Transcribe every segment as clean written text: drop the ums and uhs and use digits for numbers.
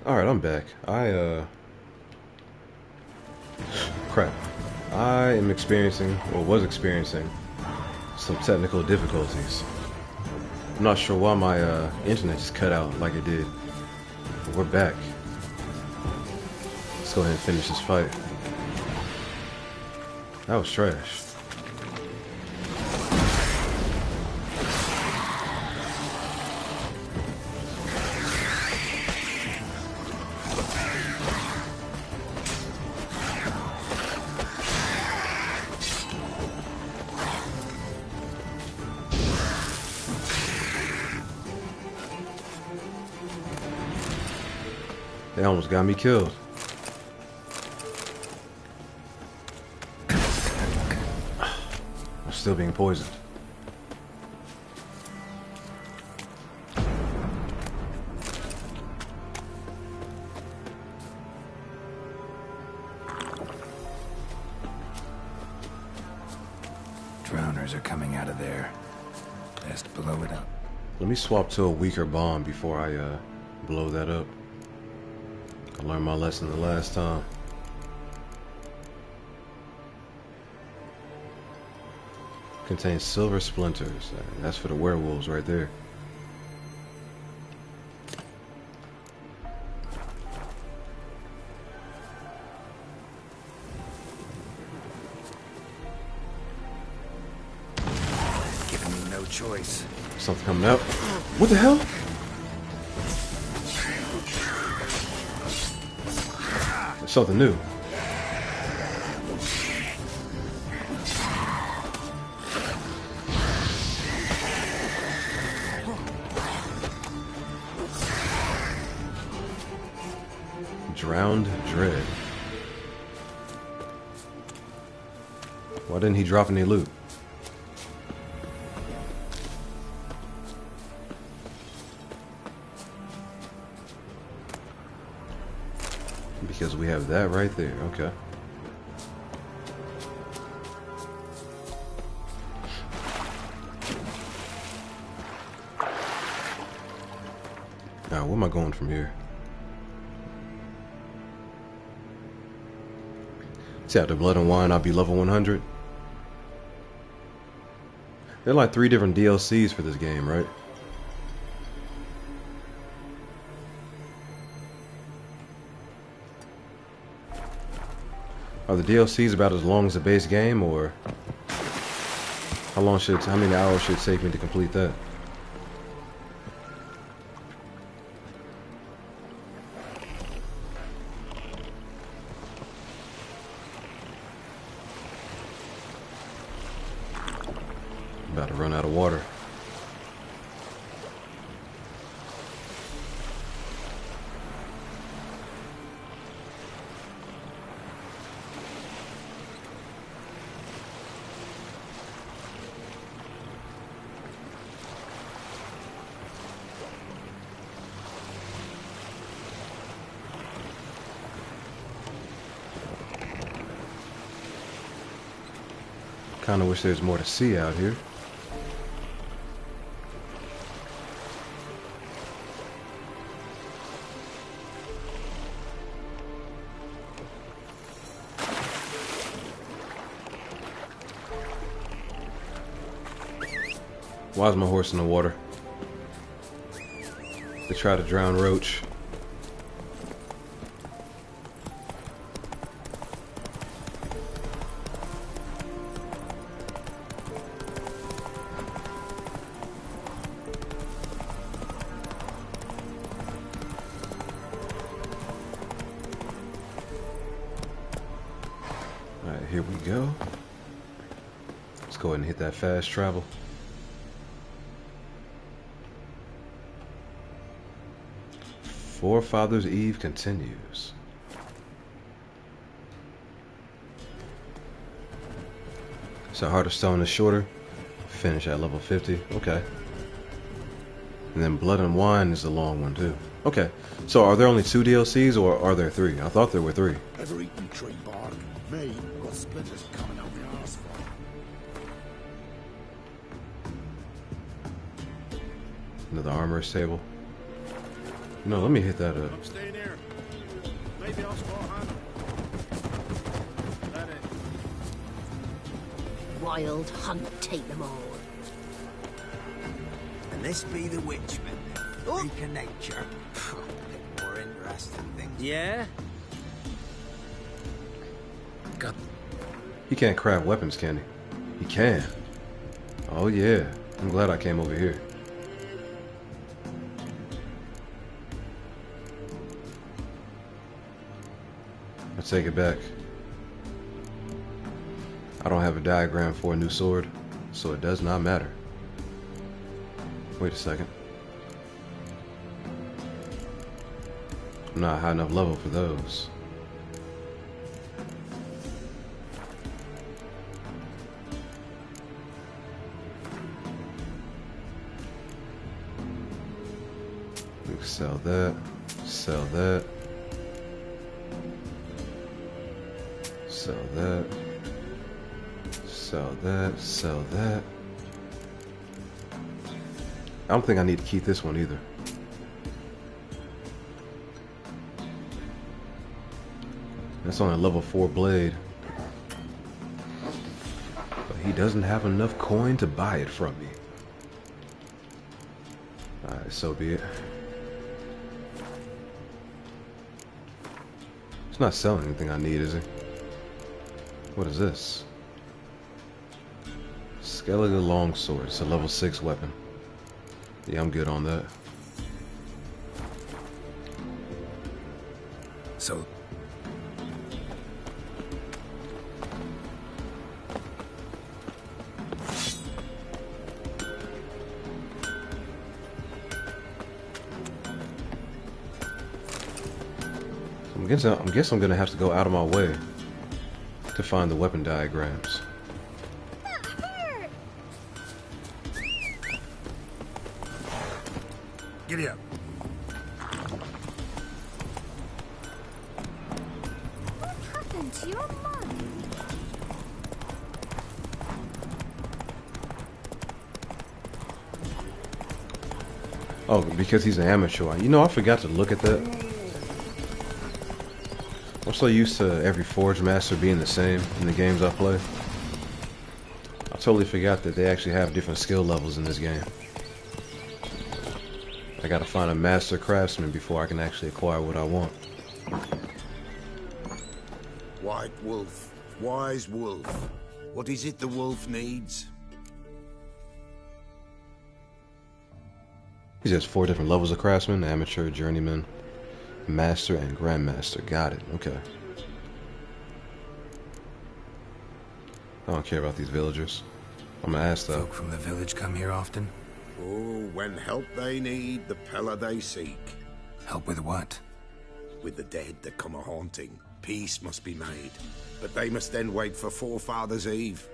Alright, I'm back. Crap. I am experiencing, or was experiencing, some technical difficulties. I'm not sure why my internet just cut out like it did. But we're back. Let's go ahead and finish this fight. That was trash. They almost got me killed. I'm still being poisoned. Drowners are coming out of there. Best blow it up. Let me swap to a weaker bomb before I blow that up. I learned my lesson the last time. Contains silver splinters. That's for the werewolves right there. Giving me no choice. Something coming out. What the hell? Something new. Drowned Dread. Why didn't he drop any loot? Because we have that right there. Okay. Now, where am I going from here? See, after Blood and Wine, I'll be level 100. There are like 3 different DLCs for this game, right? Are the DLCs about as long as the base game, or how many hours should it take me to complete that? About to run out of water. Kinda wish there's more to see out here. Why is my horse in the water? They try to drown Roach. Alright, here we go. Let's go ahead and hit that fast travel. Forefathers Eve continues. So Heart of Stone is shorter. Finish at level 50. Okay. And then Blood and Wine is the long one too. Okay. So are there only 2 DLCs or are there 3? I thought there were 3. Ever eaten tree bark? Me, got splinters coming out my arse. Another armorer's table. No, let me hit that up. I'm staying here. Maybe I'll spot hand. Let it. Wild hunt take them all. And this be the witchman. Freak of nature. Bit more interesting things. Yeah? Got He can't craft weapons, can he? He can. Oh yeah. I'm glad I came over here. I take it back. I don't have a diagram for a new sword, so it does not matter. Wait a second. I'm not high enough level for those. We can sell that, sell that, sell that, sell that, sell that. I don't think I need to keep this one either. That's on a level 4 blade. But he doesn't have enough coin to buy it from me. Alright, so be it. He's not selling anything I need, is he? What is this? Skeleton longsword. It's a level 6 weapon. Yeah, I'm good on that. so. I guess I'm gonna have to go out of my way to find the weapon diagrams. Giddy up. What happened to your mind? Oh, because he's an amateur. You know, I forgot to look at that. I'm so used to every Forge Master being the same in the games I play. I totally forgot that they actually have different skill levels in this game. I gotta find a master craftsman before I can actually acquire what I want. White wolf, wise wolf. What is it the wolf needs? He has 4 different levels of craftsman: amateur, journeyman, master, and grandmaster. Got it. Okay. I don't care about these villagers. I'm gonna ask though. Folk from the village come here often. Oh, when help they need, the Pella they seek. Help with what? With the dead that come a-haunting, peace must be made. But they must then wait for Forefathers' Eve.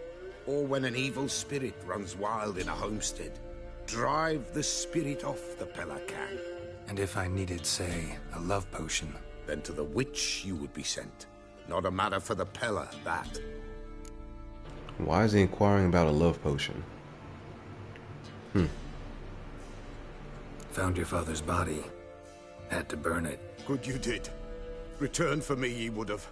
Or when an evil spirit runs wild in a homestead. Drive the spirit off, the Pella can. And if I needed, say, a love potion? Then to the witch you would be sent. Not a matter for the Pella, that. Why is he inquiring about a love potion? Found your father's body. Had to burn it. Good you did. Return for me ye would have.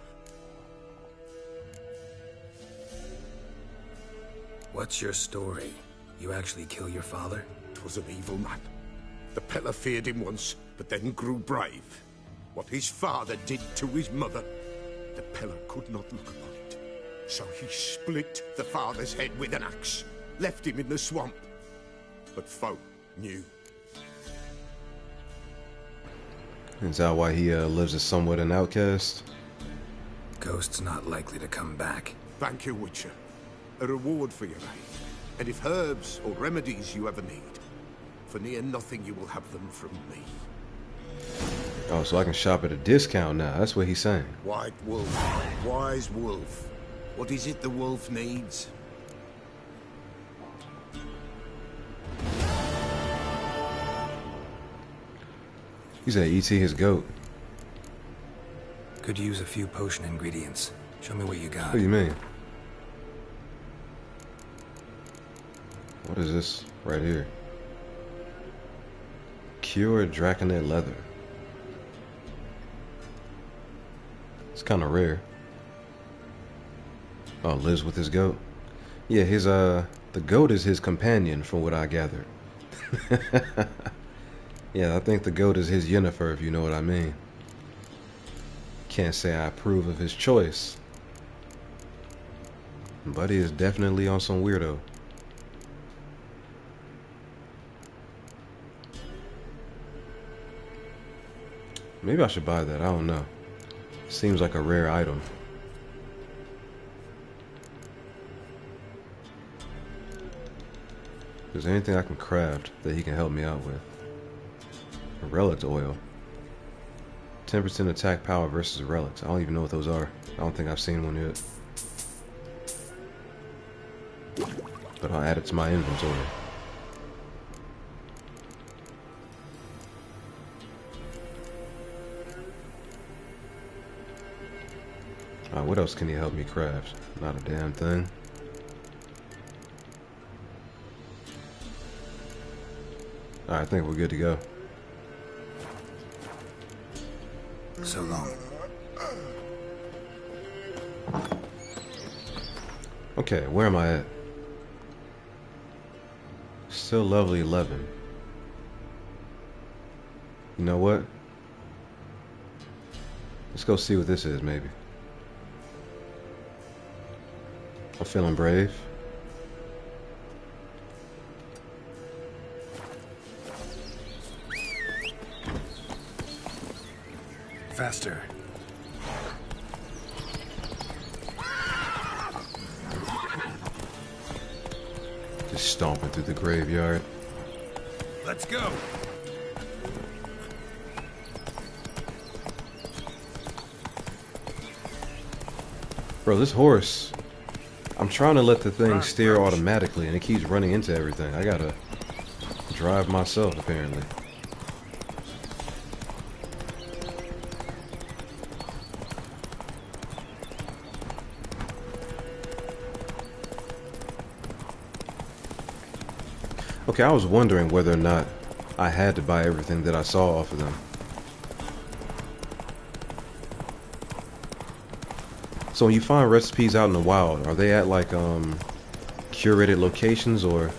What's your story? You actually kill your father? 'Twas an evil man. The Pella feared him once, but then grew brave. What his father did to his mother, the Pella could not look upon it. So he split the father's head with an axe, left him in the swamp. But folk knew. Is that why he lives as somewhat an outcast? Ghost's not likely to come back. Thank you, Witcher. A reward for your aid. And if herbs or remedies you ever need, for near nothing you will have them from me. Oh, so I can shop at a discount now. That's what he's saying. White wolf, wise wolf. What is it the wolf needs? He's gonna ET his goat. Could use a few potion ingredients. Show me what you got. What do you mean? What is this right here? Cure Draconite leather. It's kind of rare. Oh, lives with his goat. Yeah, his the goat is his companion, from what I gathered. Yeah, I think the goat is his Yennefer, if you know what I mean. Can't say I approve of his choice, but he is definitely on some weirdo. Maybe I should buy that, I don't know. Seems like a rare item. Is there anything I can craft that he can help me out with? A relic oil. 10% attack power versus relics. I don't even know what those are. I don't think I've seen one yet. But I'll add it to my inventory. What else can he help me craft? Not a damn thing. Alright, I think we're good to go. So long. Okay, where am I at? Still level 11. You know what? Let's go see what this is, maybe. I'm feeling brave. Faster. Just stomping through the graveyard. Let's go. Bro, this horse, I'm trying to let the thing steer automatically and it keeps running into everything. I gotta drive myself, apparently. Okay, I was wondering whether or not I had to buy everything that I saw off of them. So when you find recipes out in the wild, are they at like curated locations, or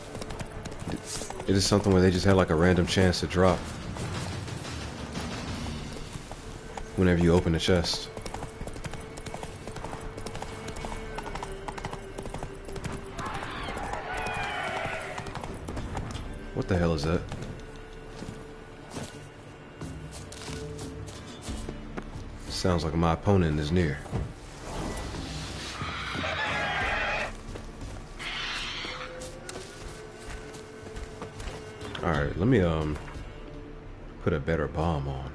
is it something where they just had like a random chance to drop whenever you open the chest? What the hell is that? Sounds like my opponent is near. Alright, let me put a better bomb on.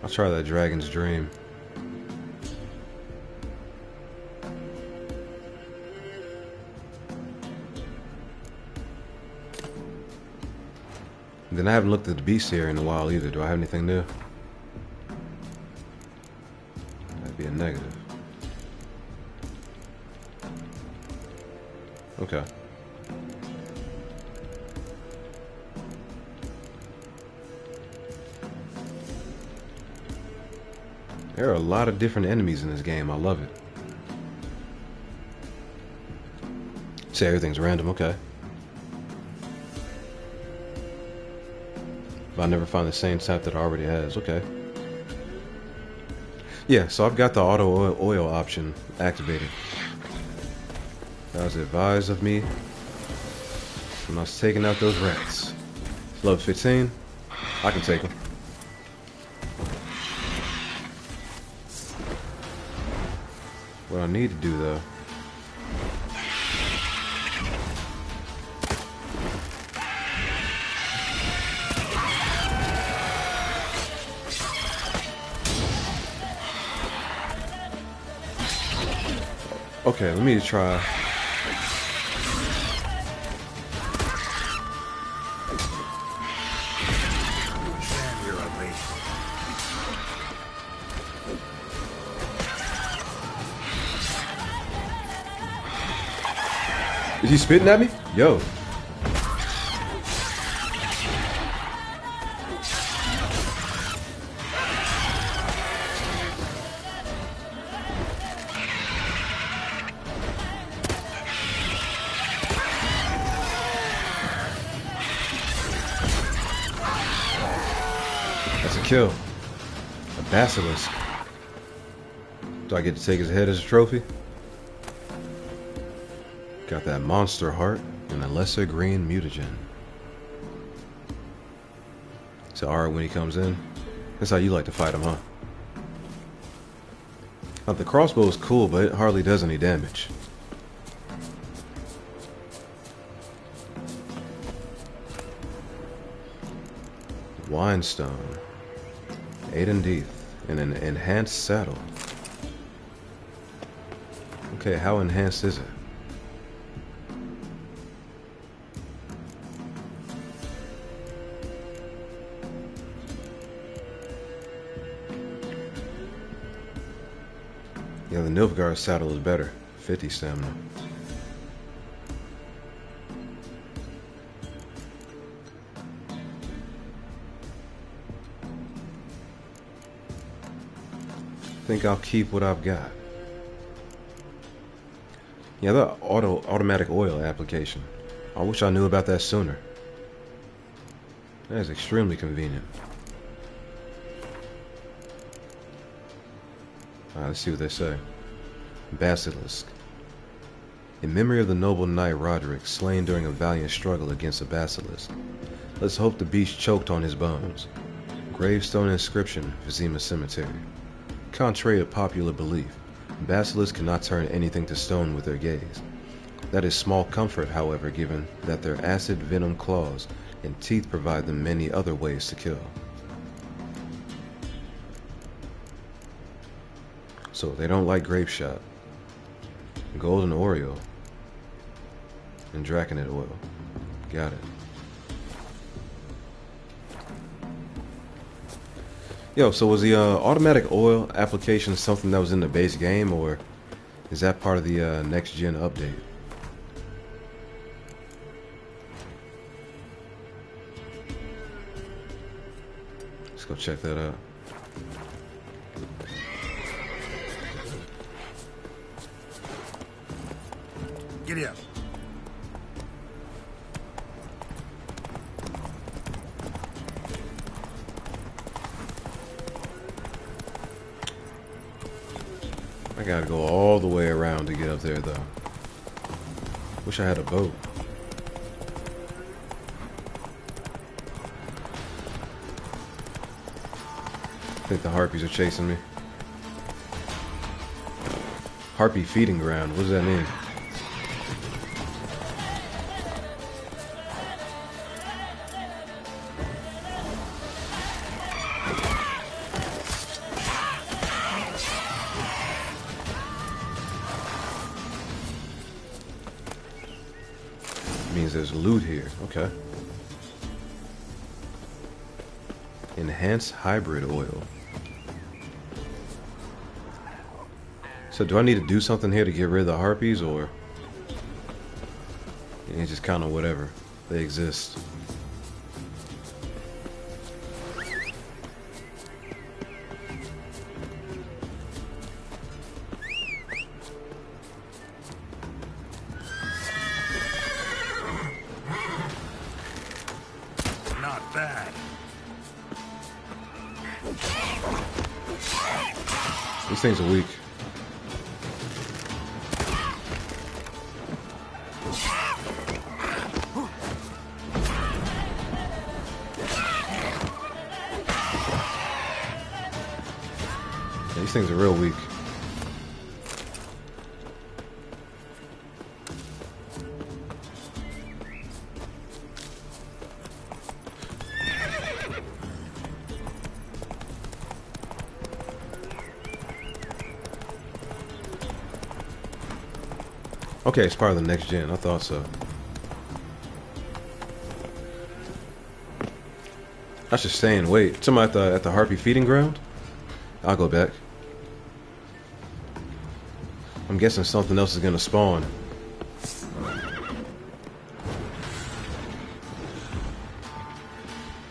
I'll try that Dragon's Dream. Then I haven't looked at the beast here in a while either. Do I have anything new? That'd be a negative. Okay. There are a lot of different enemies in this game. I love it. Say everything's random, okay. But I never find the same type that it already has, okay. Yeah, so I've got the auto oil option activated. That was advised of me when I was taking out those rats. Level 15, I can take them. What I need to do though, okay, let me try. Damn, you're ugly. Is he spitting at me? Yo. That's a kill. A basilisk. Do I get to take his head as a trophy? Got that monster heart and a lesser green mutagen. So alright when he comes in. That's how you like to fight him, huh? Now, the crossbow is cool, but it hardly does any damage. Winestone. Aiden Deeth. And an enhanced saddle. Okay, how enhanced is it? Yeah, the Novigrad saddle is better. 50 stamina. I think I'll keep what I've got. Yeah, the automatic oil application. I wish I knew about that sooner. That is extremely convenient. Alright, let's see what they say. Basilisk. In memory of the noble knight Roderick, slain during a valiant struggle against a basilisk. Let's hope the beast choked on his bones. Gravestone inscription, Vizima Cemetery. Contrary to popular belief, basilisks cannot turn anything to stone with their gaze. That is small comfort, however, given that their acid venom claws and teeth provide them many other ways to kill. So they don't like grape shot, golden Oreo, and draconite oil. Got it. Yo, so was the automatic oil application something that was in the base game, or is that part of the next gen update? Let's go check that out. Giddy up. I gotta go all the way around to get up there, though. Wish I had a boat. I think the harpies are chasing me. Harpy feeding ground, what does that mean? Means there's loot here. Okay. Enhanced hybrid oil. So do I need to do something here to get rid of the harpies, or it's just kind of whatever? They exist. Not bad. These things are weak. These things are real weak. Okay, it's part of the next gen. I thought so. I should stay and wait. Somebody at the harpy feeding ground? I'll go back. I'm guessing something else is gonna spawn.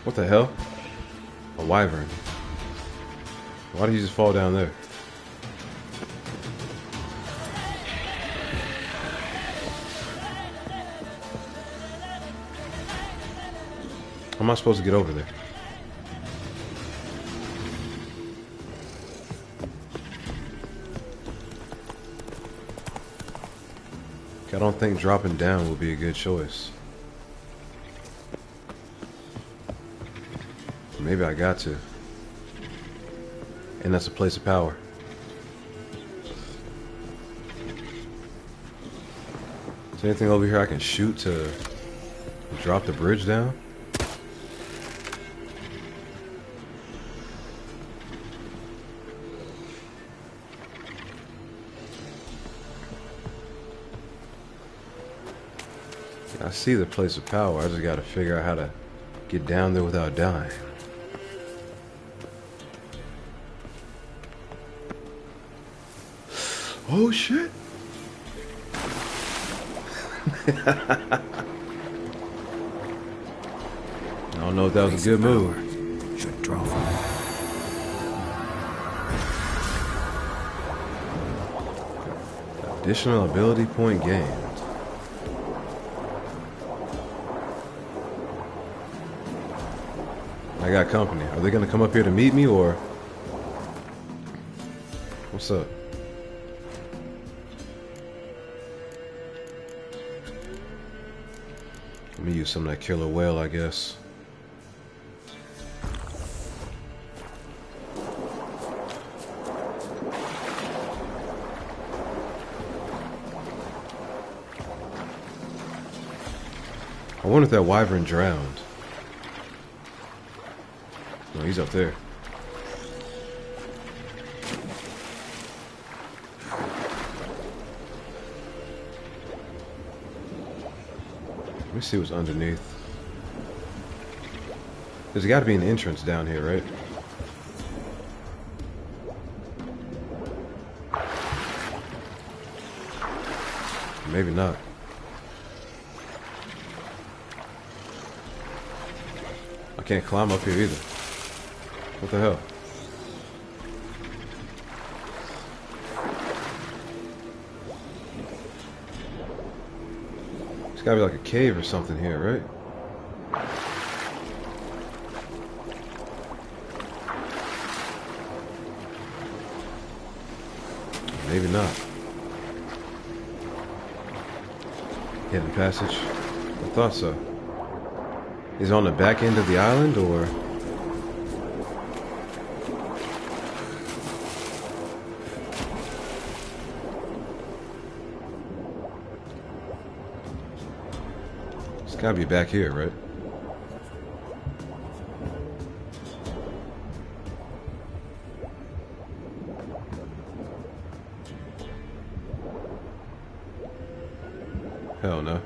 What the hell? A wyvern. Why did he just fall down there? How am I supposed to get over there? I don't think dropping down would be a good choice. Maybe I got to. And that's a place of power. Is there anything over here I can shoot to drop the bridge down? I see the place of power. I just gotta figure out how to get down there without dying. Oh shit! I don't know if that was a good move. Should draw from it. Additional ability point gained. I got company. Are they gonna come up here to meet me or what's up? Let me use some of that killer whale, I guess. I wonder if that wyvern drowned. No, he's up there. Let me see what's underneath. There's got to be an entrance down here, right? Maybe not. I can't climb up here either. What the hell? There's gotta be like a cave or something here, right? Maybe not. Hidden passage? I thought so. Is it on the back end of the island, or? It's gotta be back here, right? Hell no.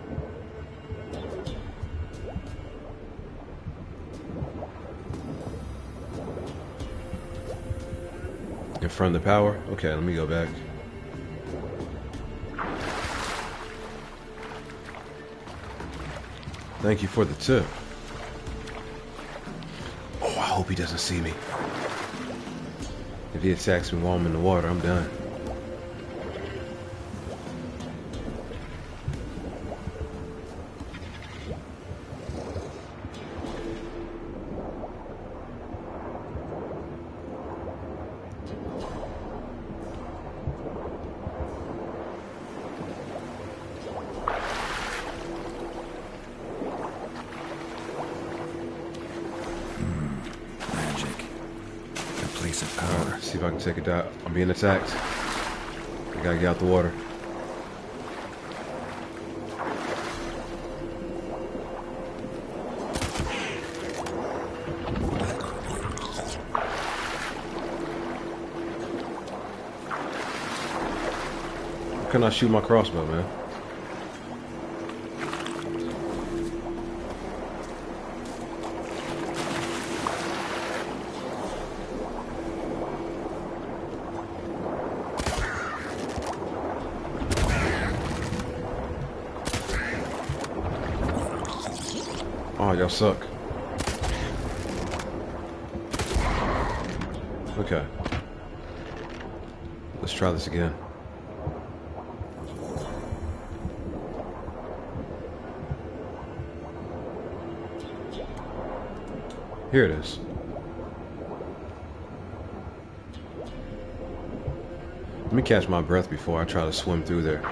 In front of the power? Okay, let me go back. Thank you for the tip. Oh, I hope he doesn't see me. If he attacks me while I'm in the water, I'm done. Alright, see if I can take it out. I'm being attacked. I gotta get out the water. Why couldn't I shoot my crossbow, man? Oh, y'all suck. Okay. Let's try this again. Here it is. Let me catch my breath before I try to swim through there.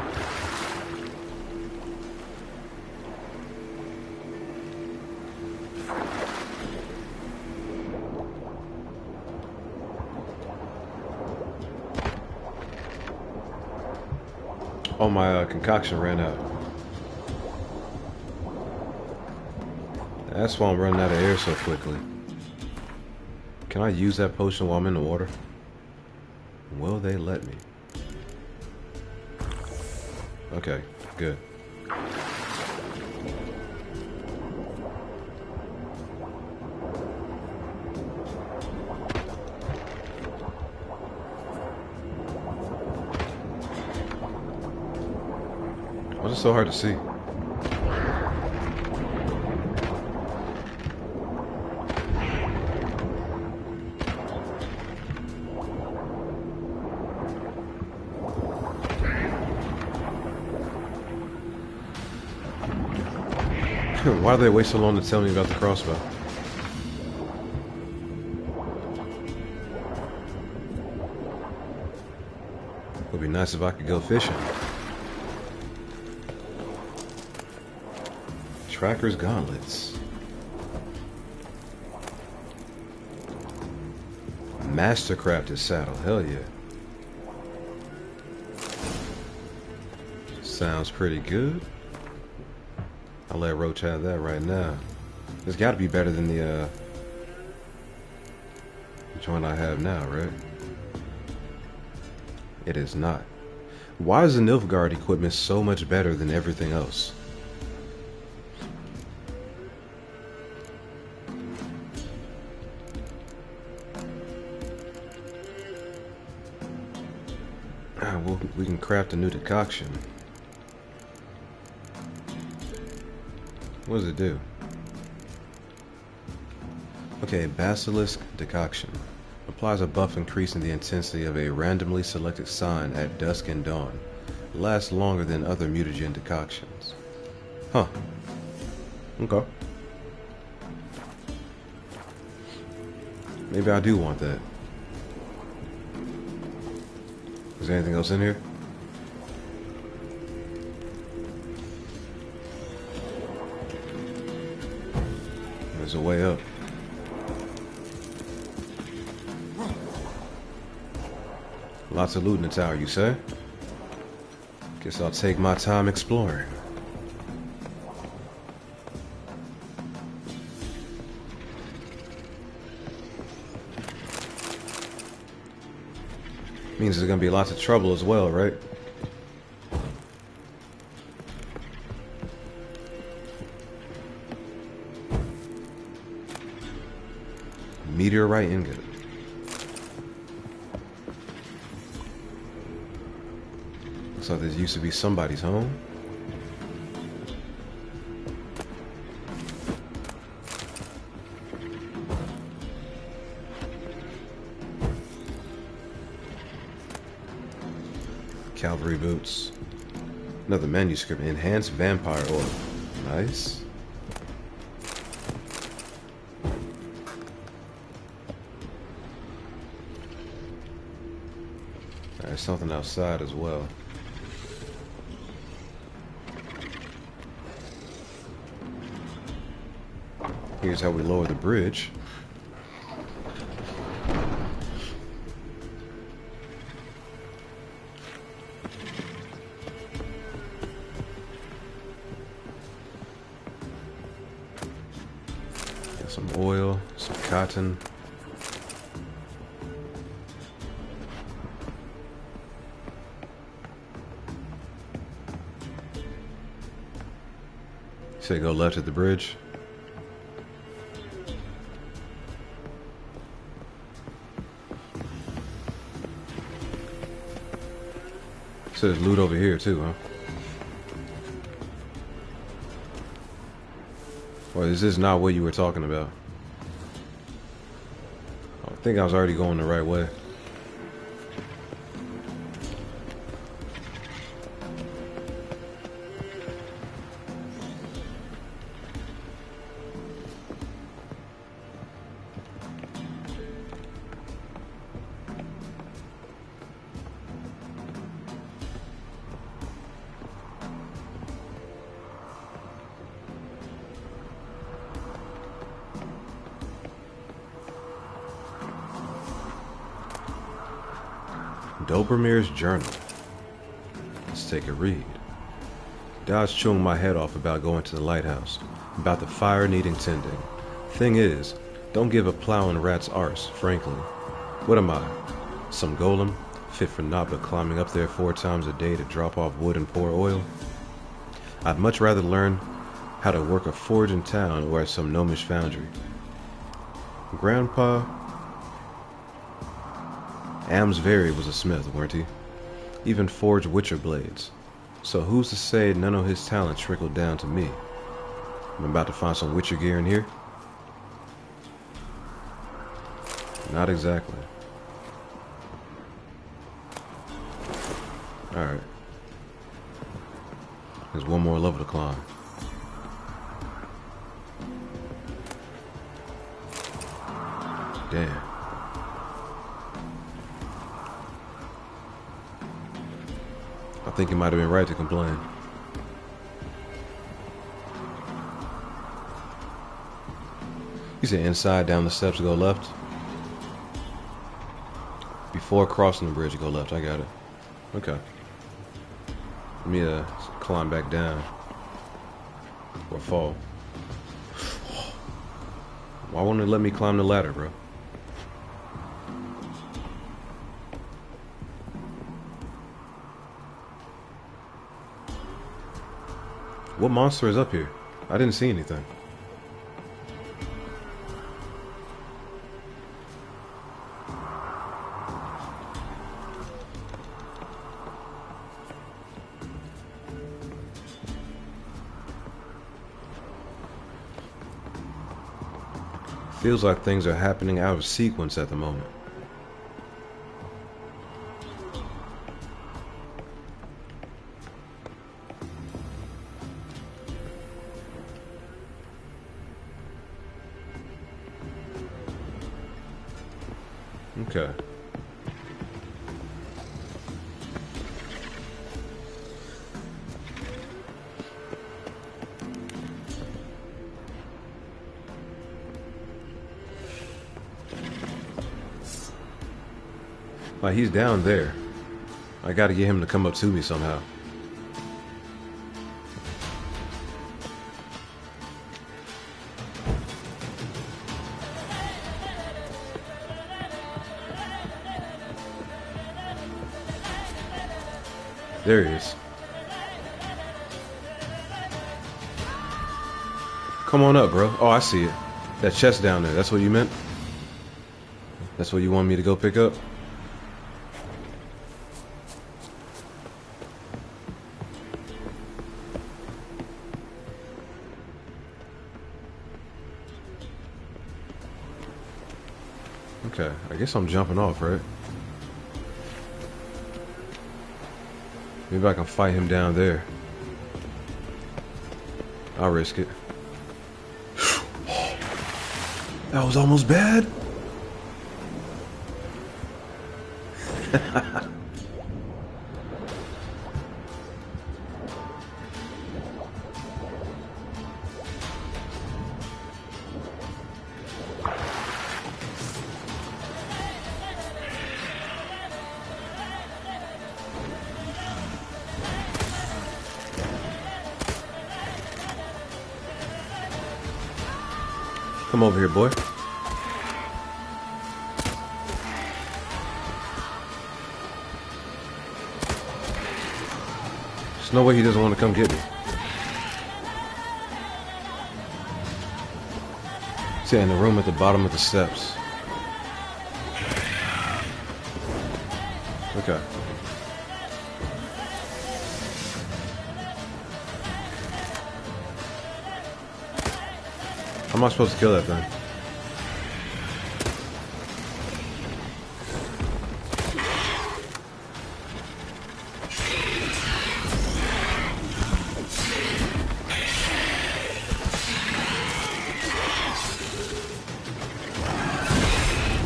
Oh, my concoction ran out. That's why I'm running out of air so quickly. Can I use that potion while I'm in the water? Will they let me? Okay, good. Why is it so hard to see? Why do they wait so long to tell me about the crossbow? It would be nice if I could go fishing. Tracker's gauntlets. Mastercrafted saddle. Hell yeah. Sounds pretty good. I'll let Roach have that right now. It's got to be better than the joint I have now, right? It is not. Why is the Novigrad equipment so much better than everything else? Well, we can craft a new decoction. What does it do? Okay, Basilisk Decoction. Applies a buff increasing the intensity of a randomly selected sign at dusk and dawn. Lasts longer than other mutagen decoctions. Huh. Okay. Maybe I do want that. Is there anything else in here? There's a way up. Lots of loot in the tower, you say? Guess I'll take my time exploring. Means there's gonna be lots of trouble as well, right? Meteorite ingot. Looks like this used to be somebody's home. Cavalry boots. Another manuscript. Enhanced vampire oil. Nice. There's something outside as well. Here's how we lower the bridge. Got some oil, some cotton. Say go left at the bridge. So there's loot over here too, huh? Or is this not what you were talking about? I think I was already going the right way. Dobremir's journal. Let's take a read. Dad's chewing my head off about going to the lighthouse, about the fire needing tending. Thing is, don't give a plow and rat's arse, frankly. What am I? Some golem, fit for naught but climbing up there 4 times a day to drop off wood and pour oil? I'd much rather learn how to work a forge in town or at some gnomish foundry. Grandpa Amsbury was a smith, weren't he? Even forged witcher blades. So who's to say none of his talent trickled down to me? I'm about to find some witcher gear in here? Not exactly. Alright. There's one more level to climb. Damn. I think he might have been right to complain. You said inside, down the steps, go left? Before crossing the bridge, go left. I got it. Okay. Let me climb back down. Or fall. Why won't it let me climb the ladder, bro? What monster is up here? I didn't see anything. Feels like things are happening out of sequence at the moment. Okay. Like, he's down there. I gotta get him to come up to me somehow. There he is. Come on up, bro. Oh, I see it. That chest down there. That's what you meant? That's what you want me to go pick up? Okay, I guess I'm jumping off, right? Maybe I can fight him down there. I'll risk it. That was almost bad. Come over here, boy. There's no way he doesn't want to come get me. He's in the room at the bottom of the steps. Okay. How am I supposed to kill that thing?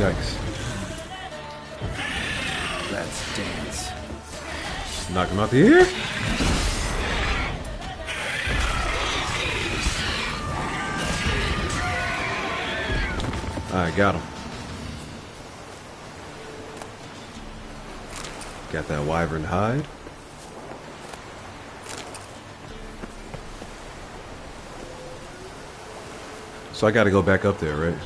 Yikes. Let's dance. Knock him out the ear. Alright, got him. Got that wyvern hide. So I gotta go back up there, right?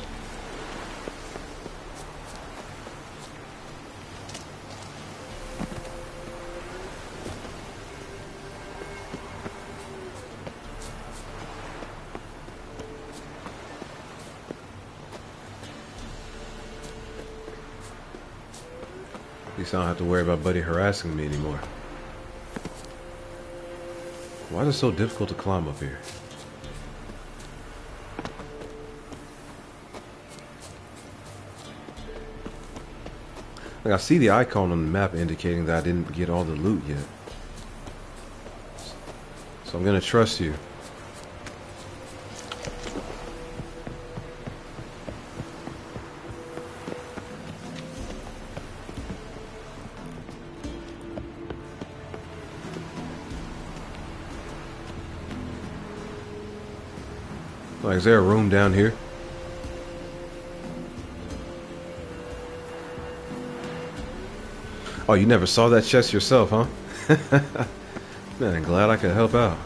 At least I don't have to worry about Buddy harassing me anymore. Why is it so difficult to climb up here? Like, I see the icon on the map indicating that I didn't get all the loot yet. So I'm gonna trust you. Like, is there a room down here? Oh, you never saw that chest yourself, huh? Man, glad I could help out.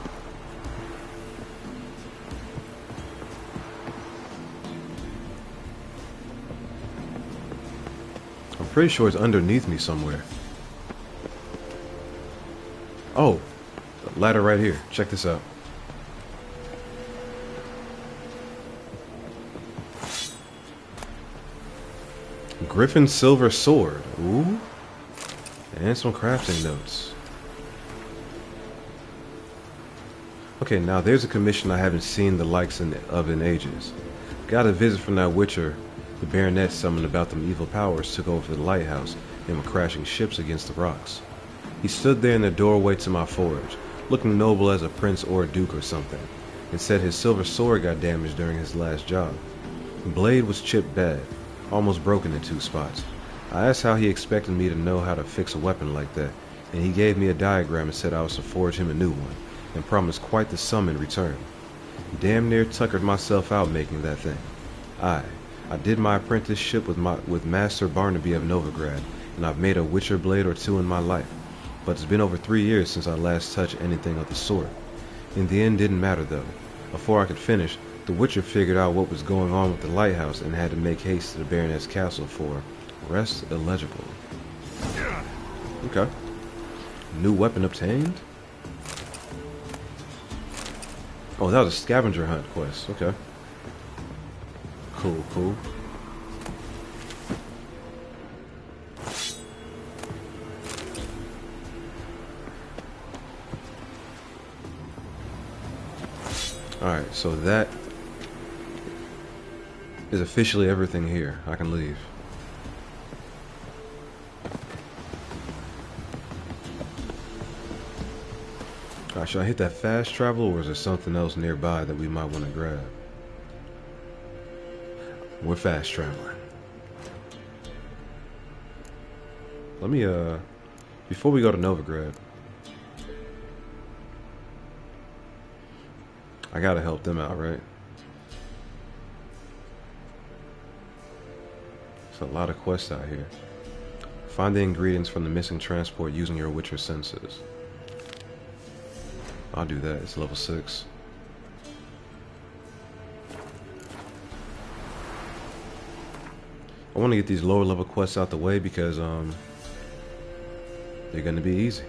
I'm pretty sure it's underneath me somewhere. Oh, the ladder right here. Check this out. Griffin silver sword. Ooh. And some crafting notes. Okay, now there's a commission I haven't seen the likes of in ages. Got a visit from that witcher the baronet summoned about them evil powers took over the lighthouse and were crashing ships against the rocks. He stood there in the doorway to my forge, looking noble as a prince or a duke or something, and said his silver sword got damaged during his last job. The blade was chipped bad, almost broken in 2 spots. I asked how he expected me to know how to fix a weapon like that, and he gave me a diagram and said I was to forge him a new one, and promised quite the sum in return. Damn near tuckered myself out making that thing. I did my apprenticeship with Master Barnaby of Novigrad, and I've made a witcher blade or 2 in my life, but it's been over 3 years since I last touched anything of the sort. In the end, didn't matter though. Before I could finish, the witcher figured out what was going on with the lighthouse and had to make haste to the baronet's castle for rest illegible. Okay. New weapon obtained? Oh, that was a scavenger hunt quest. Okay. Cool, cool. Alright, so that is officially everything here. I can leave. Alright, should I hit that fast travel, or is there something else nearby that we might want to grab? We're fast traveling. Let me, before we go to Novigrad, I gotta help them out, right? There's a lot of quests out here. Find the ingredients from the missing transport using your Witcher senses. I'll do that. It's level 6. I want to get these lower level quests out the way because they're going to be easy.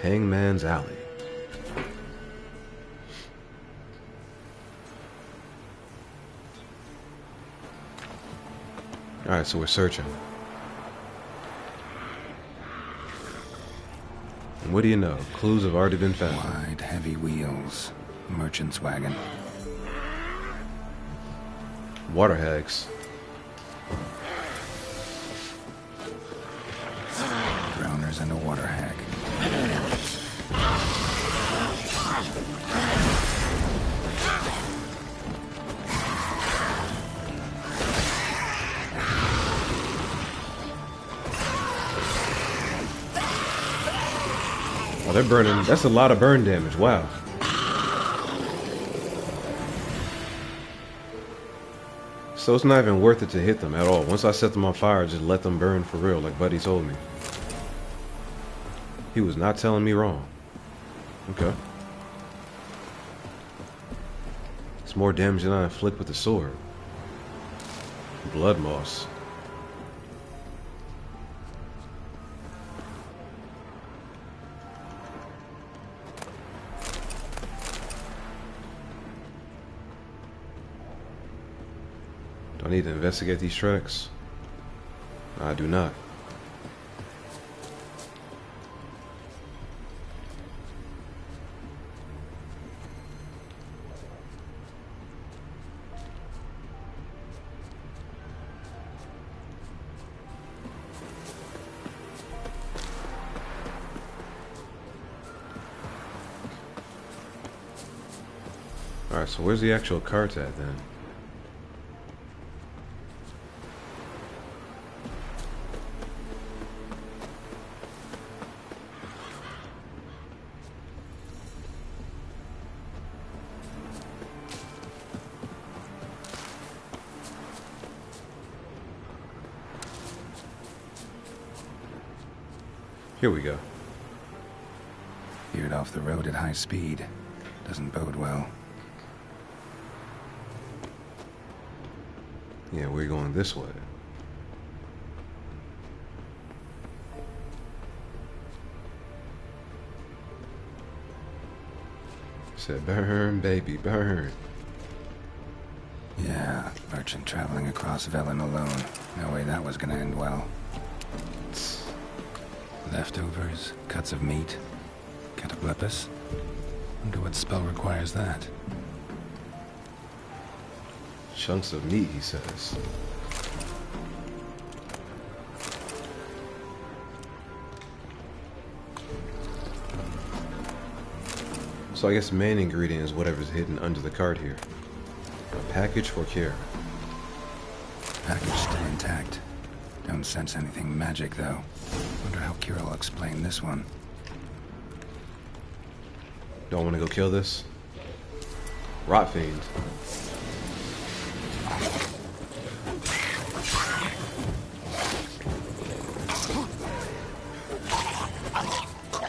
Hangman's Alley. Alright, so we're searching. And what do you know? Clues have already been found. Wide, heavy wheels. Merchant's wagon. Water hags. Drowners and a water hag. Oh, they're burning. That's a lot of burn damage. Wow. So it's not even worth it to hit them at all. Once I set them on fire, just let them burn for real, like Buddy told me. He was not telling me wrong. Okay. It's more damage than I inflict with the sword. Blood moss. Do I need to investigate these tracks? I do not. Alright, so where's the actual cart at then? Here we go. Veered off the road at high speed. Doesn't bode well. Yeah, we're going this way. Said, burn, baby, burn. Yeah, merchant traveling across Velen alone. No way that was gonna end well. Leftovers, cuts of meat, cataplepis. Wonder what spell requires that. Chunks of meat, he says. So I guess the main ingredient is whatever's hidden under the cart here. A package for care. Package still intact. Don't sense anything magic, though. Wonder how Kira will explain this one. Don't want to go kill this? Rot Fiend.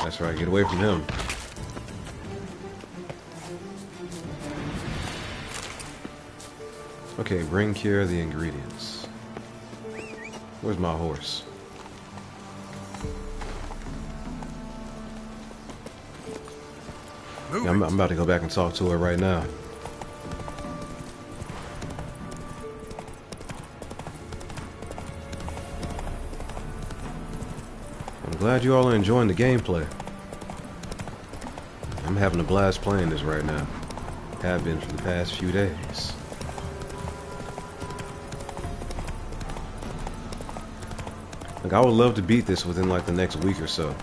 That's right, get away from him. Okay, bring Kira the ingredients. Where's my horse? Yeah, I'm about to go back and talk to her right now. I'm glad you all are enjoying the gameplay. I'm having a blast playing this right now. Have been for the past few days. Like, I would love to beat this within like the next week or so.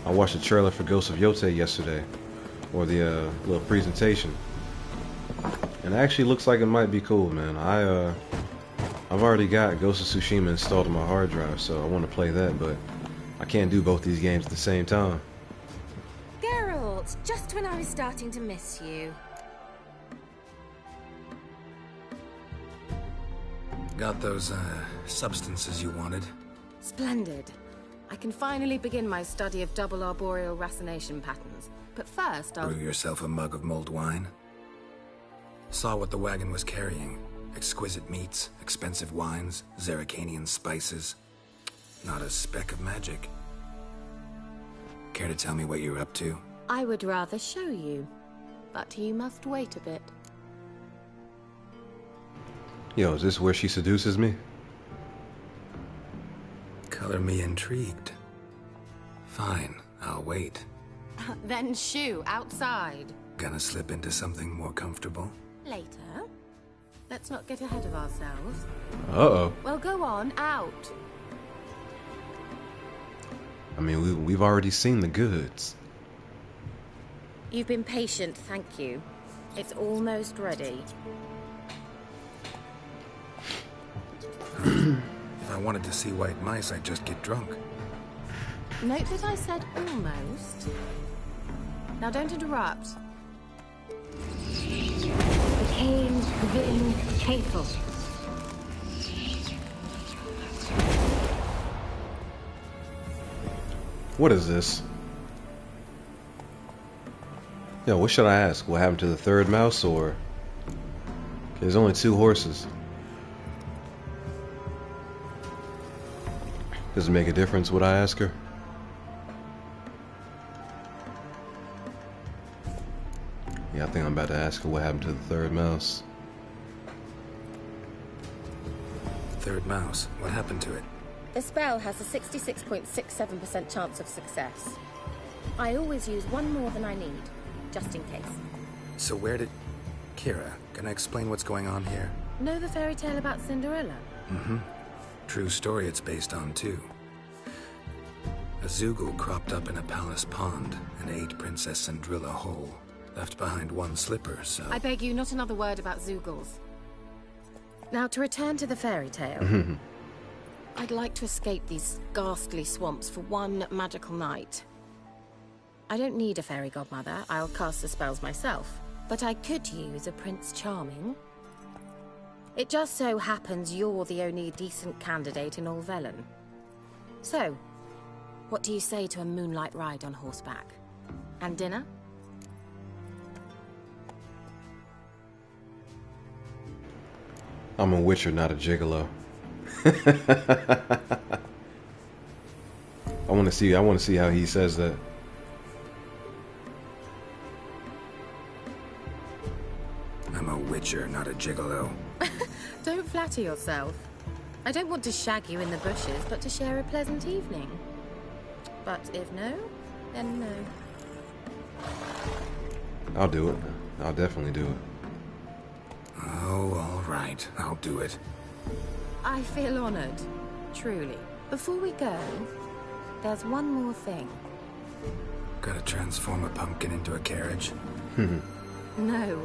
I watched the trailer for Ghost of Yotei yesterday, or the little presentation, and it actually looks like it might be cool, man. I've already got Ghost of Tsushima installed on my hard drive, so I want to play that, but I can't do both these games at the same time. Geralt, just when I was starting to miss you. Got those, substances you wanted? Splendid. I can finally begin my study of double arboreal racination patterns. But first, I'll... Brew yourself a mug of mulled wine? Saw what the wagon was carrying. Exquisite meats, expensive wines, Zerrikanian spices. Not a speck of magic. Care to tell me what you're up to? I would rather show you. But you must wait a bit. Yo, is this where she seduces me? Color me intrigued. Fine, I'll wait. Then shoo, outside. Gonna slip into something more comfortable? Later. Let's not get ahead of ourselves. Uh-oh. Well, go on, out. I mean, we've already seen the goods. You've been patient, thank you. It's almost ready. If I wanted to see white mice, I'd just get drunk. Note that I said almost. Now don't interrupt. Became Vin faithful. What is this? Yeah, what should I ask? What happened to the third mouse, or... There's only 2 horses. Does it make a difference what I ask her? Yeah, I think I'm about to ask her what happened to the third mouse. Third mouse. What happened to it? The spell has a 66.67% chance of success. I always use 1 more than I need, just in case. So where did... Kira, can I explain what's going on here? Know the fairy tale about Cinderella? Mm-hmm. True story it's based on, too. A Zoogle cropped up in a palace pond and ate Princess Cinderella whole. Left behind 1 slipper, so... I beg you, not another word about Zoogles. Now, to return to the fairy tale... I'd like to escape these ghastly swamps for 1 magical night. I don't need a fairy godmother. I'll cast the spells myself. But I could use a Prince Charming. It just so happens you're the only decent candidate in all Velen. So, what do you say to a moonlight ride on horseback? And dinner? I'm a witcher, not a gigolo. I want to see how he says that. I'm a witcher, not a gigolo. Don't flatter yourself. I don't want to shag you in the bushes, but to share a pleasant evening. But if no, then no. I'll do it. I'll definitely do it. Oh, all right. I'll do it. I feel honored. Truly. Before we go, there's one more thing. Gotta transform a pumpkin into a carriage? No.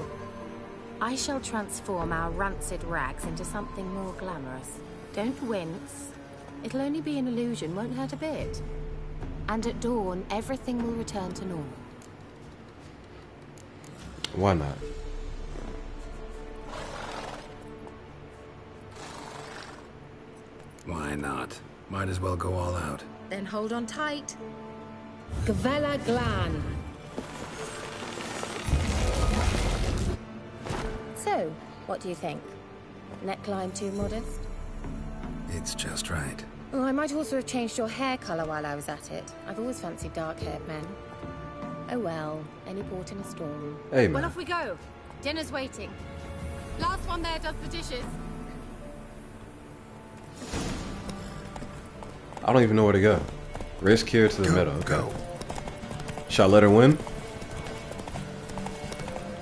I shall transform our rancid rags into something more glamorous. Don't wince. It'll only be an illusion, won't hurt a bit. And at dawn, everything will return to normal. Why not? Why not? Might as well go all out. Then hold on tight. Gavella Glan. So, what do you think? Neckline too modest? It's just right. Oh, I might also have changed your hair color while I was at it. I've always fancied dark-haired men. Oh well, any port in a storm. Hey, man. Well, off we go. Dinner's waiting. Last one there does the dishes. I don't even know where to go. Risk here to the meadow. Okay. Go. Shall I let her win?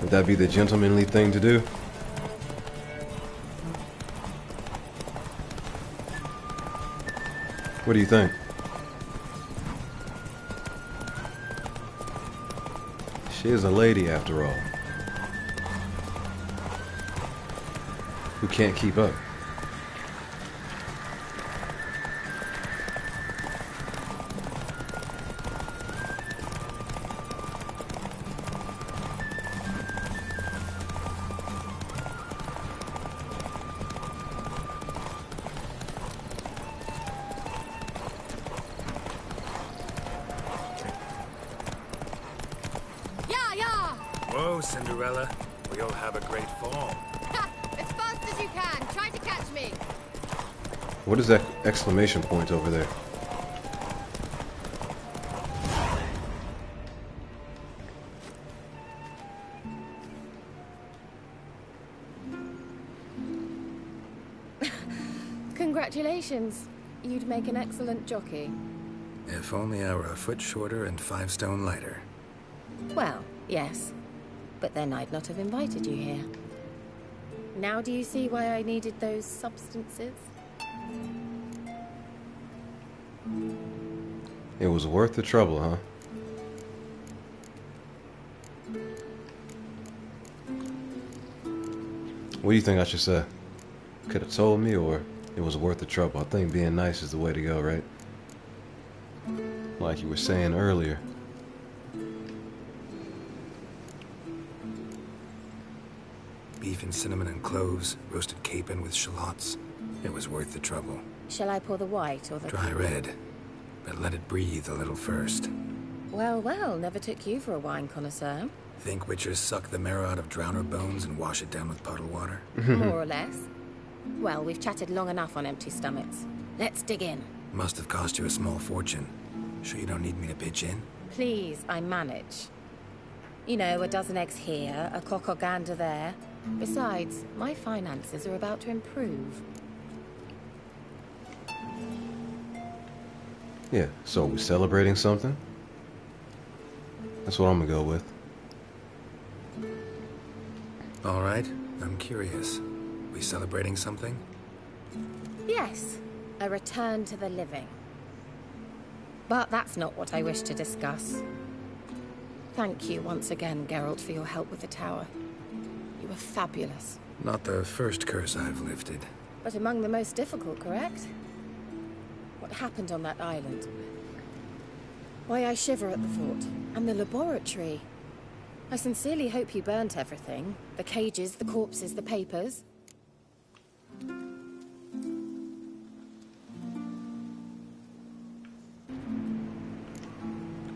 Would that be the gentlemanly thing to do? What do you think? She is a lady after all. Who can't keep up. Whoa, Cinderella. We'll have a great fall. Ha! As fast as you can. Try to catch me. What is that exclamation point over there? Congratulations. You'd make an excellent jockey. If only I were a foot shorter and 5 stone lighter. Well, yes. But then I'd not have invited you here. Now do you see why I needed those substances? It was worth the trouble, huh? What do you think I should say? Could have told me, or it was worth the trouble? I think being nice is the way to go, right? like you were saying earlier. Beef and cinnamon and cloves, roasted capon with shallots. It was worth the trouble. Shall I pour the white or the... Dry red, but let it breathe a little first. Well, well, never took you for a wine connoisseur. Think witchers suck the marrow out of drowner bones and wash it down with puddle water? More or less. Well, we've chatted long enough on empty stomachs. Let's dig in. Must have cost you a small fortune. Sure you don't need me to pitch in? Please, I manage. You know, a dozen eggs here, a cock or gander there. Besides, my finances are about to improve. Yeah, so we're celebrating something? That's what I'm gonna go with. All right, I'm curious. We celebrating something? Yes, a return to the living. But that's not what I wish to discuss. Thank you once again, Geralt, for your help with the tower. You were fabulous. Not the first curse I've lifted. But among the most difficult, correct? What happened on that island? Why, I shiver at the thought. And the laboratory. I sincerely hope you burnt everything. The cages, the corpses, the papers.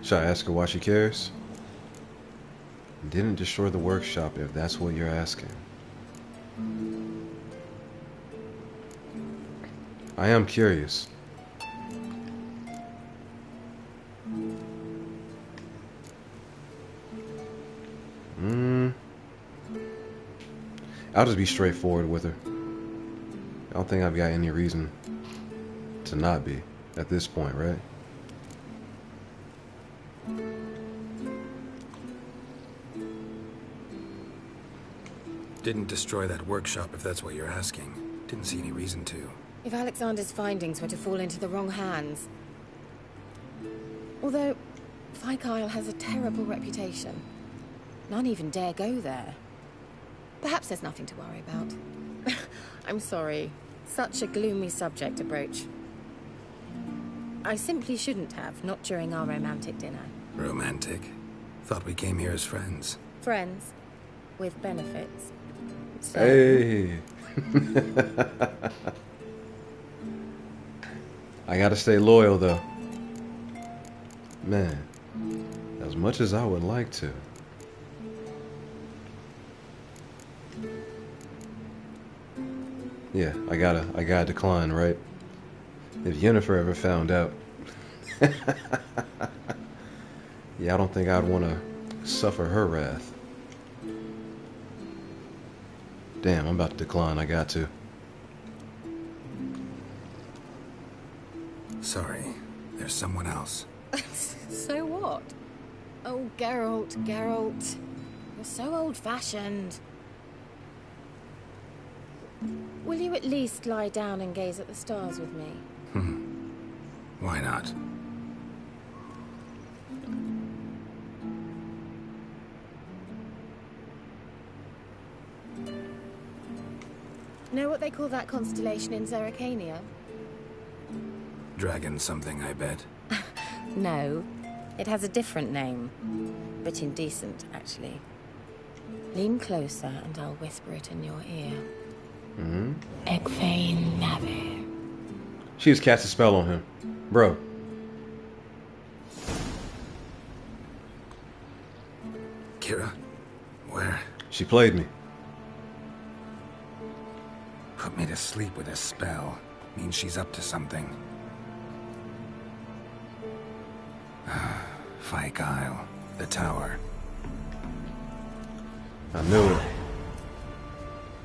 Should I ask her why she cares? Didn't destroy the workshop if that's what you're asking. I am curious. I'll just be straightforward with her. I don't think I've got any reason to not be at this point, right? Didn't destroy that workshop if that's what you're asking. Didn't see any reason to. If Alexander's findings were to fall into the wrong hands... Although, Fyke Isle has a terrible reputation. None even dare go there. Perhaps there's nothing to worry about. I'm sorry. Such a gloomy subject to broach. I simply shouldn't have, not during our romantic dinner. Romantic? Thought we came here as friends. Friends. With benefits. So... Hey! I gotta stay loyal, though. Man, as much as I would like to. Yeah, I gotta decline, right? If Yennefer ever found out. Yeah, I don't think I'd want to suffer her wrath. Damn, I'm about to decline, I got to. Sorry, there's someone else. So what? Oh, Geralt, Geralt. You're so old-fashioned. Will you at least lie down and gaze at the stars with me? Why not? Know what they call that constellation in Zerrikania? Dragon something, I bet. No. It has a different name. But indecent, actually. Lean closer and I'll whisper it in your ear. Egfain Navi. She just cast a spell on him. Bro. Kira? Where? She played me. Put me to sleep with a spell. Means she's up to something. Fyke Isle. The tower. I knew it.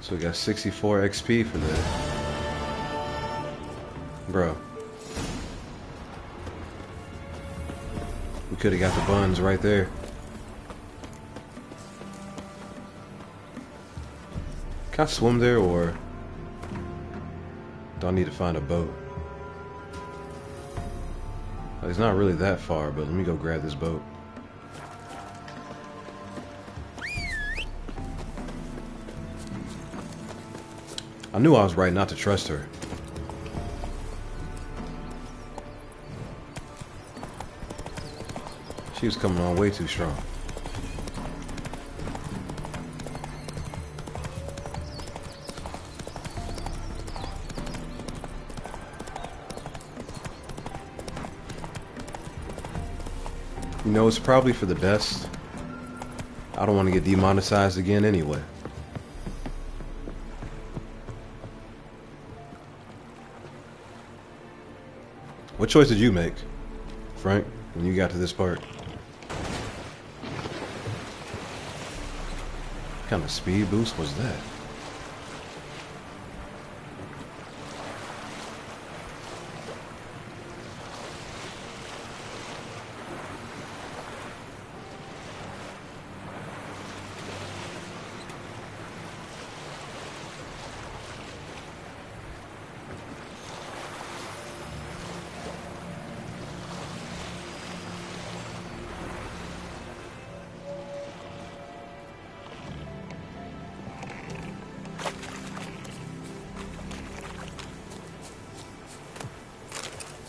So we got 64 XP for that. Bro. We could have got the buns right there. Can I swim there, or do I need to find a boat? It's not really that far, but let me go grab this boat. I knew I was right not to trust her. She was coming on way too strong. You know, it's probably for the best. I don't want to get demonetized again anyway. What choice did you make, Frank, when you got to this part? What kind of speed boost was that?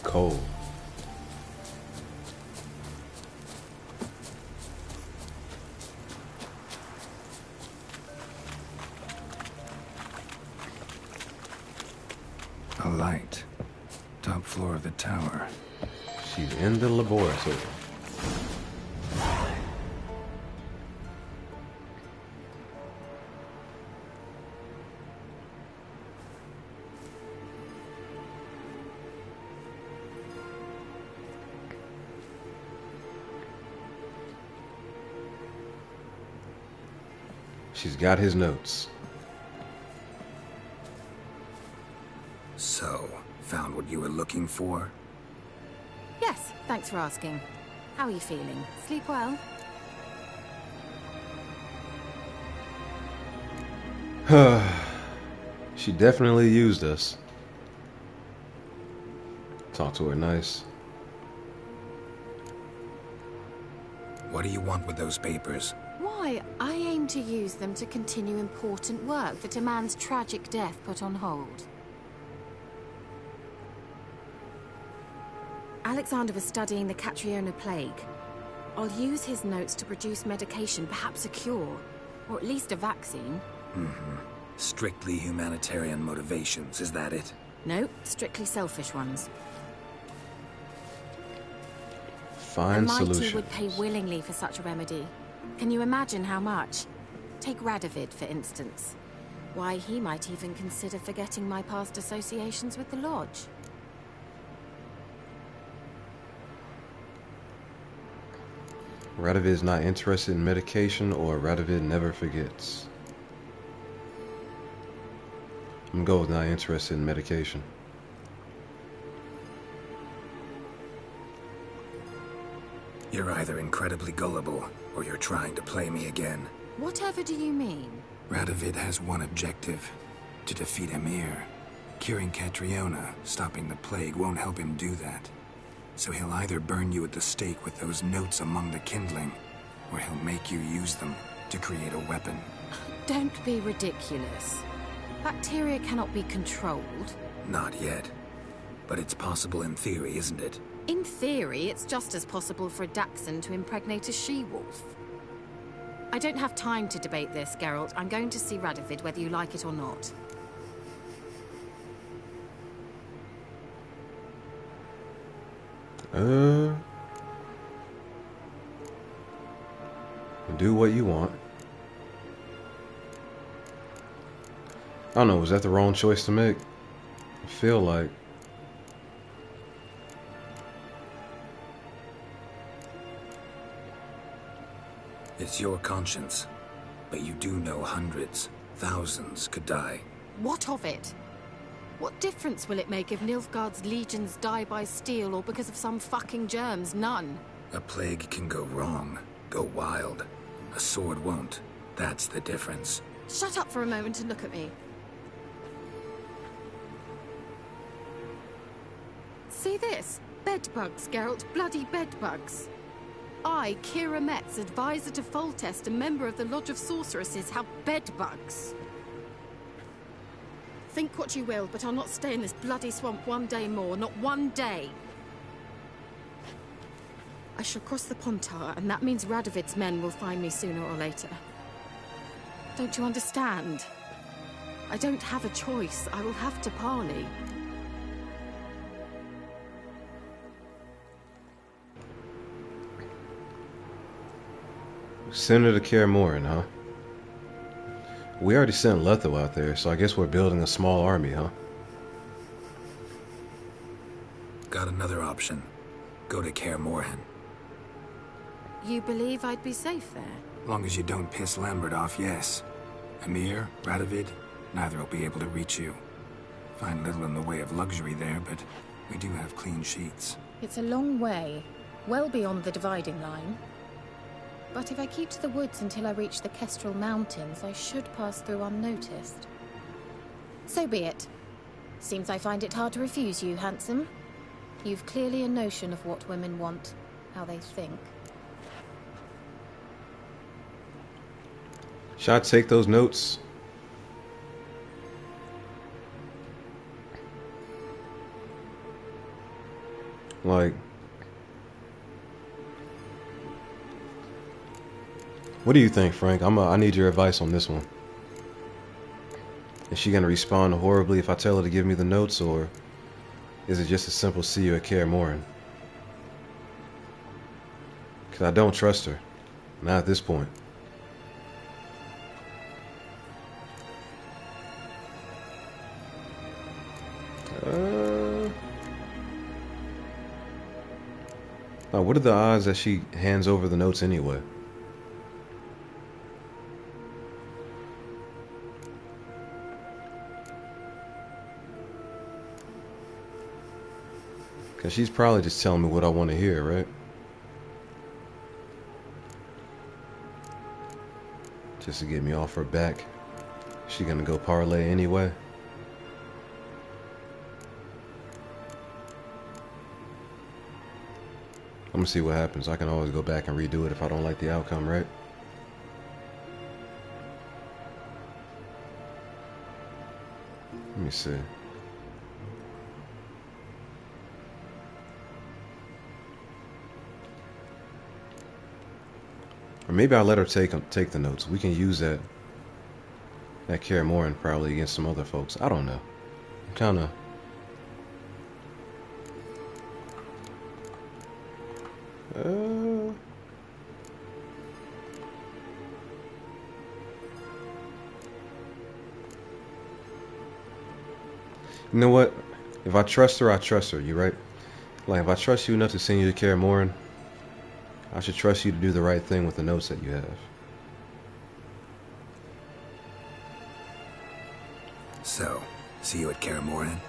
Cold. A light. Top floor of the tower. She's in the laboratory. She's got his notes. So, found what you were looking for? Yes, thanks for asking. How are you feeling? Sleep well? She definitely used us. Talk to her nice. What do you want with those papers? Why, I aim to use them to continue important work that a man's tragic death put on hold. Alexander was studying the Catriona plague. I'll use his notes to produce medication, perhaps a cure, or at least a vaccine. Strictly humanitarian motivations, is that it? No, strictly selfish ones. Fine The mighty solution. would pay willingly for such a remedy. Can you imagine how much? Take Radovid, for instance. Why, he might even consider forgetting my past associations with the Lodge. Radovid is not interested in medication, or Radovid never forgets. I'm gonna go with not interested in medication. You're either incredibly gullible, or you're trying to play me again. Whatever do you mean? Radovid has one objective: to defeat Emir. Curing Catriona, stopping the plague, won't help him do that. So he'll either burn you at the stake with those notes among the kindling, or he'll make you use them to create a weapon. Don't be ridiculous. Bacteria cannot be controlled. Not yet. But it's possible in theory, isn't it? In theory, it's just as possible for a Dachshund to impregnate a she-wolf. I don't have time to debate this, Geralt. I'm going to see Radovid whether you like it or not. Do what you want. I don't know, was that the wrong choice to make? I feel like... It's your conscience. But you do know hundreds, thousands could die. What of it? What difference will it make if Nilfgaard's legions die by steel or because of some fucking germs? None. A plague can go wrong, go wild. A sword won't. That's the difference. Shut up for a moment and look at me. See this? Bedbugs, Geralt. Bloody bedbugs. I, Kira Metz, advisor to Foltest, a member of the Lodge of Sorceresses, have bedbugs. Think what you will, but I'll not stay in this bloody swamp one day more. Not one day. I shall cross the Pontar, and that means Radovid's men will find me sooner or later. Don't you understand? I don't have a choice. I will have to parley. Senator Kaer Morhen, huh? We already sent Letho out there, so I guess we're building a small army, huh? Got another option. Go to Kaer Morhen. You believe I'd be safe there? Long as you don't piss Lambert off, yes. Emir, Radovid, neither will be able to reach you. Find little in the way of luxury there, but we do have clean sheets. It's a long way, well beyond the dividing line. But if I keep to the woods until I reach the Kestrel Mountains, I should pass through unnoticed. So be it. Seems I find it hard to refuse you, handsome. You've clearly a notion of what women want, how they think. Should I take those notes? Like, what do you think, Frank? I need your advice on this one. Is she gonna respond horribly if I tell her to give me the notes, or is it just a simple see you at Kaer Morhen? Because I don't trust her. Not at this point. Now, what are the odds that she hands over the notes anyway? Because she's probably just telling me what I want to hear, right? Just to get me off her back. She gonna go parlay anyway? I'm gonna see what happens. I can always go back and redo it if I don't like the outcome, right? Let me see. Or maybe I'll let her take the notes. We can use that Kaer Morhen probably against some other folks. I don't know. I'm kind of... You know what? If I trust her, I trust her. You right? Like, if I trust you enough to send you to Kaer Morhen, I should trust you to do the right thing with the notes that you have. So, see you at Kaer Morhen?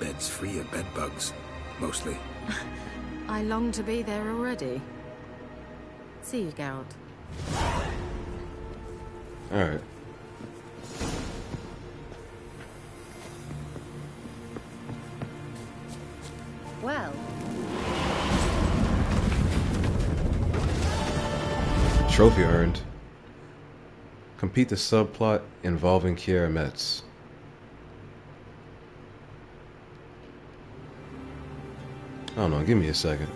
Beds free of bed bugs, mostly. I long to be there already. See you, Geralt. Alright. Well. Trophy earned. Complete the subplot involving Kiera Metz. I don't know, give me a second.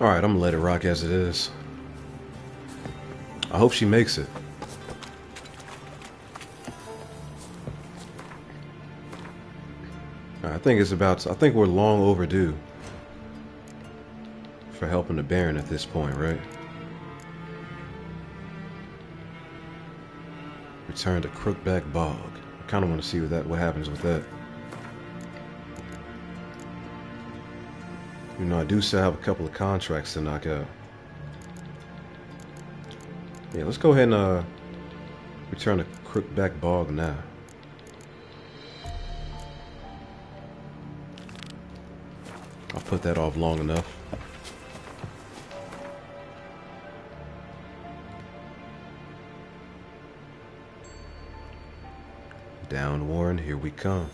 Alright, I'm gonna let it rock as it is. I hope she makes it. I think we're long overdue for helping the Baron at this point, right? Return to Crookback Bog. I kind of want to see what happens with that. You know, I do still have a couple of contracts to knock out. Yeah, let's go ahead and return to Crookback Bog now. I'll put that off long enough. Down, Warren, here we come.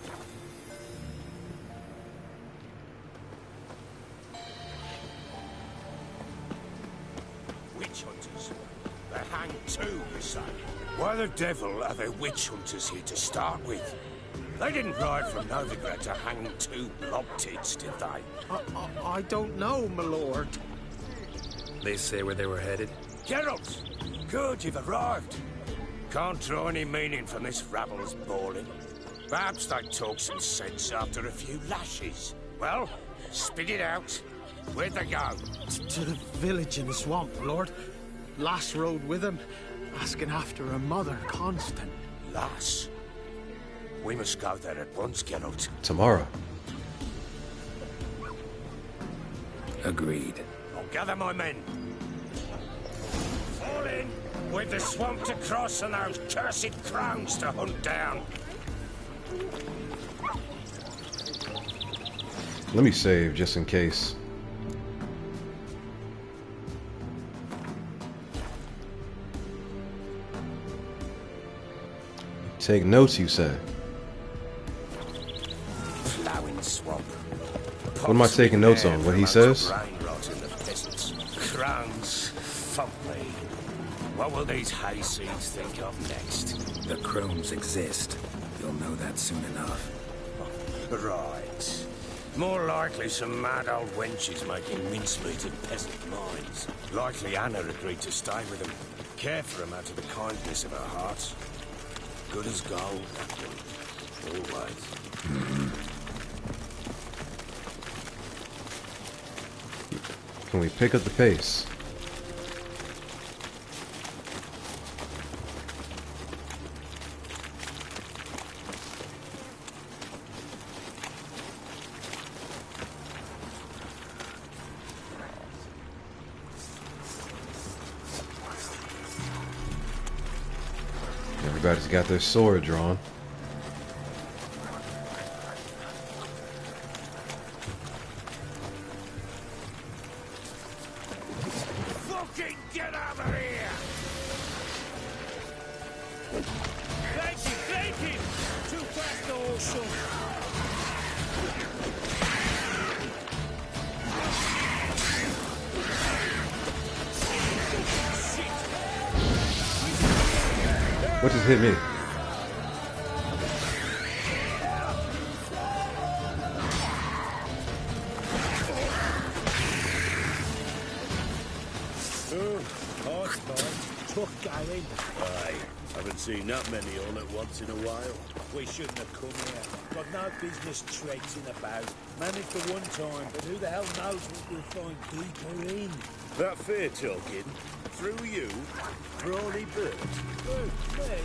Witch hunters. They hang too, you say. Why the devil are there witch hunters here to start with? They didn't ride from Novigrad to hang two blob-tits, did they? I don't know, my lord. They say where they were headed? Geralt! Good, you've arrived. Can't draw any meaning from this rabble's bawling. Perhaps they talk some sense after a few lashes. Well, spit it out. Where'd they go? To the village in the swamp, lord. Lass rode with him, asking after her mother, Constant. Lass? We must go there at once, Geralt. Tomorrow. Agreed. I'll gather my men. Fall in! With the swamp to cross and those cursed crowns to hunt down. Let me save just in case. Take notes, you say? Plowing swamp. What am I taking notes on? What he says? Crowns, fuck me. What will these hayseeds think of next? The crones exist. You'll know that soon enough. Right. More likely some mad old wenches making mincemeat of peasant minds. Likely Anna agreed to stay with them. Care for them out of the kindness of her heart. Good as gold, that one. Always. Can we pick up the pace? Everybody's got their sword drawn. Fucking get out of here! Take him! Too fast, the horse. What just hit me? Aye, haven't seen that many all at once in a while. We shouldn't have come here. Got no business traipsing about. Managed for one time, but who the hell knows what we'll find deeper in? That fair talking, through you, Brawley Burt. Who, me?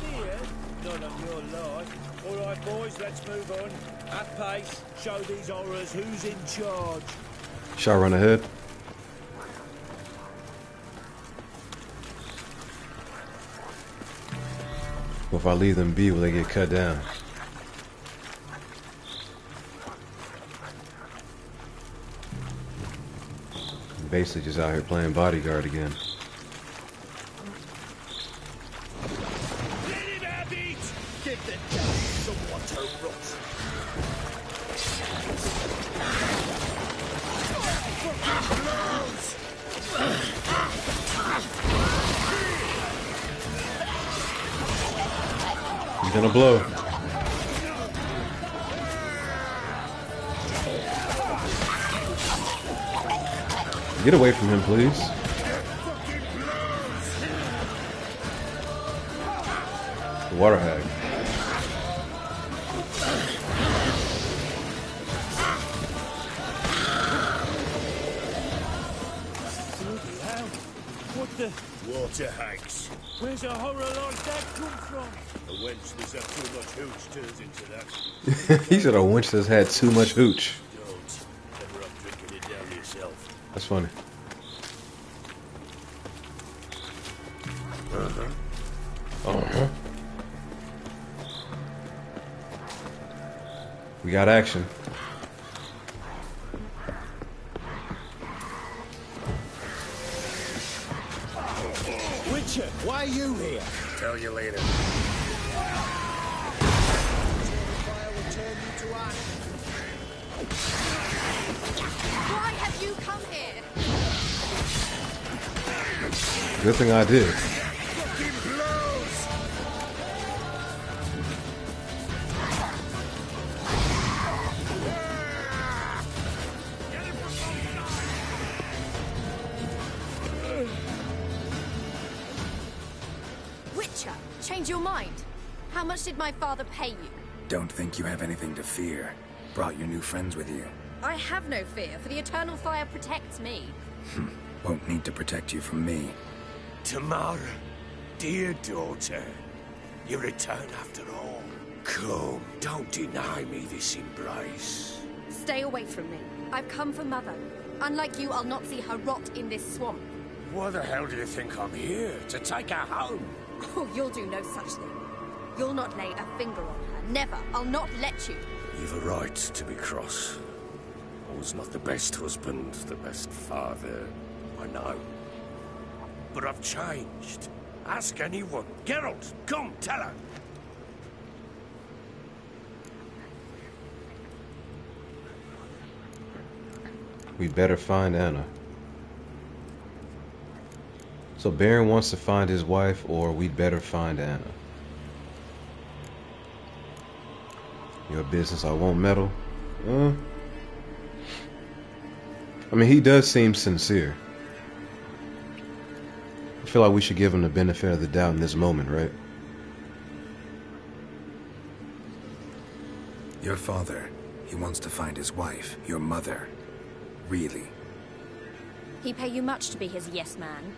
Fear? None on your life. All right, boys, let's move on. At pace, show these horrors who's in charge. Shall I run ahead? Or if I leave them be, will they get cut down? I'm basically just out here playing bodyguard again. Let him have it! Give the devil someone to rot. Fucking blows! He's gonna blow. Get away from him, please. The water hag. Bloody hell. What the... Water hags. Where's a horror like that come from? A wench that's had too much hooch turns into that. He said a wench that's had too much hooch. Don't. Better up drinking it down yourself. That's funny. We got action. Witcher, why are you here? Tell you later. Why have you come here? Good thing I did. Witcher, change your mind. How much did my father pay you? Don't think you have anything to fear. Brought your new friends with you. I have no fear, for the eternal fire protects me. Won't need to protect you from me. Tamara, dear daughter, you return after all. Come, don't deny me this embrace. Stay away from me. I've come for Mother. Unlike you, I'll not see her rot in this swamp. Why the hell do you think I'm here? To take her home? Oh, you'll do no such thing. You'll not lay a finger on her. Never. I'll not let you. You've a right to be cross. I was not the best husband, the best father, I know. But I've changed. Ask anyone. Geralt, come, tell her. We better find Anna. So Baron wants to find his wife, or we'd better find Anna. Your business, I won't meddle. I mean, he does seem sincere. I feel like we should give him the benefit of the doubt in this moment, right? Your father, he wants to find his wife, your mother. Really? He pay you much to be his yes man.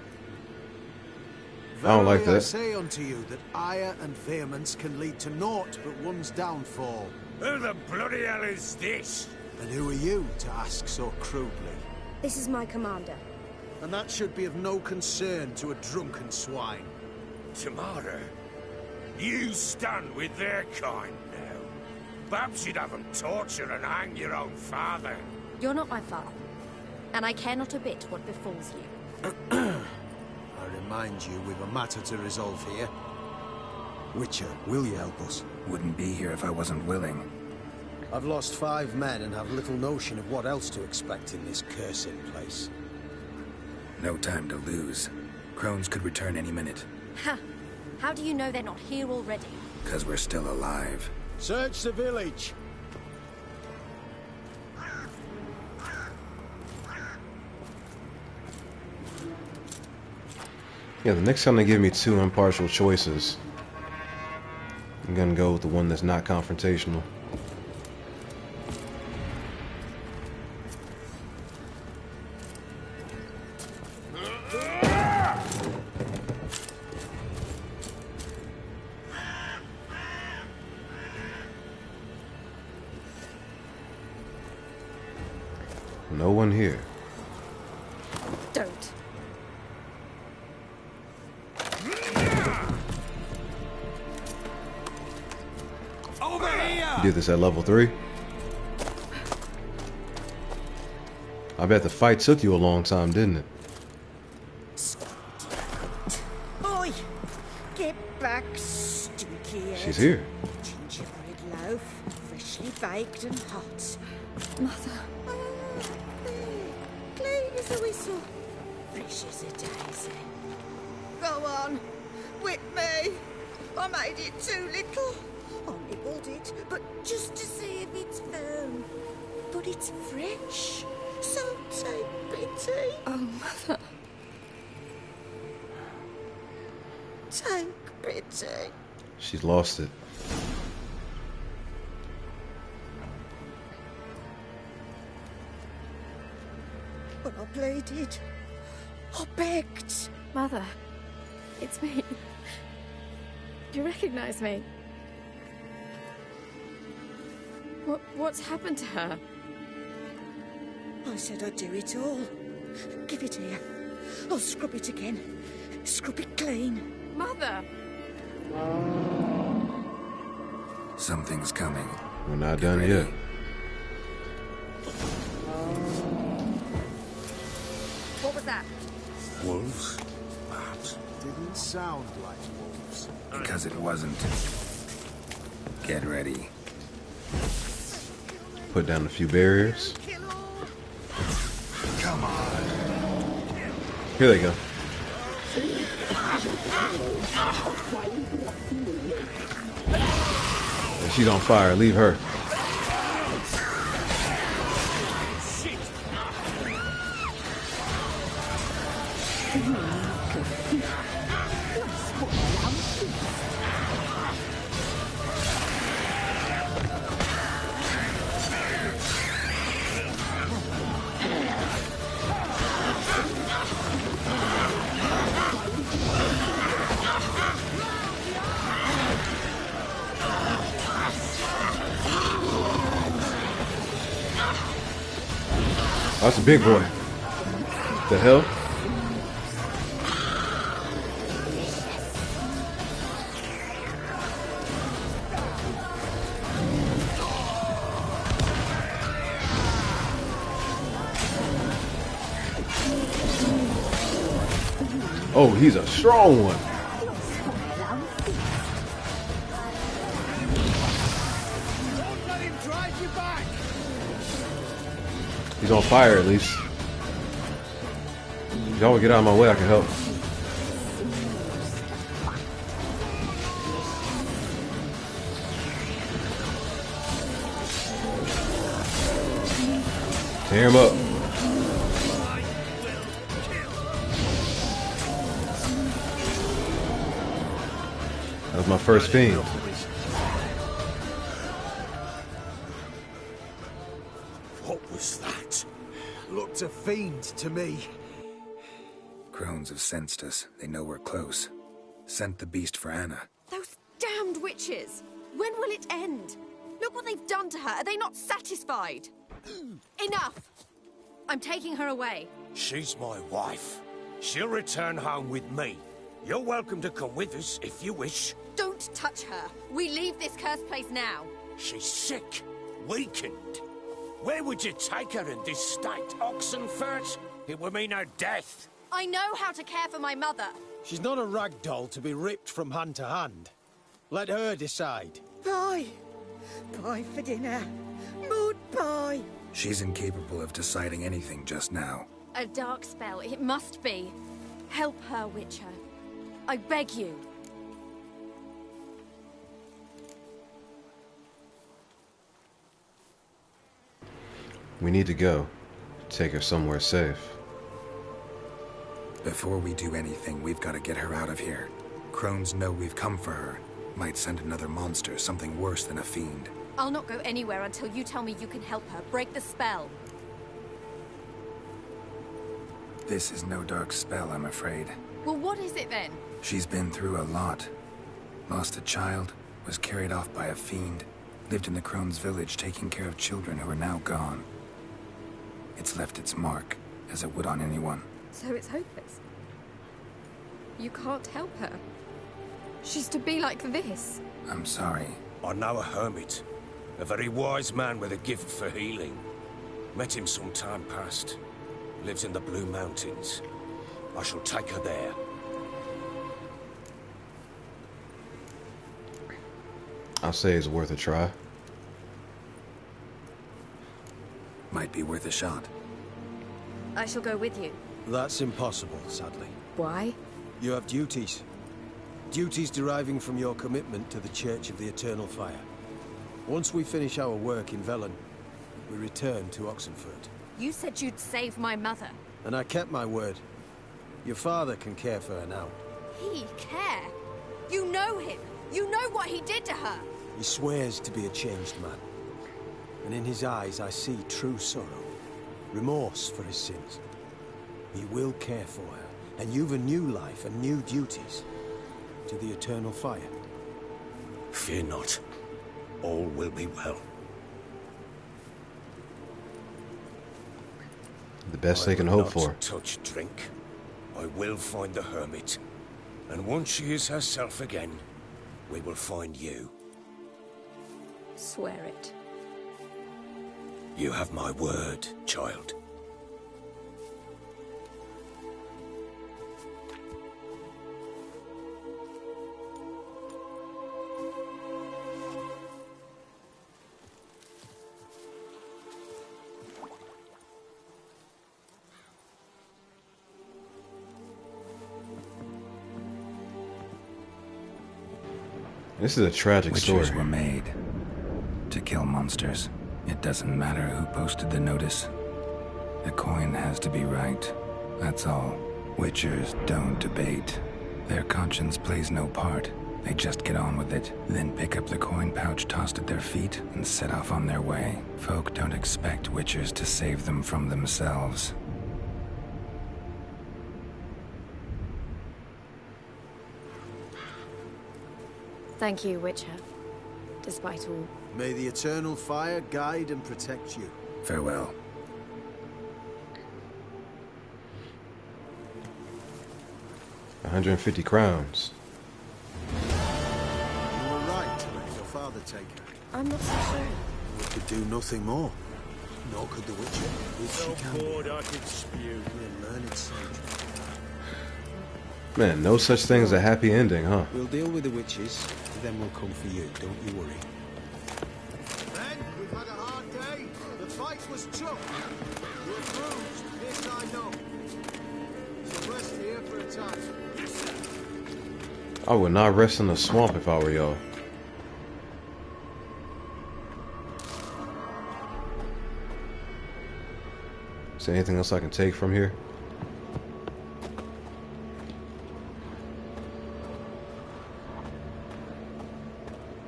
I don't like Verily I that. say unto you that ire and vehemence can lead to naught but one's downfall. Who the bloody hell is this? And who are you to ask so crudely? This is my commander. And that should be of no concern to a drunken swine. Tamara, you stand with their kind now. Perhaps you'd have them torture and hang your own father. You're not my father, and I care not a bit what befalls you. I remind you, we've a matter to resolve here. Witcher, will you help us? Wouldn't be here if I wasn't willing. I've lost 5 men and have little notion of what else to expect in this cursed place. No time to lose. Crones could return any minute. Ha! How do you know they're not here already? 'Cause we're still alive. Search the village! Yeah, the next time they give me 2 impartial choices, I'm gonna go with the one that's not confrontational. No one here. Don't. Over here! You did this at level 3? I bet the fight took you a long time, didn't it? Oi! Get back, stinky head. She's here. Gingerbread loaf, freshly baked and hot. Mother. Clean as a whistle. Fresh as a daisy. Go on. Whip me. I made it too little. I nibbled it, but just to see if it's firm. But it's fresh. So take pity. Oh, Mother. Take pity. She's lost it. But I pleaded. I begged. Mother, it's me. Do you recognize me? What's happened to her? I said I'd do it all. Give it here. I'll scrub it again. Scrub it clean. Mother! Something's coming. We're not done yet. What was that? Wolves? Perhaps. Didn't sound like wolves. Because it wasn't. Get ready. Put down a few barriers. Come on. Here they go. She's on fire. Leave her. That's a big boy. The hell? Oh, he's a strong one. Don't let him drive you back! He's on fire at least. If y'all would get out of my way, I can help. Tear him up. That was my first fiend. What was that? Looked a fiend to me. Crones have sensed us. They know we're close. Sent the beast for Anna. Those damned witches! When will it end? Look what they've done to her. Are they not satisfied? Enough! I'm taking her away. She's my wife. She'll return home with me. You're welcome to come with us if you wish. Don't touch her. We leave this cursed place now. She's sick, weakened. Where would you take her in this state? Oxenfurt? It would mean her death. I know how to care for my mother. She's not a rag doll to be ripped from hand to hand. Let her decide. Pie. Pie for dinner. Mood pie. She's incapable of deciding anything just now. A dark spell, it must be. Help her, Witcher. I beg you. We need to go. Take her somewhere safe. Before we do anything, we've got to get her out of here. Crones know we've come for her. Might send another monster, something worse than a fiend. I'll not go anywhere until you tell me you can help her. Break the spell. This is no dark spell, I'm afraid. Well, what is it then? She's been through a lot. Lost a child, was carried off by a fiend, lived in the Crones village taking care of children who are now gone. It's left its mark, as it would on anyone. So it's hopeless. You can't help her. She's to be like this. I'm sorry. I know a hermit. A very wise man with a gift for healing. Met him some time past. Lives in the Blue Mountains. I shall take her there. I'll say it's worth a try. Might be worth a shot. I shall go with you. That's impossible, sadly. Why? You have duties. Duties deriving from your commitment to the Church of the Eternal Fire. Once we finish our work in Velen, we return to Oxenfurt. You said you'd save my mother. And I kept my word. Your father can care for her now. He care? You know him. You know what he did to her. He swears to be a changed man. And in his eyes I see true sorrow. Remorse for his sins. He will care for her. And you've a new life and new duties. To the eternal fire. Fear not. All will be well. The best they can hope for. I will not touch drink. I will find the hermit. And once she is herself again, we will find you. Swear it. You have my word, child. This is a tragic story. Witches were made to kill monsters. It doesn't matter who posted the notice. The coin has to be right. That's all. Witchers don't debate. Their conscience plays no part. They just get on with it, then pick up the coin pouch tossed at their feet and set off on their way. Folk don't expect witchers to save them from themselves. Thank you, Witcher. Despite all. May the eternal fire guide and protect you. Farewell. $150 crowns. You were right to let your father take her. I'm not so sure. We could do nothing more. Nor could the Witcher. If So she can bored I could spew. be a learned sage. Man, no such thing as a happy ending, huh? We'll deal with the witches, then we'll come for you. Don't you worry. Men, we've had a hard day. The fight was tough. We're bruised, this I know. So rest here for a time. I would not rest in the swamp if I were y'all. Is there anything else I can take from here?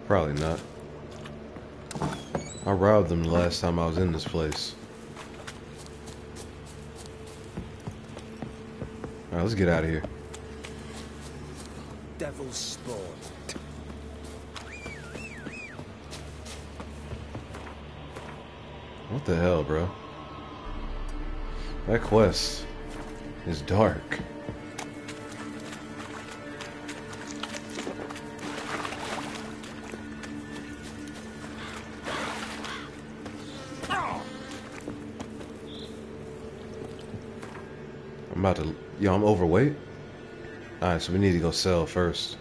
Probably not. I robbed them the last time I was in this place. Alright, let's get out of here. Devil's spawn. What the hell, bro? That quest is dark. I'm about to... Yo, I'm overweight? Alright, so we need to go sell first.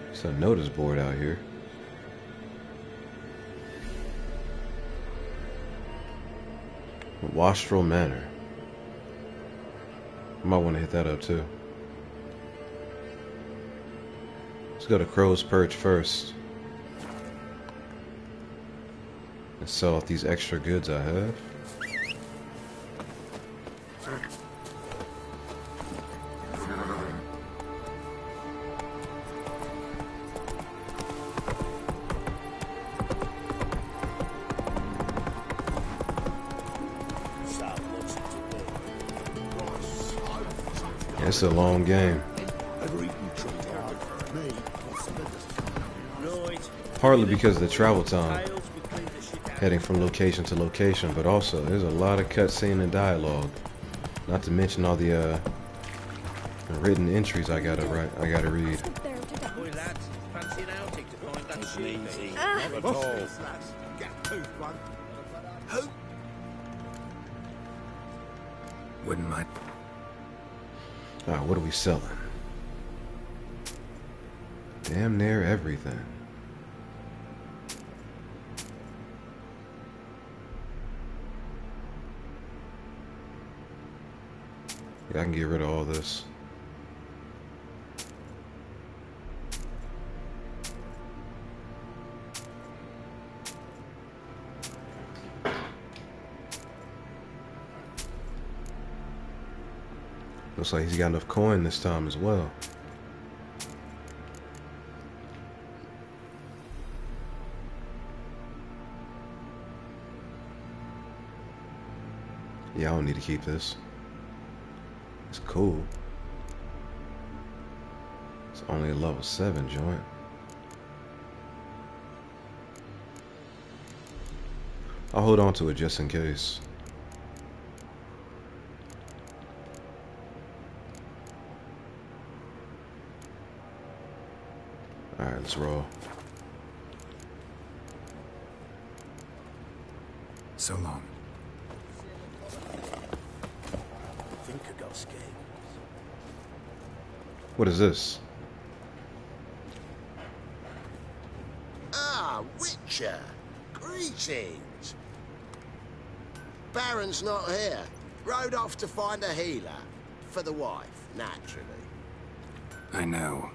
There's a notice board out here. Wastrel Manor. I might want to hit that up too. Let's go to Crow's Perch first. And sell off these extra goods I have. It's a long game. Partly because of the travel time, heading from location to location, but also there's a lot of cutscene and dialogue. Not to mention all the written entries I gotta write. I gotta read. Boy, lads, fancy an outing to find that sleazy. Not at all. Wouldn't mind. Alright, what are we selling? Damn near everything. Yeah, I can get rid of all this. Looks like he's got enough coin this time as well. Yeah, I don't need to keep this. It's cool. It's only a level 7 joint. I'll hold on to it just in case. Alright, let's roll. So long. I think I got scared. What is this? Ah, Witcher. Greetings. Baron's not here. Rode off to find a healer. For the wife, naturally. I know.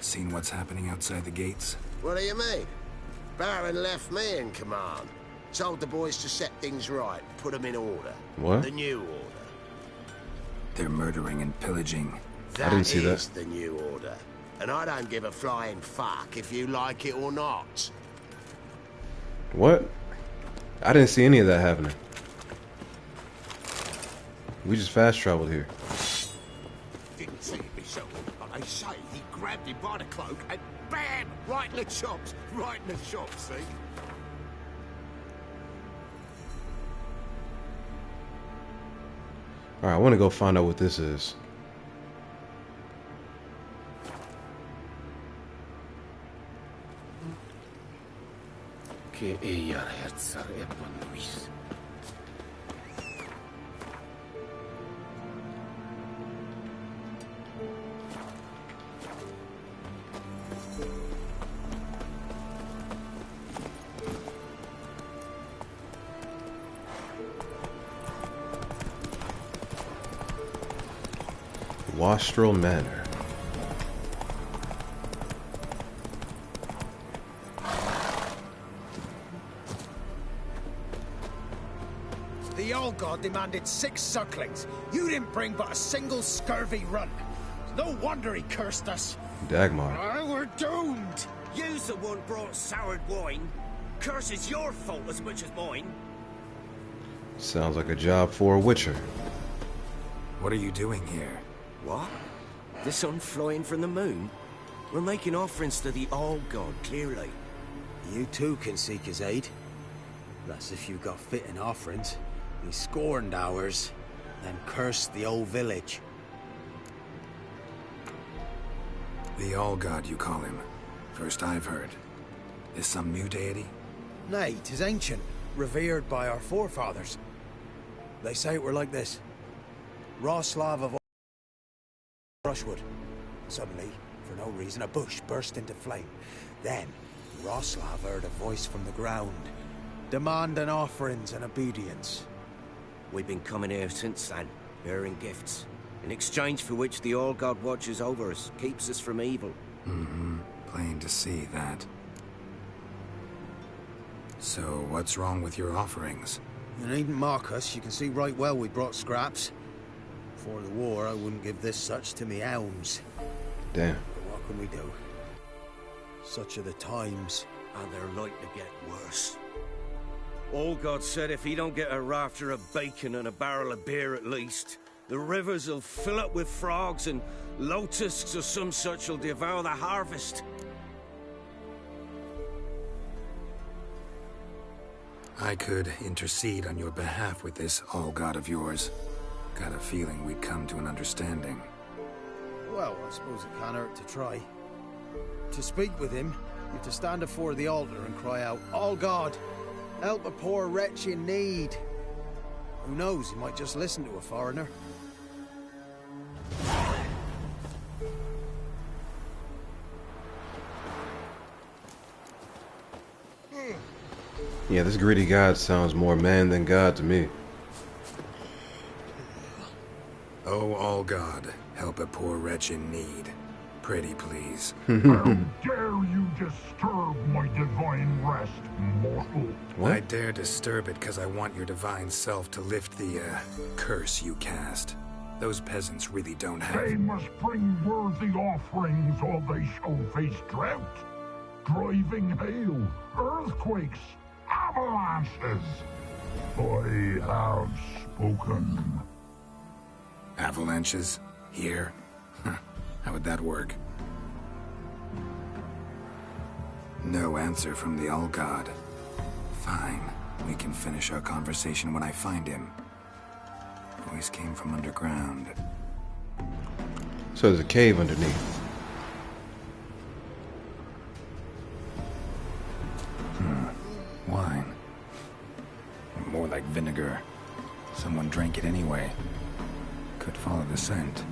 Seen what's happening outside the gates? What do you mean? Baron left me in command. Told the boys to set things right, put them in order. What? The new order. They're murdering and pillaging. I didn't see that. That is the new order. And I don't give a flying fuck if you like it or not. What? I didn't see any of that happening. We just fast traveled here. Didn't see it myself, but they say he grabbed him by the cloak and bam! Right in the chops. Right in the chops, see? Alright, I want to go find out what this is. Wastrel Manor. The old god demanded 6 sucklings. You didn't bring but a single scurvy run. No wonder he cursed us. Dagmar. We're doomed. You's the one brought soured wine. Curse is your fault as much as mine. Sounds like a job for a witcher. What are you doing here? What? The sun flying from the moon? We're making offerings to the All-God, clearly. You too can seek his aid. That's if you got fitting offerings. He scorned ours, then cursed the old village. The All-God, you call him. First I've heard. Is some new deity? Nay, 'tis ancient, revered by our forefathers. They say it were like this. Roslav of brushwood. Suddenly, for no reason, a bush burst into flame. Then, Roslav heard a voice from the ground, demanding offerings and obedience. We've been coming here since then, bearing gifts, in exchange for which the All-God watches over us, keeps us from evil. Mm-hmm. Plain to see that. So, what's wrong with your offerings? You needn't mock us. You can see right well we brought scraps. Before the war, I wouldn't give this such to me hounds. Damn. But what can we do? Such are the times. And they're like to get worse. All-God said if he don't get a rafter of bacon and a barrel of beer at least, the rivers will fill up with frogs and lotuses or some such will devour the harvest. I could intercede on your behalf with this All-God of yours. Got a feeling we'd come to an understanding. Well, I suppose it can't hurt to try. To speak with him, you have to stand before the altar and cry out, "All God, help a poor wretch in need." Who knows, he might just listen to a foreigner. Yeah, this greedy god sounds more man than god to me. Oh, All-God, help a poor wretch in need. pretty, please. How dare you disturb my divine rest, mortal? What? I dare disturb it because I want your divine self to lift the, curse you cast. Those peasants really don't have... They must bring worthy offerings or they shall face drought, driving hail, earthquakes, avalanches. I have spoken. Avalanches? Here? How would that work? No answer from the All-God. Fine. We can finish our conversation when I find him. Voice came from underground. So there's a cave underneath. Wine. More like vinegar. Someone drank it anyway. Could follow the scent.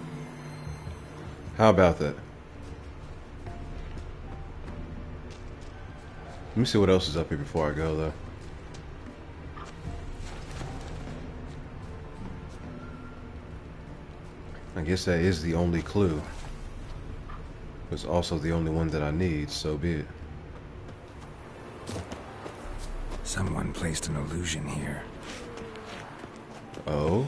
How about that? Let me see what else is up here before I go, though. I guess that is the only clue. It's also the only one that I need, so be it. Someone placed an illusion here. Oh?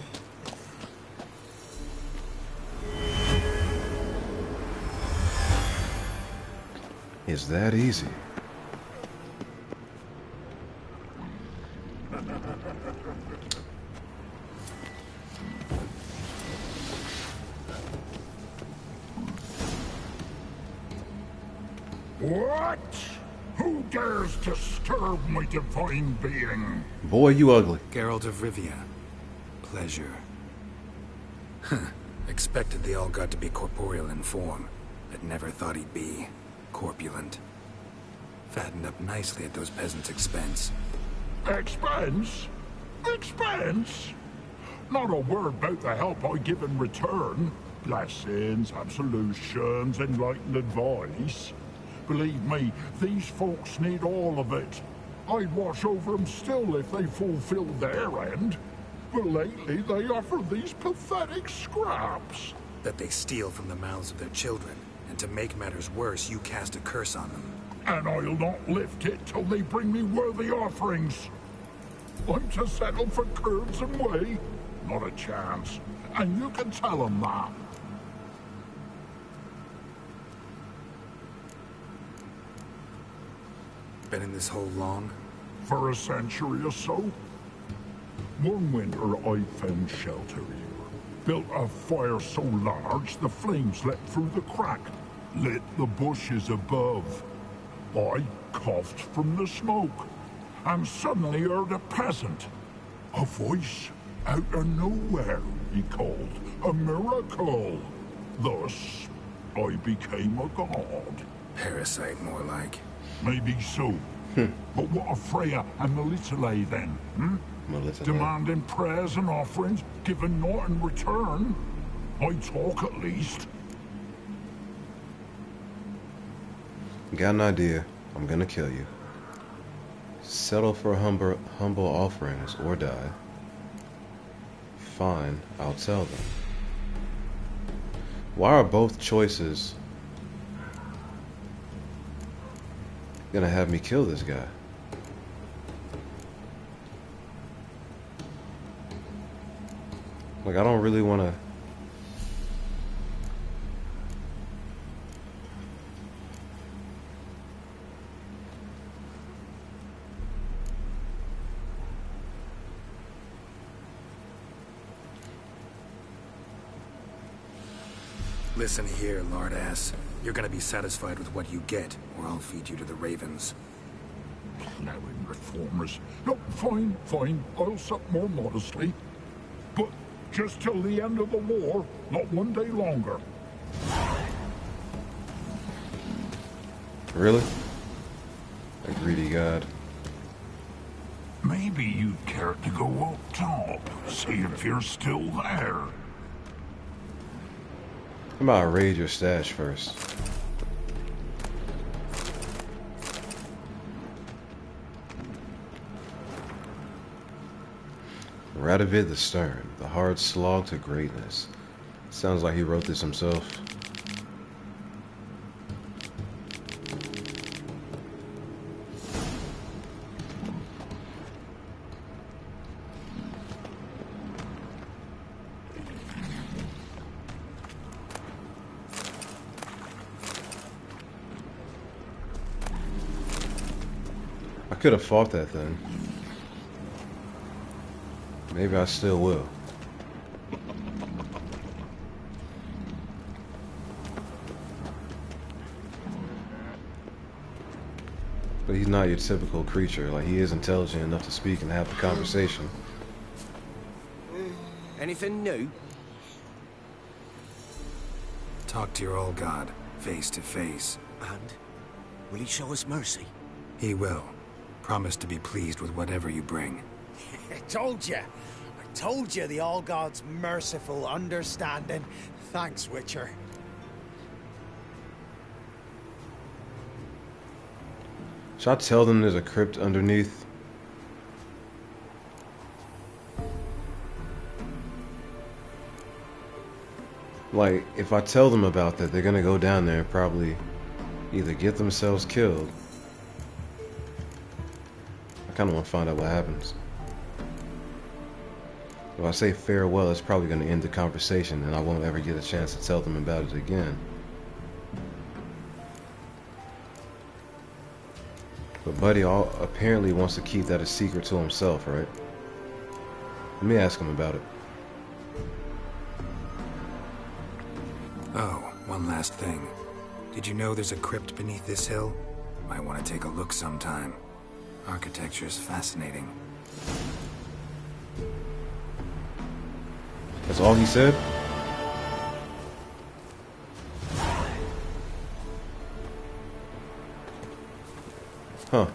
Is that easy? What? Who dares disturb my divine being? Boy, you ugly. Geralt of Rivia. Pleasure. Expected the All-God to be corporeal in form, but never thought he'd be corpulent. Fattened up nicely at those peasants' expense. Expense? Expense? Not a word about the help I give in return. Blessings, absolutions, enlightened advice. Believe me, these folks need all of it. I'd watch over them still if they fulfilled their end. But lately they offer these pathetic scraps. That they steal from the mouths of their children, and to make matters worse, you cast a curse on them. And I'll not lift it till they bring me worthy offerings. I'm to settle for curds and whey? Not a chance. And you can tell them that. Been in this hole long? For a century or so. One winter I found shelter here. Built a fire so large the flames leapt through the crack, lit the bushes above. I coughed from the smoke, and suddenly heard a peasant. A voice out of nowhere, he called. A miracle. Thus, I became a god. Parasite, more like. Maybe so. But what of Freya and Melitele then, Demanding prayers and offerings, giving naught in return? I talk at least. Got an idea. I'm gonna kill you. Settle for humble offerings or die. Fine, I'll tell them. Why are both choices gonna have me kill this guy? Like, I don't really want to. Listen here, lardass. You're gonna be satisfied with what you get, or I'll feed you to the ravens. Plowing reformers. No, fine, fine. I'll sup more modestly. But just till the end of the war, not one day longer. Really? A greedy god. Maybe you'd care to go up top, see if you're still there. How about I raid your stash first? Radovid the Stern, the hard slog to greatness. Sounds like he wrote this himself. could have fought that thing. Maybe I still will. But he's not your typical creature. Like, he is intelligent enough to speak and have the conversation. Anything new? Talk to your old god, face to face. And? Will he show us mercy? He will. Promise to be pleased with whatever you bring. I told you the All God's merciful, understanding. Thanks, Witcher. Should I tell them there's a crypt underneath? Like, if I tell them about that, they're gonna go down there and probably either get themselves killed. I kinda wanna find out what happens. If I say farewell, it's probably gonna end the conversation and I won't ever get a chance to tell them about it again. But Buddy apparently wants to keep that a secret to himself, right? Let me ask him about it. Oh, one last thing. Did you know there's a crypt beneath this hill? Might want to take a look sometime. Architecture is fascinating. That's all he said? Huh.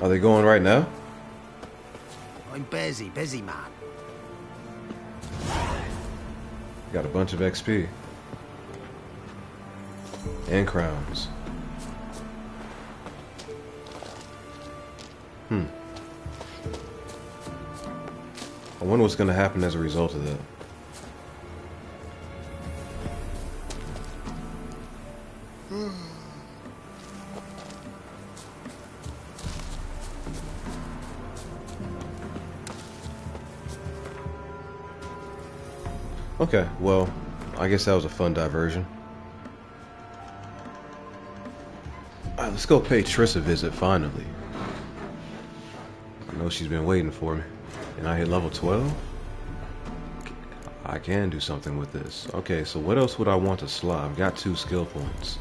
Are they going right now? I'm busy man. Got a bunch of XP. And crowns. I wonder what's going to happen as a result of that. Okay, well, I guess that was a fun diversion. Alright, let's go pay Triss a visit, finally. I know she's been waiting for me. And I hit level 12? I can do something with this. Okay, so what else would I want to slot? I've got 2 skill points.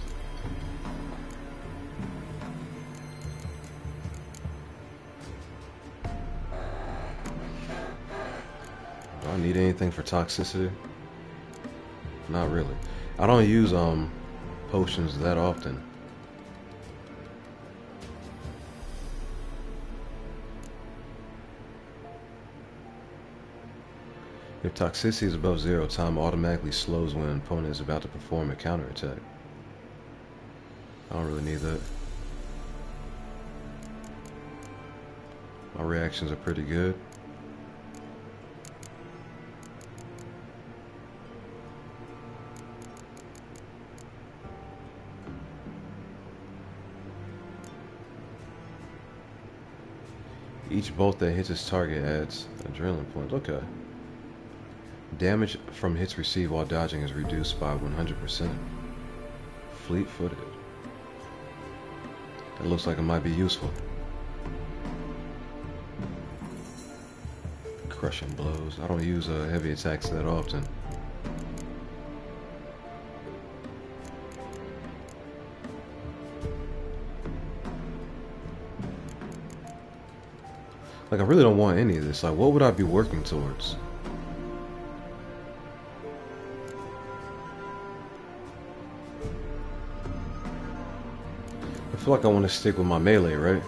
Do I need anything for toxicity? Not really. I don't use potions that often. If toxicity is above 0, time automatically slows when an opponent is about to perform a counterattack. I don't really need that. My reactions are pretty good. Each bolt that hits its target adds adrenaline points. Okay. Damage from hits received while dodging is reduced by 100%. Fleet-footed. That looks like it might be useful. Crushing blows. I don't use heavy attacks that often. Like, I really don't want any of this. Like, what would I be working towards? I feel like I want to stick with my melee, right?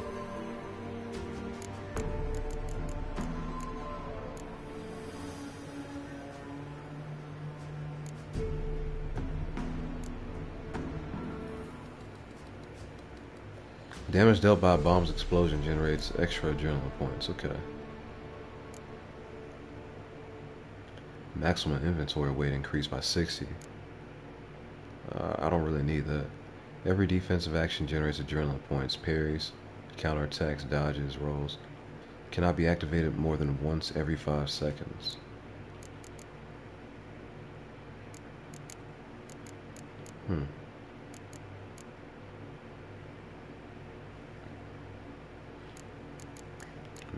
Damage dealt by a bomb's explosion generates extra adrenaline points. Okay. Maximum inventory weight increased by 60. I don't really need that. Every defensive action generates adrenaline points. Parries, counterattacks, dodges, rolls. Cannot be activated more than once every 5 seconds.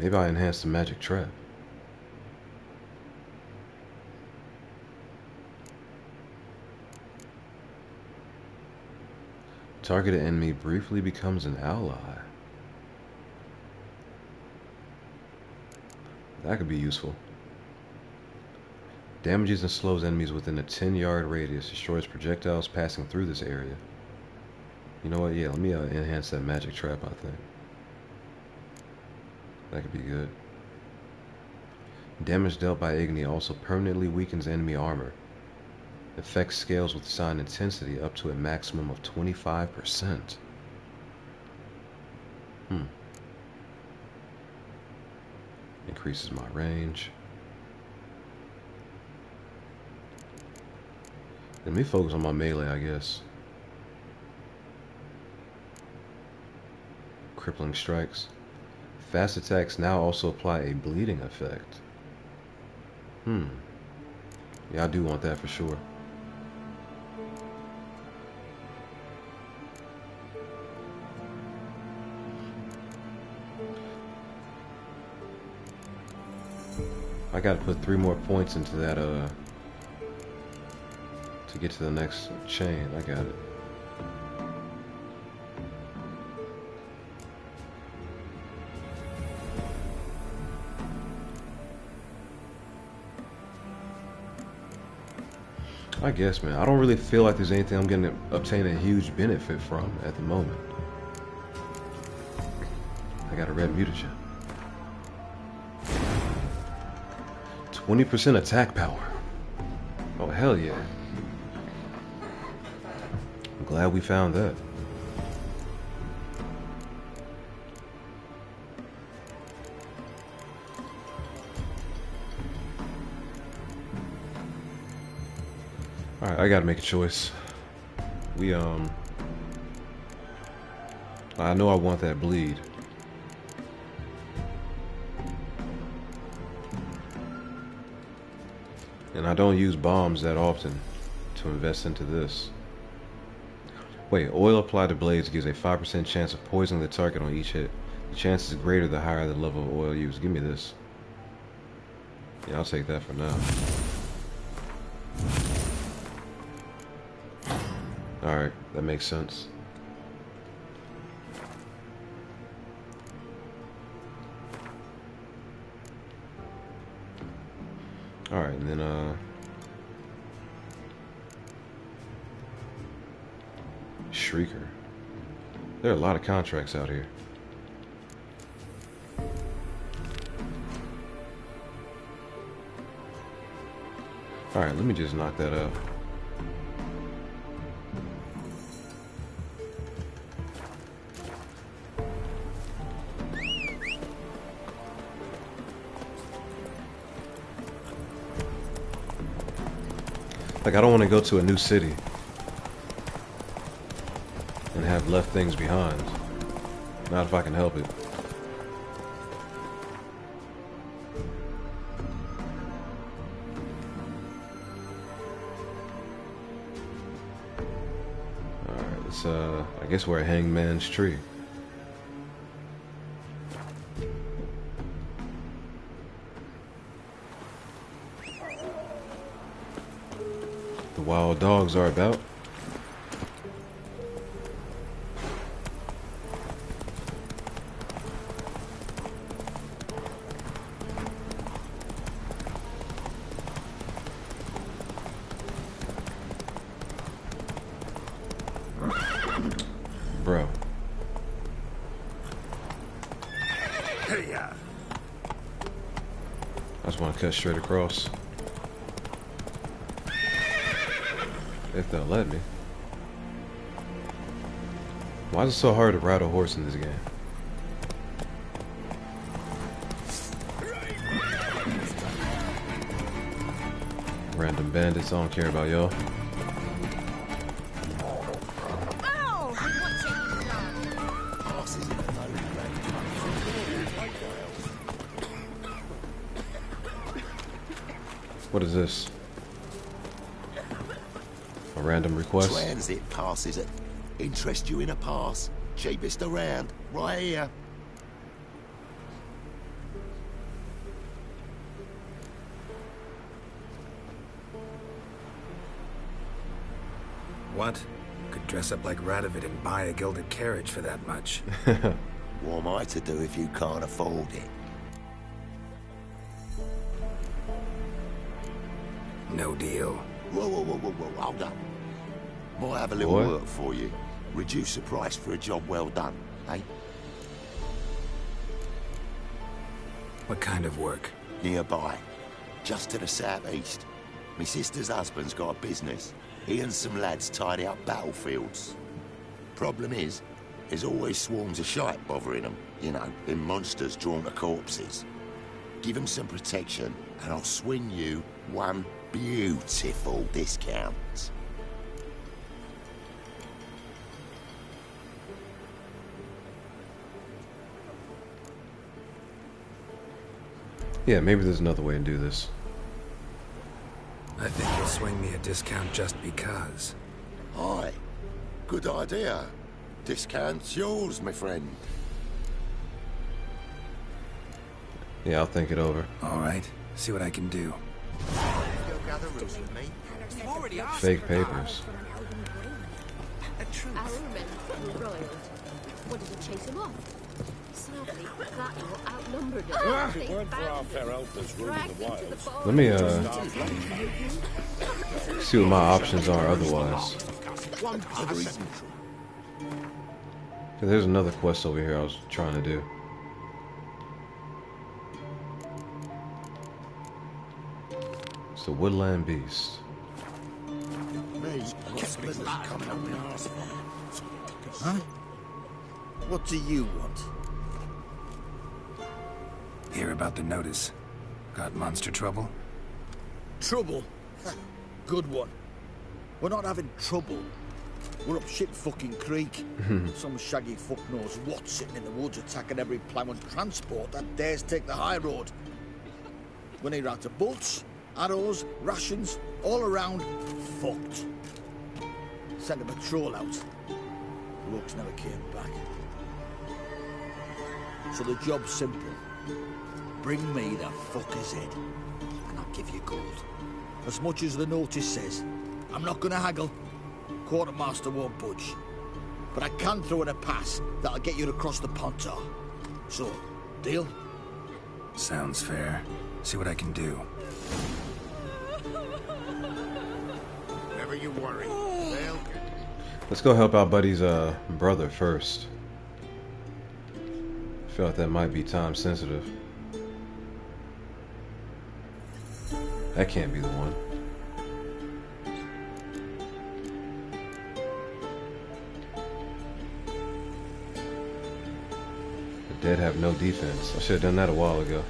Maybe I enhanced the magic trap. Targeted enemy briefly becomes an ally. That could be useful. Damages and slows enemies within a 10-yard radius. Destroys projectiles passing through this area. You know what? Yeah, let me enhance that magic trap, I think. That could be good. Damage dealt by Igni also permanently weakens enemy armor. Effect scales with assigned intensity up to a maximum of 25%. Increases my range. Let me focus on my melee, I guess. Crippling strikes. Fast attacks now also apply a bleeding effect. Yeah, I do want that for sure. I gotta put 3 more points into that, to get to the next chain. I got it. I guess, man. I don't really feel like there's anything I'm going to obtain a huge benefit from at the moment. I got a red mutagen. 20% attack power. Oh, hell yeah. I'm glad we found that. Alright, I gotta make a choice. I know I want that bleed. And I don't use bombs that often to invest into this. Wait, oil applied to blades gives a 5% chance of poisoning the target on each hit. The chance is greater the higher the level of oil used. Give me this. Yeah, I'll take that for now. Alright, that makes sense. Alright, and then Shrieker. There are a lot of contracts out here. Alright, let me just knock that out. Like, I don't want to go to a new city and have left things behind. Not if I can help it. Alright, let's, I guess we're at Hangman's Tree. The wild dogs are about. Bro. Hey-ya. I just want to cut straight across. If they'll let me. Why is it so hard to ride a horse in this game? Random bandits, I don't care about y'all. What is this? A random request? Transit passes it. Interest you in a pass? Cheapest around. Right here. What? Could dress up like Radovid and buy a gilded carriage for that much. What am I to do if you can't afford it? No deal. Whoa, hold up. Might have a little work for you. Reduce the price for a job well done, eh? What kind of work? Nearby. Just to the southeast. My sister's husband's got a business. He and some lads tidy up battlefields. Problem is, there's always swarms of shite bothering them. You know, them monsters drawn to corpses. Give them some protection, and I'll swing you one beautiful discount. Yeah, maybe there's another way to do this. I think you'll swing me a discount just because. Aye. Good idea. Discount's yours, my friend. Yeah, I'll think it over. Alright, see what I can do. Fake papers. Our men were roiled. Wanted to chase him off. Sadly, that lot outnumbered us. They dragged him to the bar. Let me see what my options are otherwise. There's another quest over here I was trying to do. It's the Woodland Beast. Huh? What do you want? Hear about the notice. Got monster trouble? Trouble? Good one. We're not having trouble. We're up shit fucking creek. Some shaggy fuck knows what sitting in the woods attacking every plough and transport that dares take the high road. We need out of bolts, arrows, rations, all around, fucked. Sent a patrol out. Blokes never came back. So the job's simple. Bring me the fucker's head, and I'll give you gold. As much as the notice says. I'm not gonna haggle. Quartermaster won't budge. But I can throw in a pass that'll get you across the Pontar. So, deal? Sounds fair. See what I can do. Never you worry. They'll get it. Let's go help out Buddy's brother first. Feel like that might be time sensitive. That can't be the one. The dead have no defense. I should have done that a while ago.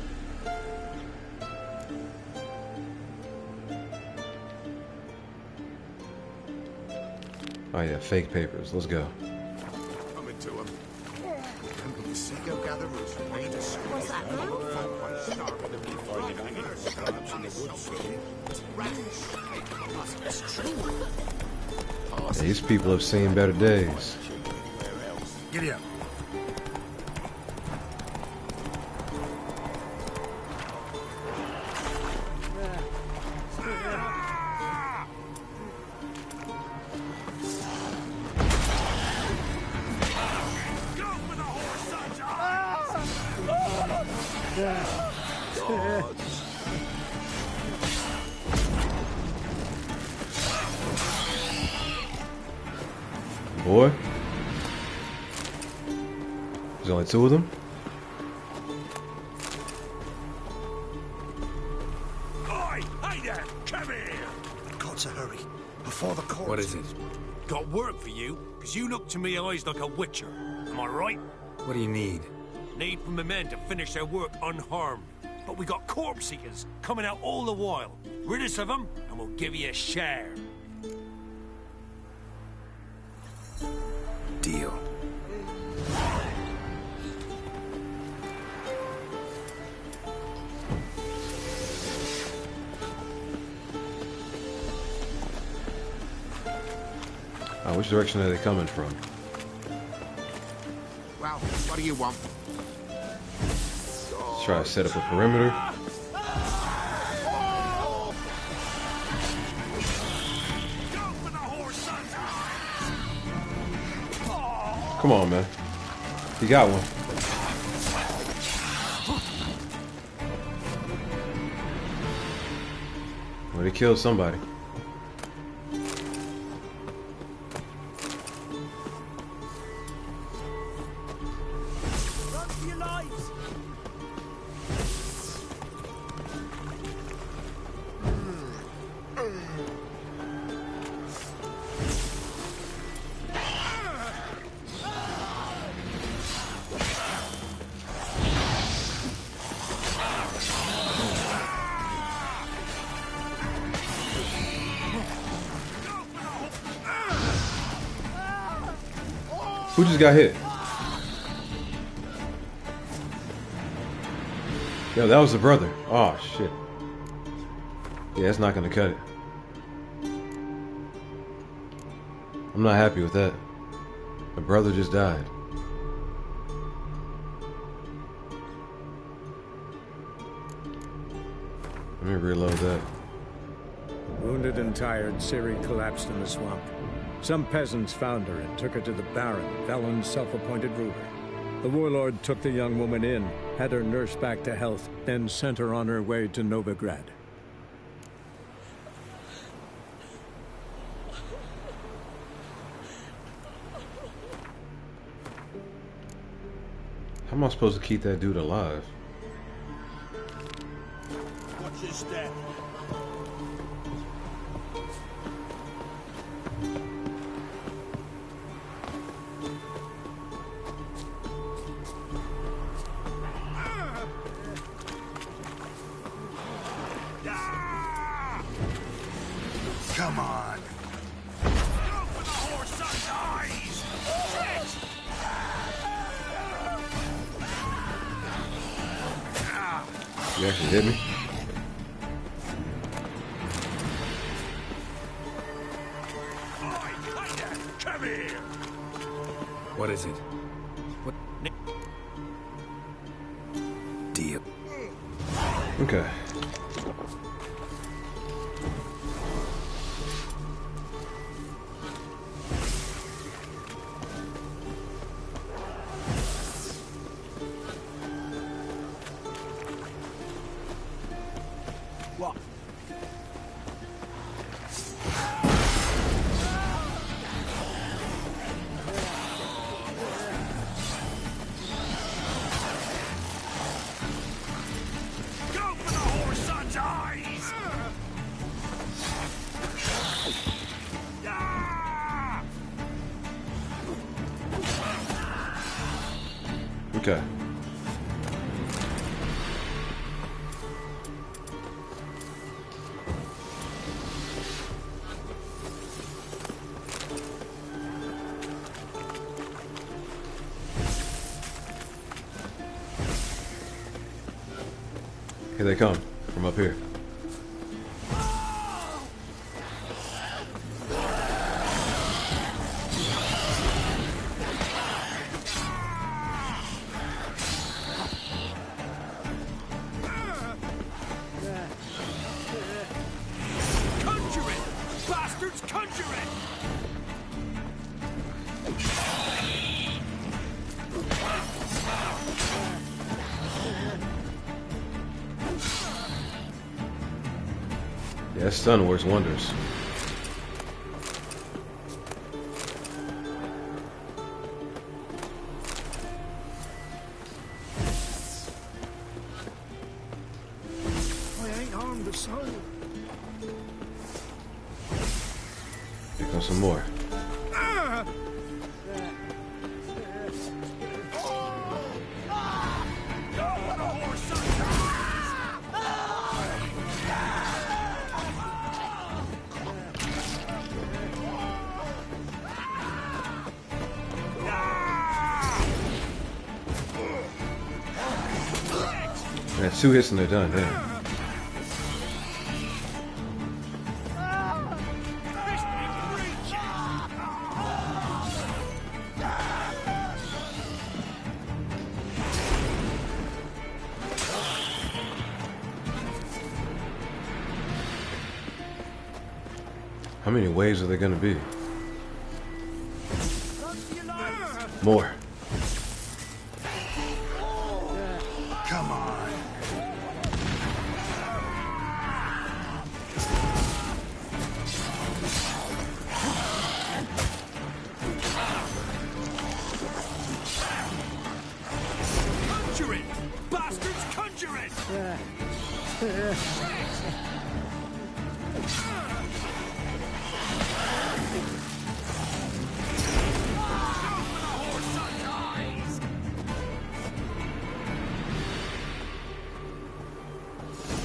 Oh yeah, fake papers. Let's go. Coming to him. Go gather roots and made us. What's that, Yeah, these people have seen better days. Giddy up. Boy. There's only two of them? Oi! Hey there! Come here! Got to hurry. Before the court. What is it? Got work for you, because you look to me eyes like a witcher. Am I right? What do you need? Need from the men to finish their work unharmed. But we got corpse seekers coming out all the while. Rid us of them, and we'll give you a share. Deal. Which direction are they coming from? Well, what do you want? Let's try to set up a perimeter. Come on, man. You got one. Well, they killed somebody. Run for your lives! Who just got hit? Yo, that was the brother. Oh, shit. Yeah, that's not gonna cut it. I'm not happy with that. The brother just died. Let me reload that. Wounded and tired, Ciri collapsed in the swamp. Some peasants found her and took her to the Baron, Valen's self-appointed ruler. The warlord took the young woman in, had her nursed back to health, then sent her on her way to Novigrad. How am I supposed to keep that dude alive? Watch your step. Come on. Go for the horse's eyes! You actually hit me? Come here! What is it? What? Deal. Okay. What? Go for the horse's eyes! Okay. Here they come from up here. Conjure it! Bastards, conjure it! Yeah, that stun works wonders. I ain't harmed a soul. Here comes some more. That's 2 hits and they're done. Damn. How many waves are there gonna be? Run for your lives! More. Come on. Conjure it! Bastards, conjure it!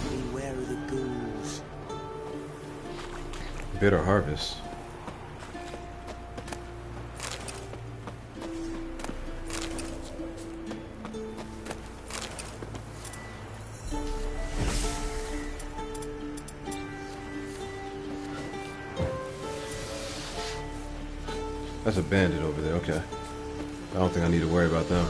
Beware of the ghouls. Bitter harvest. That's a bandit over there, okay. I don't think I need to worry about them.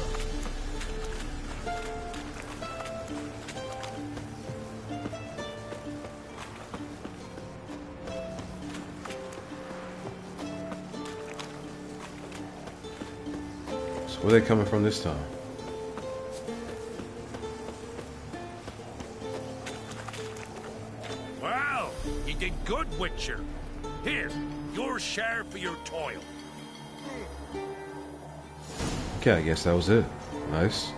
So where are they coming from this time? Well, you did good, Witcher. Here, your share for your toil. Okay, I guess that was it. Nice.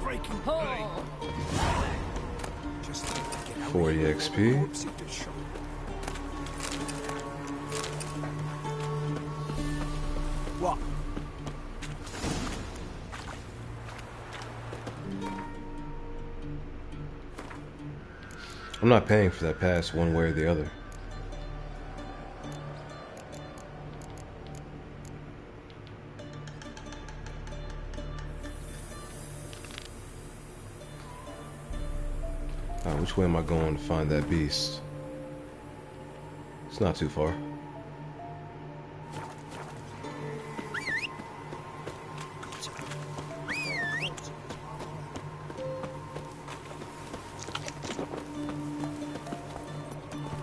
Breaking 40 XP. What? I'm not paying for that pass one way or the other. Which way am I going to find that beast? It's not too far.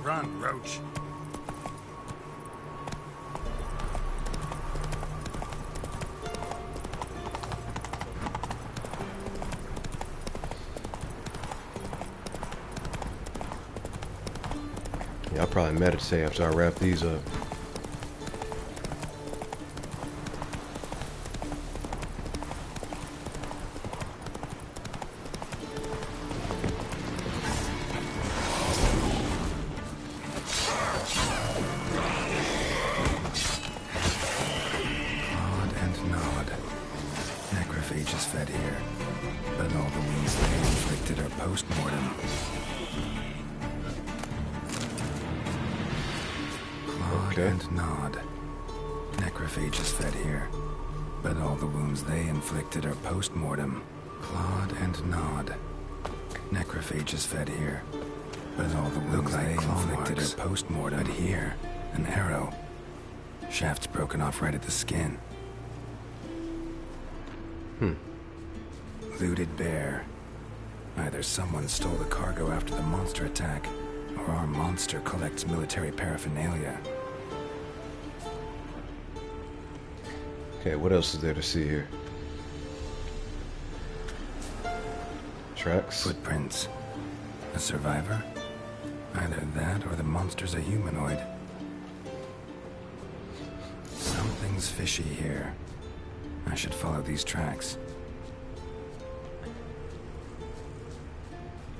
Run, Roach. Yeah, I'll probably meditate after I wrap these up. Nod and nod. Necrophage is fed here, but all the wounds they inflicted are post-mortem. Claude and nod. Necrophage is fed here, but all the wounds they inflicted are post-mortem. Claude and nod. Necrophage is fed here, but all the wounds they inflicted are post-mortem. But here, an arrow. Shaft's broken off right at the skin. Looted bear. Either someone stole the cargo after the monster attack, or our monster collects military paraphernalia. Okay, what else is there to see here? Tracks? Footprints. A survivor? Either that or the monster's a humanoid. Something's fishy here. I should follow these tracks.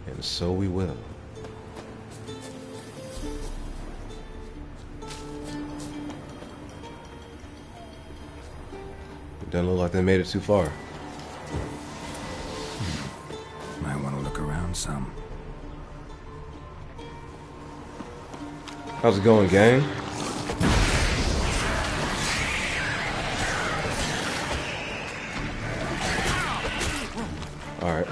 And so we will. It doesn't look like they made it too far. Might want to look around some. How's it going, gang? Alright.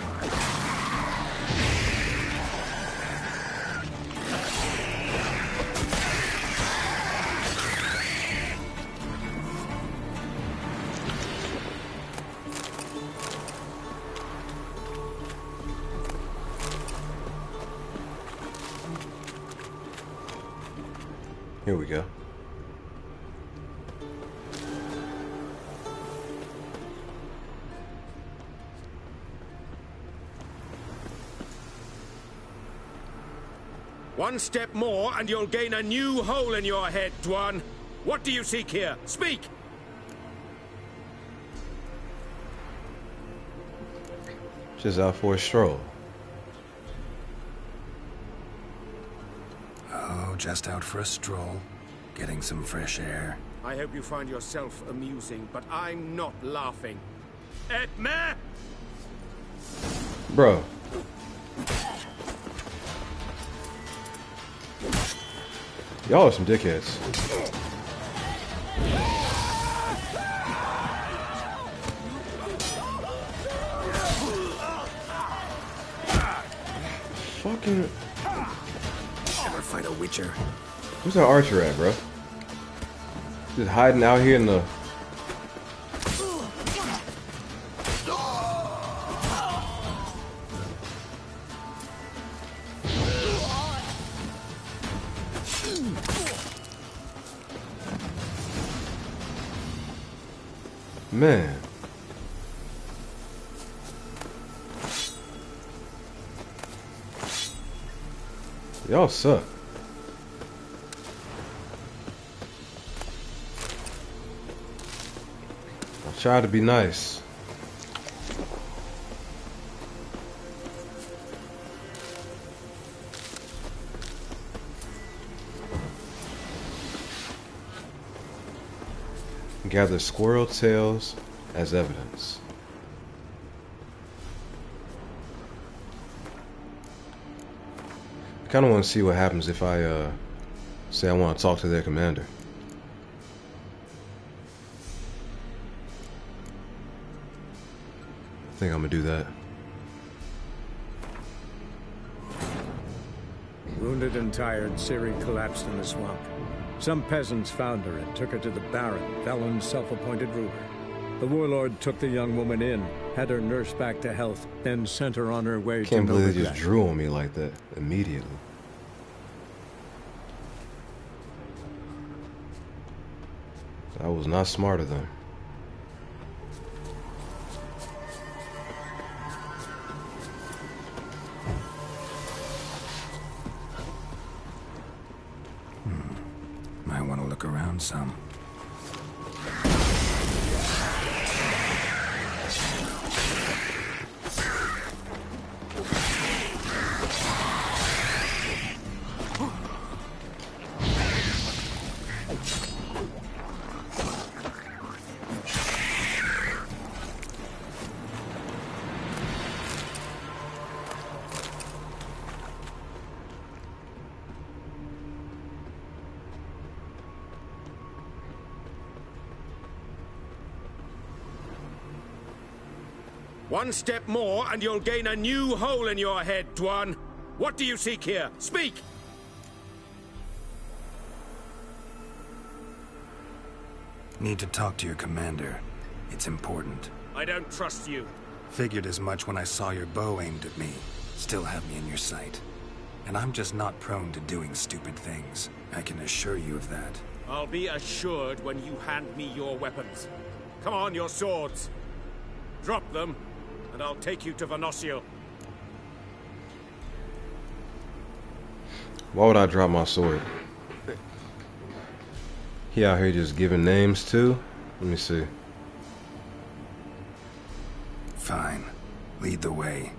Here we go. One step more and you'll gain a new hole in your head, Dwan. What do you seek here? Speak! Just out for a stroll. Oh, just out for a stroll. Getting some fresh air. I hope you find yourself amusing, but I'm not laughing. Edme! Bro. Y'all are some dickheads. Fucking... Ever fight a witcher? Where's that archer at, bro? Just hiding out here in the... Man. Y'all suck. I'll try to be nice. Gather squirrel tails as evidence. I kind of want to see what happens if I say I want to talk to their commander. I think I'm gonna do that. Wounded and tired, Ciri collapsed in the swamp. Some peasants found her and took her to the Baron, Velen's self-appointed ruler. The warlord took the young woman in, had her nursed back to health, then sent her on her way to Novigrad. Can't believe they just drew on me like that immediately. I was not smart of them. Might want to look around some. One step more and you'll gain a new hole in your head, Dwan. What do you seek here? Speak! Need to talk to your commander. It's important. I don't trust you. Figured as much when I saw your bow aimed at me. Still have me in your sight. And I'm just not prone to doing stupid things. I can assure you of that. I'll be assured when you hand me your weapons. Come on, your swords. Drop them, and I'll take you to Venosio. Why would I drop my sword? He out here just giving names too? Let me see. Fine. Lead the way.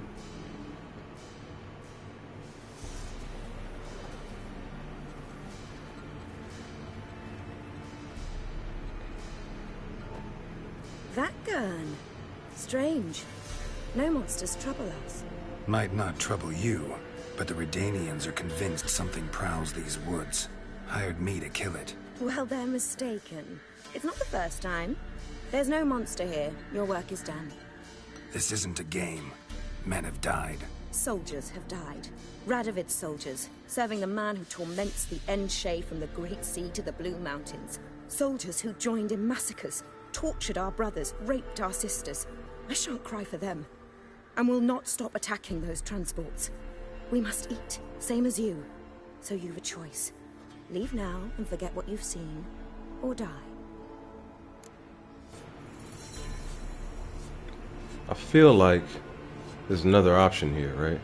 That gun. Strange. No monsters trouble us. Might not trouble you, but the Redanians are convinced something prowls these woods. Hired me to kill it. Well, they're mistaken. It's not the first time. There's no monster here. Your work is done. This isn't a game. Men have died. Soldiers have died. Radovid's soldiers, serving the man who torments the Enche from the Great Sea to the Blue Mountains. Soldiers who joined in massacres, tortured our brothers, raped our sisters. I shan't cry for them, and will not stop attacking those transports. We must eat, same as you. So you've a choice. Leave now and forget what you've seen, or die. I feel like there's another option here, right?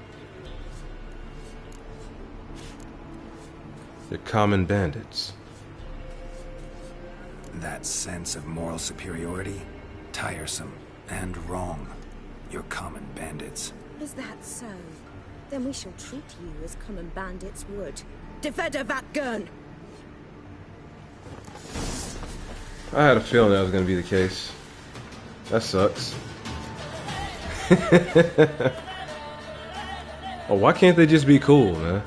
They're common bandits. That sense of moral superiority? Tiresome and wrong. You're common bandits. Is that so? Then we shall treat you as common bandits would. Defender that gun! I had a feeling that was going to be the case. That sucks. Oh, why can't they just be cool, man?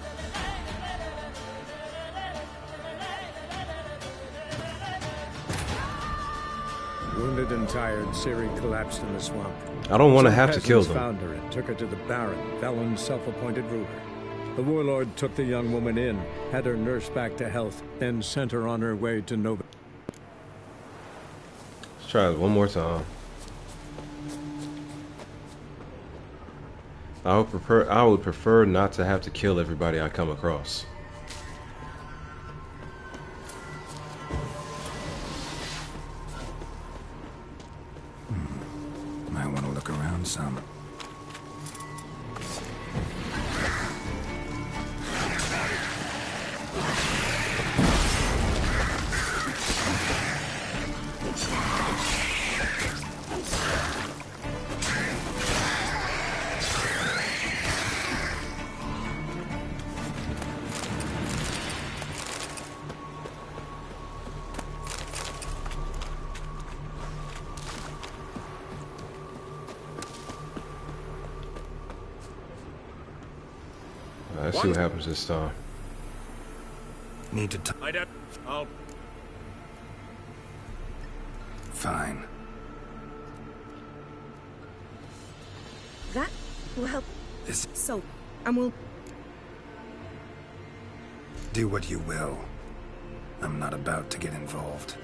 Wounded and tired, Ciri collapsed in the swamp. I don't want to have to kill them. Found her and took her to the Baron, Velen's self-appointed ruler. The warlord took the young woman in, had her nursed back to health, then sent her on her way to Novigrad. Let's try it one more time. I would prefer not to have to kill everybody I come across. Might want to look around some. Let's see what happens this time. Need to I don't... I'll... Fine. That will help. This... So, and we'll... Do what you will. I'm not about to get involved.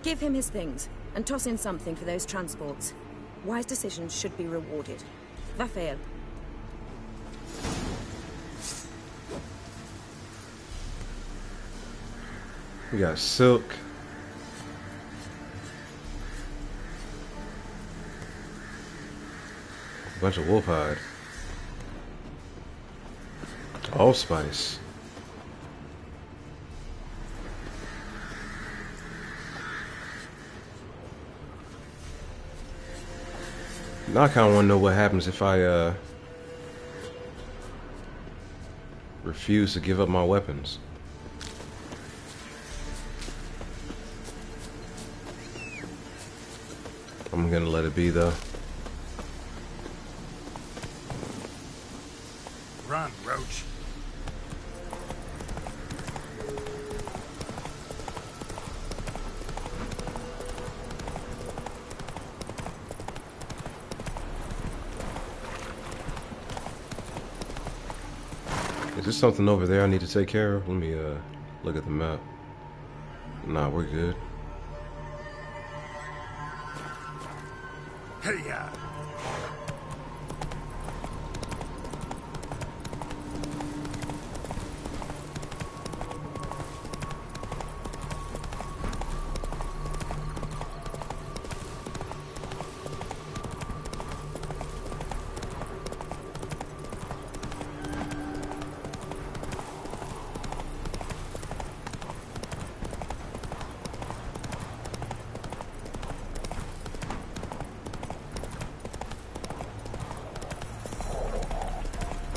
Give him his things, and toss in something for those transports. Wise decisions should be rewarded. Vafael. We got silk. A bunch of wolf hide. Allspice. Now I kind of want to know what happens if I refuse to give up my weapons. I'm gonna let it be though. Run, Roach. Is there something over there I need to take care of? Let me look at the map. Nah, we're good. Hey-ya!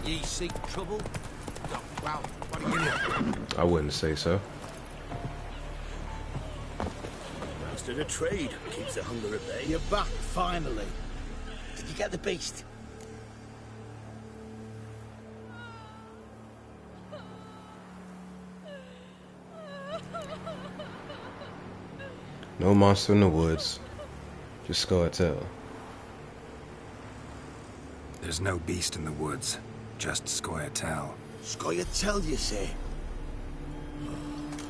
Ye seek trouble? Oh, well, what do you want? I wouldn't say so. Master the trade keeps the hunger at bay. You're back, finally. Did you get the beast? No monster in the woods. Just Scoia'tael. There's no beast in the woods. Just Scoia'tael. Scoia'tael, you say?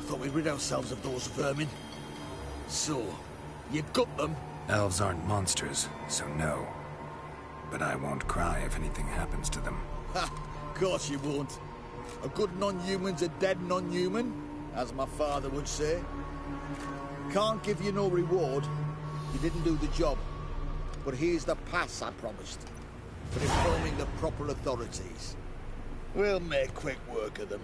Thought we'd rid ourselves of those vermin. So, you got them? Elves aren't monsters, so no. But I won't cry if anything happens to them. Ha! Course you won't. A good non-human's a dead non-human, as my father would say. Can't give you no reward. You didn't do the job. But here's the pass I promised. For informing the proper authorities. We'll make quick work of them.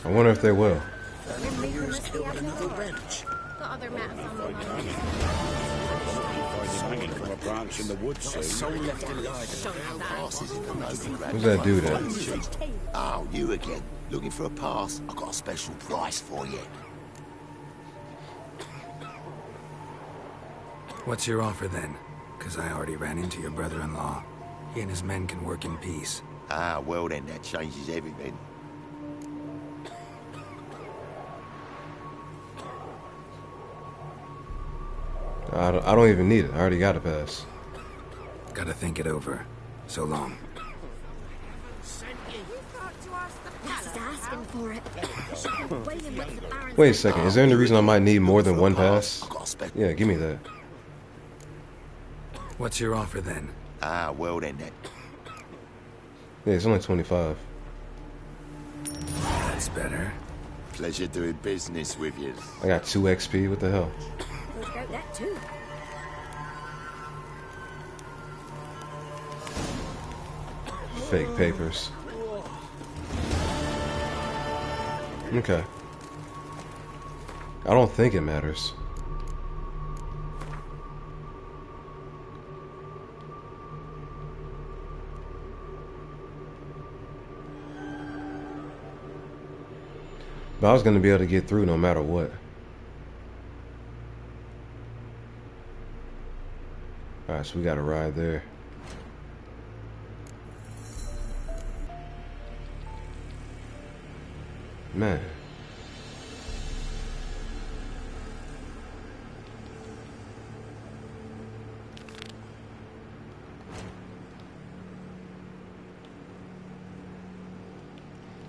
I wonder if they will. Another bench. The other matters on the line. Hanging from a branch in the woods soon. Soul left alive. Passes in the Novigrad. Who's that dude at? Oh, you again. Looking for a pass? I've got a special price for you. What's your offer then? Because I already ran into your brother-in-law. He and his men can work in peace. Ah, well then, that changes everything. I don't even need it. I already got a pass. Gotta think it over. So long. Asking for it. Wait a second. Is there any reason I might need more than one pass? Yeah, give me that. What's your offer then? Ah, well then, that. Yeah, it's only 25. That's better. Pleasure doing business with you. I got 2 XP. What the hell? That too. Fake papers. Okay. I don't think it matters. But I was going to be able to get through no matter what. Alright, so we got to ride there. Man.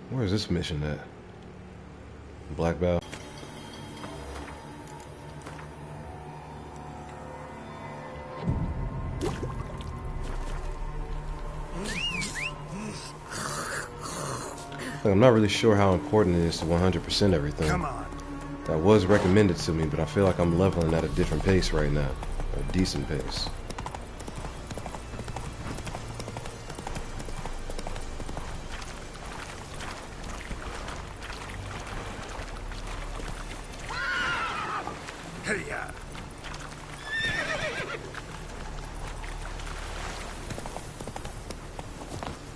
Where's this mission at? Black Belt. Look, I'm not really sure how important it is to 100% everything. Come on. That was recommended to me, but I feel like I'm leveling at a different pace right now. A decent pace. Hey-ya.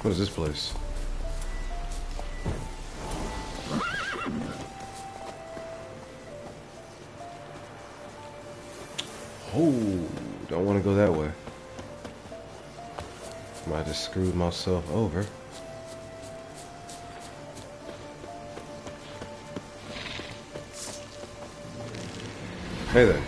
What is this place? Oh, don't want to go that way. Might have screwed myself over. Hey there.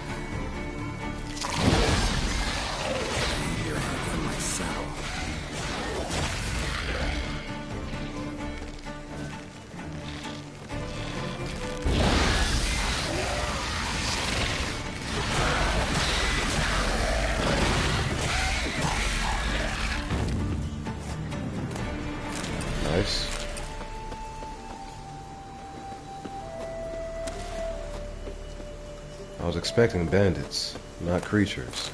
Nice. I was expecting bandits, not creatures.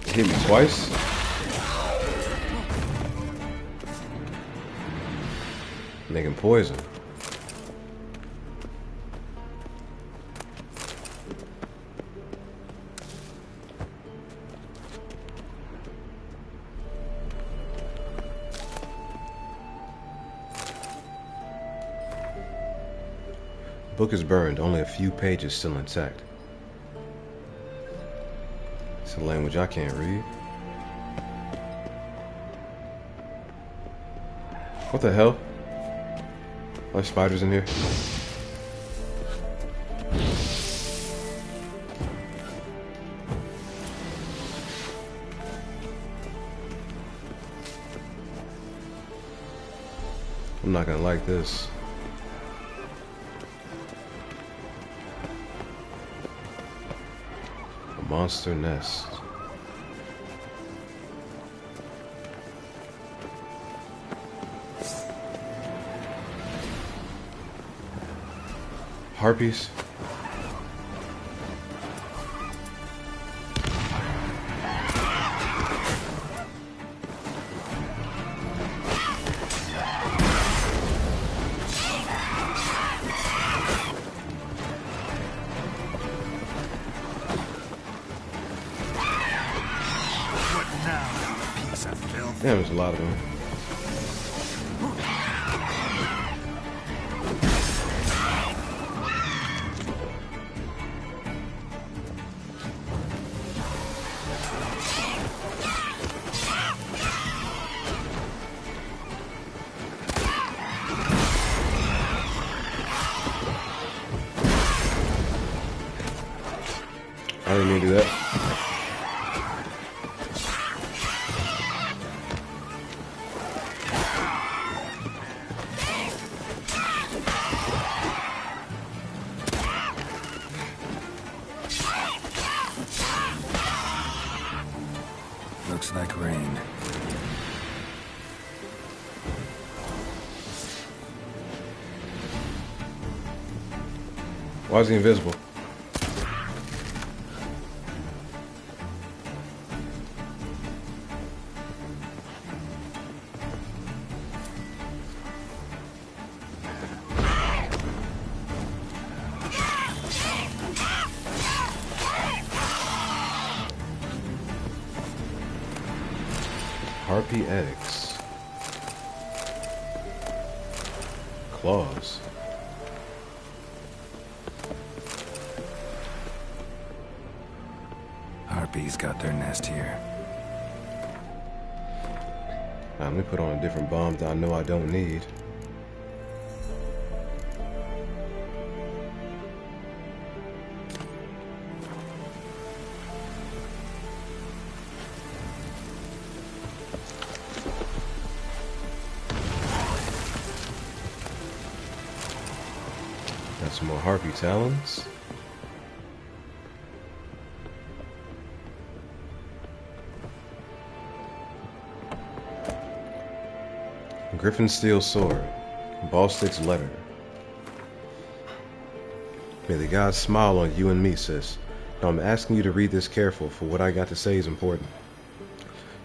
Hit me twice? Making poison. Book is burned, only a few pages still intact. It's a language I can't read. What the hell? Are there spiders in here? I'm not gonna like this. A monster nest. Harpies? Damn, there's a lot of them. I didn't mean to do that. Looks like rain. Why is he invisible? Harpy eggs. Claws. Harpies got their nest here. Now, let me put on a different bomb that I know I don't need. Got some more harpy talons. Griffin Steel Sword. Ballstick's Letter. May the gods smile on you and me, sis. Now I'm asking you to read this careful, for what I got to say is important.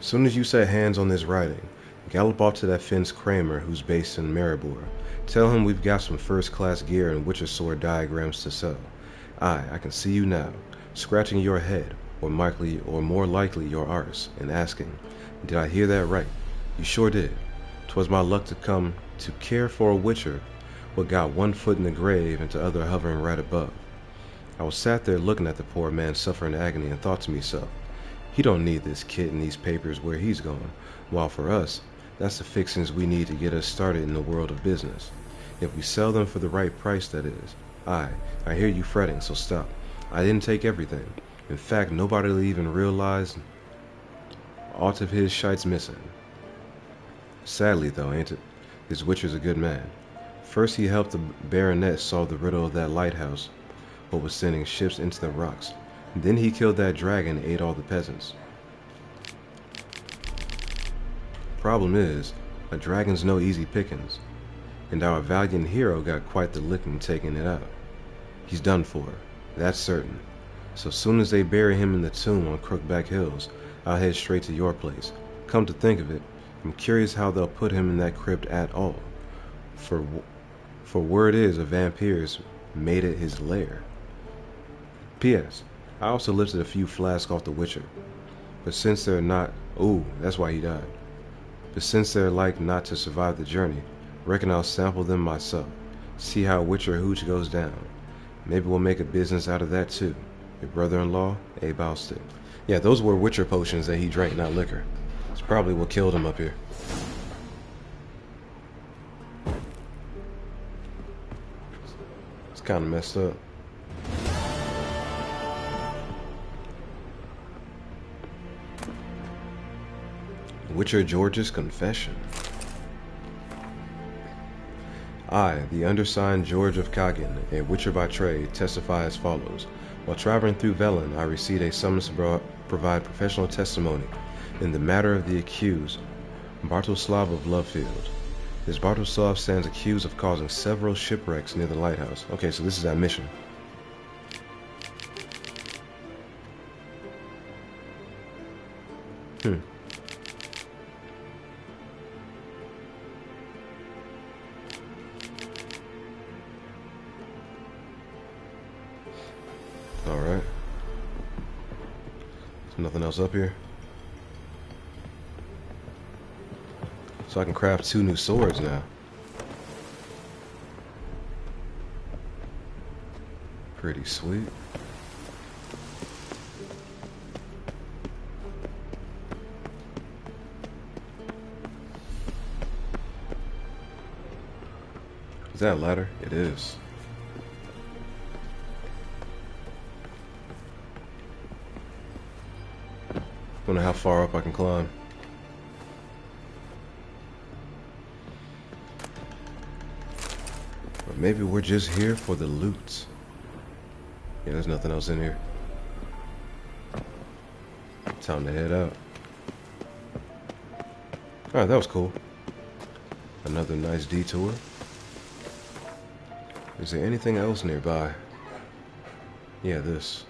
Soon as you set hands on this writing, gallop off to that Finn's Kramer who's based in Maribor. Tell him we've got some first-class gear and Witcher sword diagrams to sell. I can see you now, scratching your head, or more likely your arse, and asking, did I hear that right? You sure did. 'Twas my luck to come to care for a Witcher, what got one foot in the grave and the other hovering right above. I was sat there looking at the poor man suffering agony and thought to myself, he don't need this kit and these papers where he's going, while for us, that's the fixings we need to get us started in the world of business. If we sell them for the right price, that is. I hear you fretting, so stop. I didn't take everything. In fact, nobody will even realize aught of his shite's missing. Sadly, though, ain't it? This Witcher's a good man. First, he helped the Baronet solve the riddle of that lighthouse, what was sending ships into the rocks. Then he killed that dragon and ate all the peasants. Problem is, a dragon's no easy pickings, and our valiant hero got quite the licking taking it out. He's done for, that's certain. So soon as they bury him in the tomb on Crookback Hills, I'll head straight to your place. Come to think of it, I'm curious how they'll put him in that crypt at all. For word is a vampire's made it his lair. P.S. I also lifted a few flasks off the Witcher, but since they're not... Ooh, that's why he died. But since they're like not to survive the journey, reckon I'll sample them myself. See how Witcher hooch goes down. Maybe we'll make a business out of that too. Your brother-in-law, Abe Alston. Yeah, those were Witcher potions that he drank, not liquor. It's probably what killed him up here. It's kind of messed up. Witcher George's confession. I, the undersigned George of Kagan, a Witcher by trade, testify as follows. While traveling through Velen, I received a summons to provide professional testimony in the matter of the accused, Bartoslav of Lovefield. This Bartosov stands accused of causing several shipwrecks near the lighthouse. Okay, so this is that mission. Alright. There's nothing else up here. So I can craft 2 new swords now. Pretty sweet. Is that a ladder? It is. Wonder how far up I can climb. Or maybe we're just here for the loot. Yeah, there's nothing else in here. Time to head out. Alright, that was cool. Another nice detour. Is there anything else nearby? Yeah, this.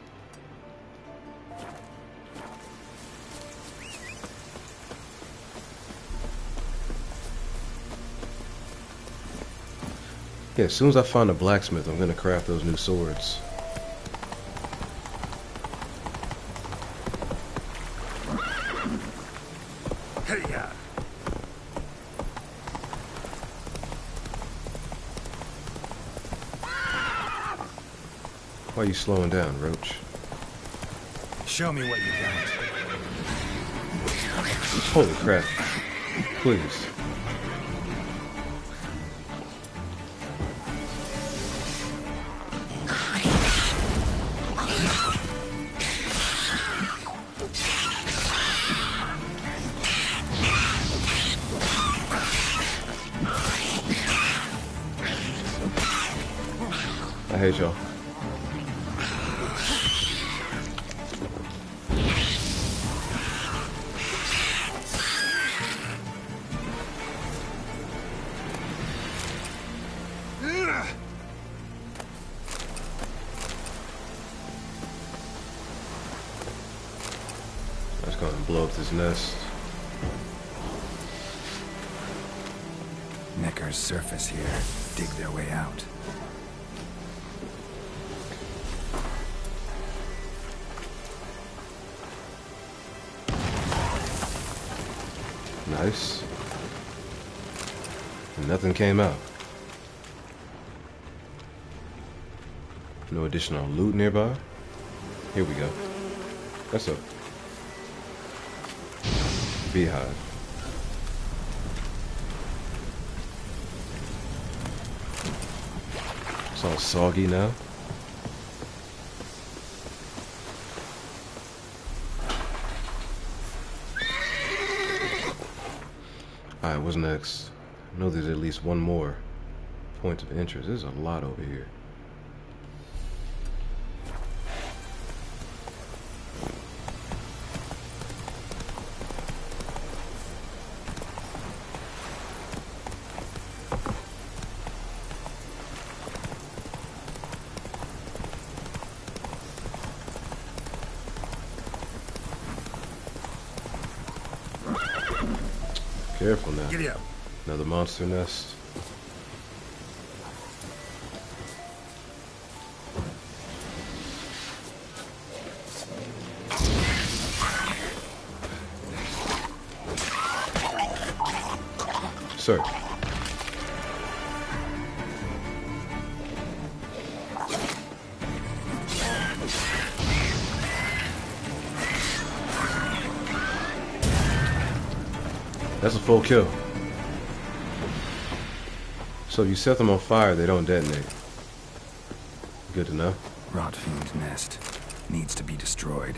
Yeah, as soon as I find a blacksmith, I'm gonna craft those new swords. Hey-ya! Why are you slowing down, Roach? Show me what you got. Holy crap. Please. I hate y'all. I'm just gonna blow up this nest. Neckers surface here. Dig their way out. Nice. And nothing came out. No additional loot nearby. Here we go. That's a beehive. It's all soggy now. Alright, what's next? I know there's at least one more point of interest. There's a lot over here. Careful now. Giddy up. Another monster nest. Sir. That's a full kill. So if you set them on fire, they don't detonate. Good to know. Rotfiend nest. Needs to be destroyed.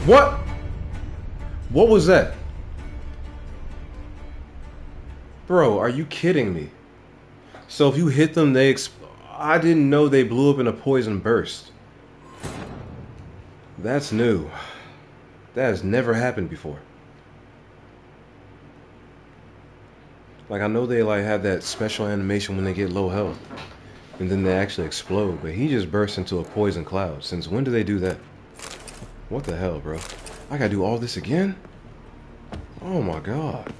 What? What was that? Bro, are you kidding me? So if you hit them, I didn't know they blew up in a poison burst. That's new. That has never happened before. Like, I know they like have that special animation when they get low health, and then they actually explode, but he just burst into a poison cloud. Since when do they do that? What the hell, bro? I gotta do all this again? Oh my god.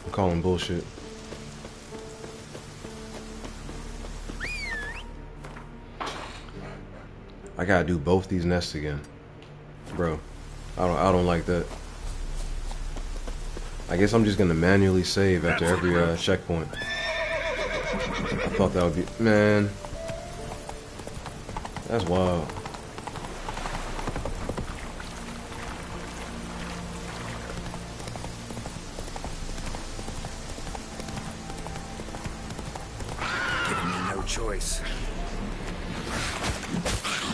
I'm calling bullshit. I gotta do both these nests again. Bro, I don't like that. I guess I'm just gonna manually save after every checkpoint. I thought that would be... Man. That's wild. Giving me no choice.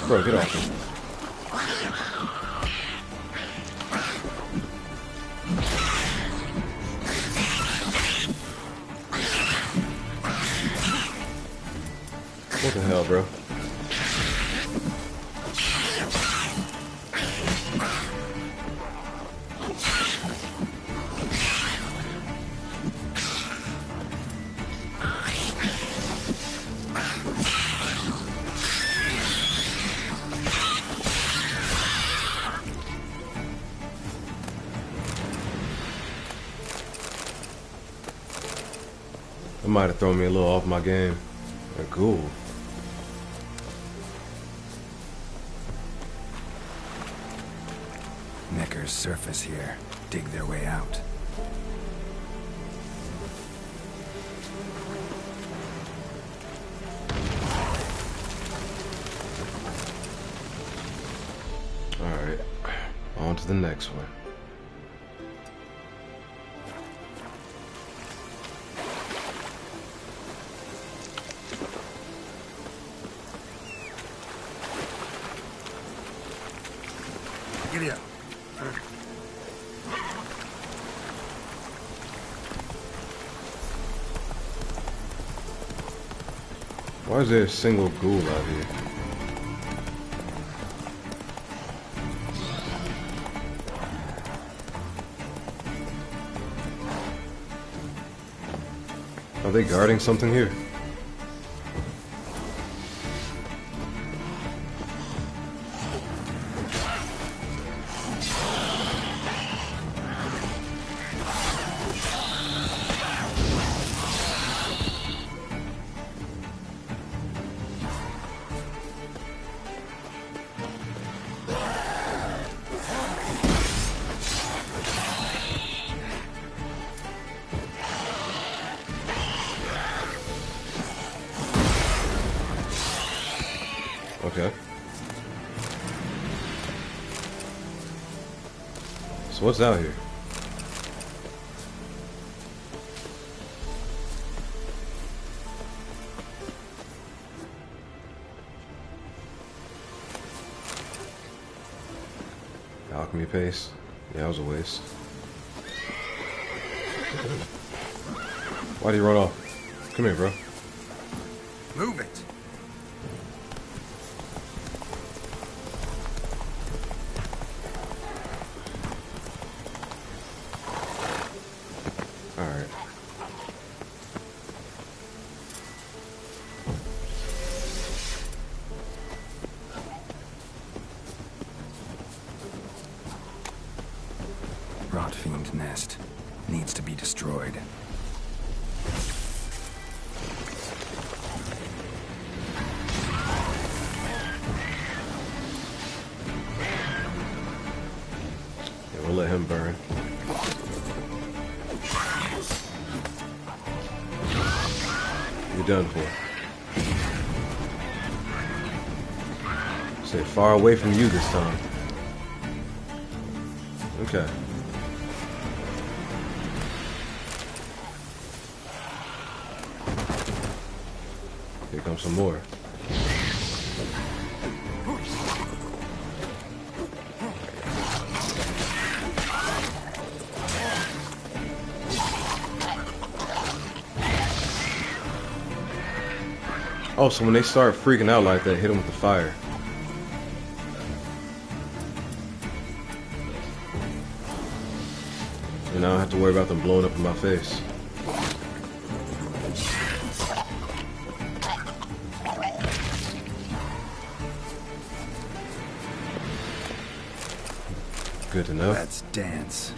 Bro, get off me. What the hell, bro? It might have thrown me a little off my game. A ghoul. Knickers surface here, dig their way out. Alright, on to the next one. Giddy up. Why is there a single ghoul out here? Are they guarding something here? Okay. So what's out here? Alchemy paste. Yeah, that was a waste. Why'd he run off? Come here, bro. Move it. Alright. Rot fiend nest. Needs to be destroyed. Yeah, we'll let him burn. You're done for. Stay far away from you this time. Okay. Here comes some more. Oh, so when they start freaking out like that, hit them with the fire. And I don't have to worry about them blowing up in my face. Good to know. Let's dance.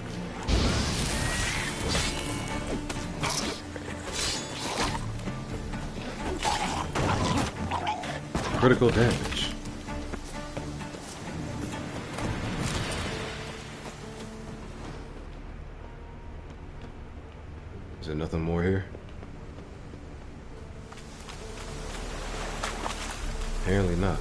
Critical damage. Is there nothing more here? Apparently not.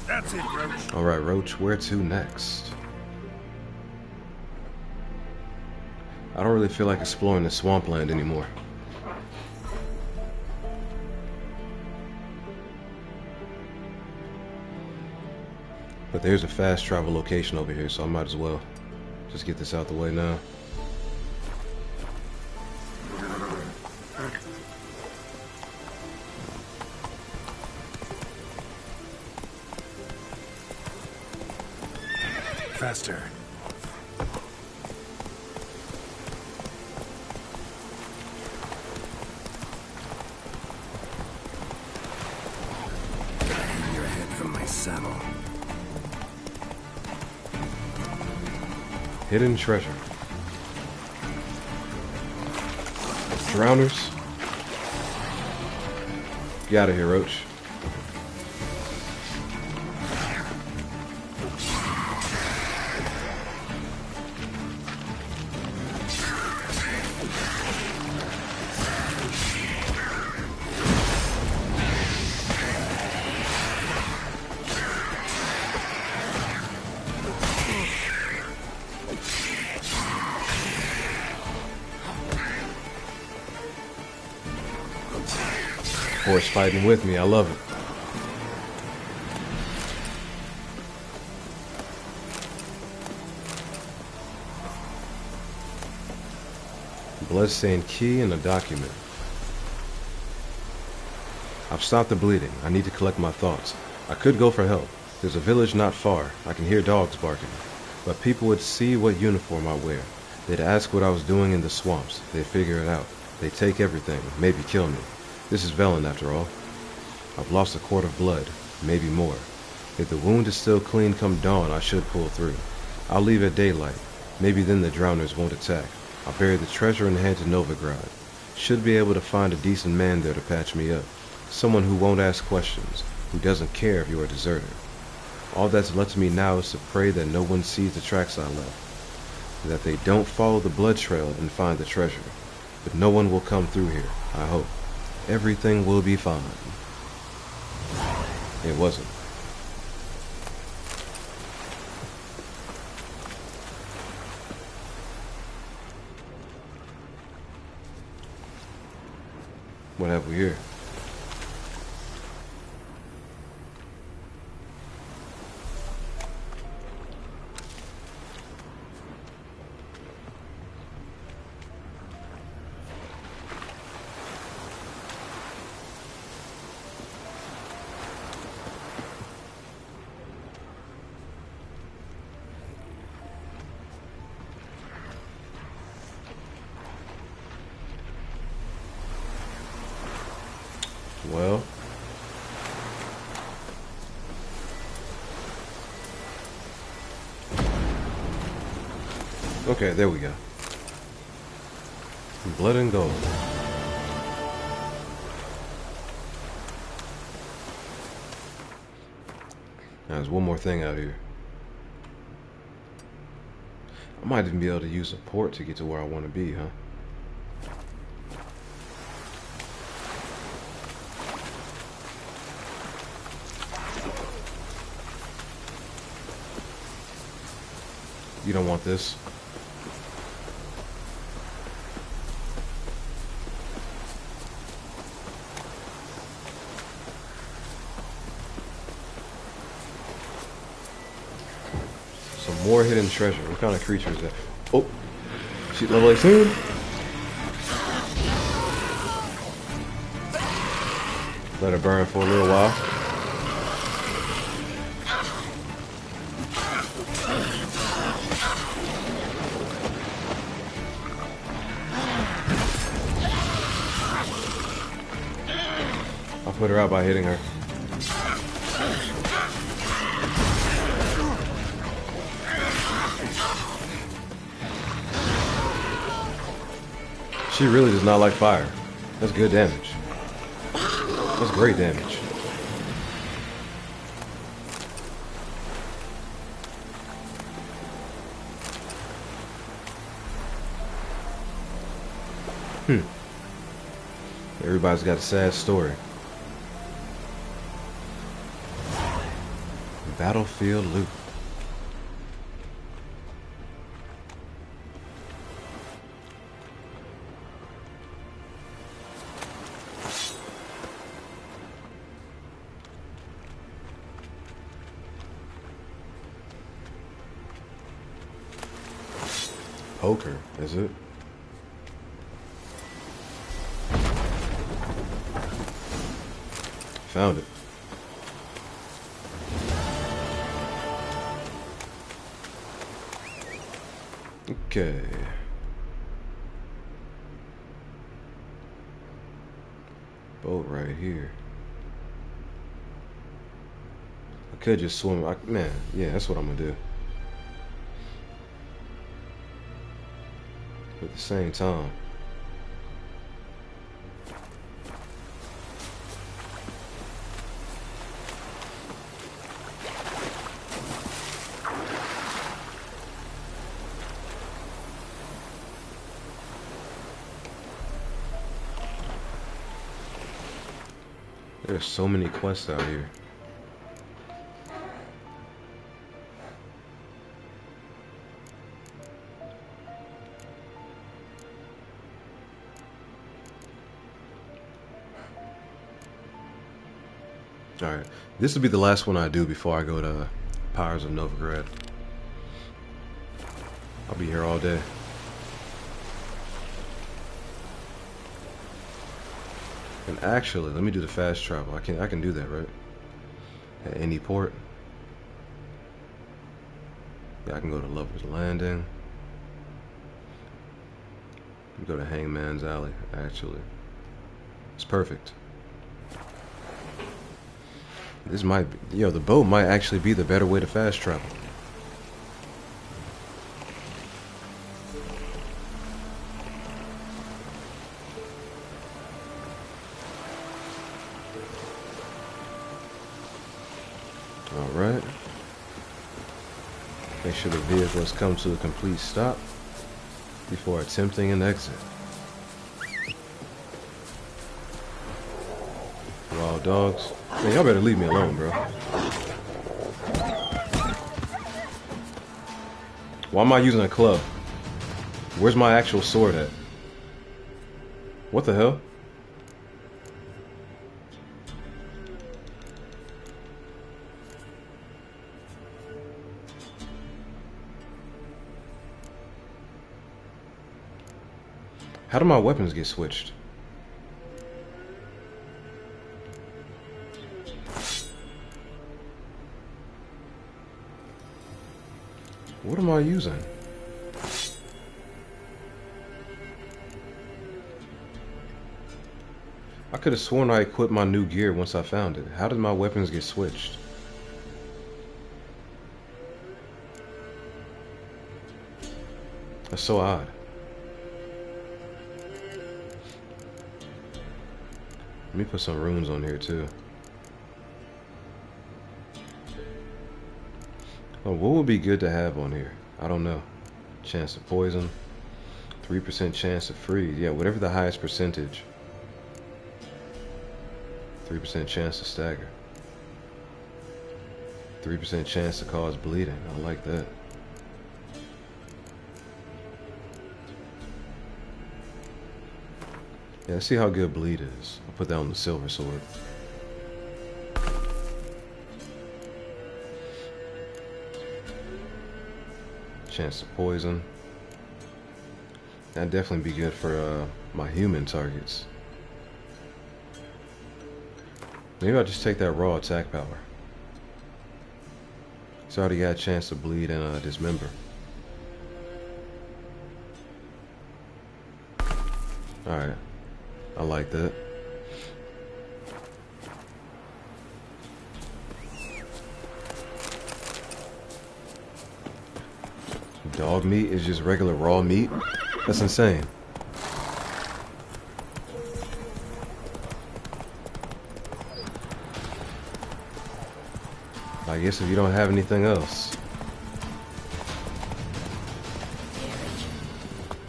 That's it, Roach. Alright, Roach, where to next? I don't really feel like exploring the swampland anymore. But there's a fast travel location over here, so I might as well just get this out the way now. Faster. Hang your head from my saddle. Hidden treasure. Drowners. Get out of here, Roach. Horse fighting with me, I love it. Bloodstained key and a document. I've stopped the bleeding. I need to collect my thoughts. I could go for help. There's a village not far. I can hear dogs barking. But people would see what uniform I wear. They'd ask what I was doing in the swamps. They'd figure it out. They'd take everything, maybe kill me. This is Velen, after all. I've lost a quart of blood, maybe more. If the wound is still clean come dawn, I should pull through. I'll leave at daylight. Maybe then the drowners won't attack. I'll bury the treasure and head to Novigrad. Should be able to find a decent man there to patch me up. Someone who won't ask questions, who doesn't care if you're a deserter. All that's left to me now is to pray that no one sees the tracks I left. That they don't follow the blood trail and find the treasure. But no one will come through here, I hope. Everything will be fine. It wasn't. What have we here? Well, okay, there we go. Blood and gold. Now, there's one more thing out here. I might even be able to use a port to get to where I want to be, huh? You don't want this. Some more hidden treasure. What kind of creature is that? Oh, she level 18. Let her burn for a little while. I'll put her out by hitting her. She really does not like fire. That's good damage. That's great damage. Everybody's got a sad story. Battlefield loot. Poker, is it? Found it. Okay. Boat right here. I could just swim. Man, yeah, that's what I'm gonna do. At the same time, there's so many quests out here. Alright, this will be the last one I do before I go to Pyres of Novigrad. I'll be here all day. And actually, let me do the fast travel. I can do that, right? At any port. Yeah, I can go to Lover's Landing. Go to Hangman's Alley, actually. It's perfect. This might be, the boat might actually be the better way to fast travel. Alright. Make sure the vehicle has come to a complete stop before attempting an exit. Wild dogs. Man, y'all better leave me alone, bro. Why am I using a club? Where's my actual sword at? What the hell? How do my weapons get switched? What am I using? I could have sworn I equipped my new gear once I found it. How did my weapons get switched? That's so odd. Let me put some runes on here too. Oh, what would be good to have on here? I don't know. Chance to poison. 3% chance to freeze. Yeah, whatever the highest percentage. 3% chance to stagger. 3% chance to cause bleeding. I like that. Yeah, let's see how good bleed is. I'll put that on the silver sword. chance to poison. That'd definitely be good for my human targets. Maybe I'll just take that raw attack power. It's already got a chance to bleed and dismember. Alright. I like that. Dog meat is just regular raw meat? That's insane. I guess if you don't have anything else.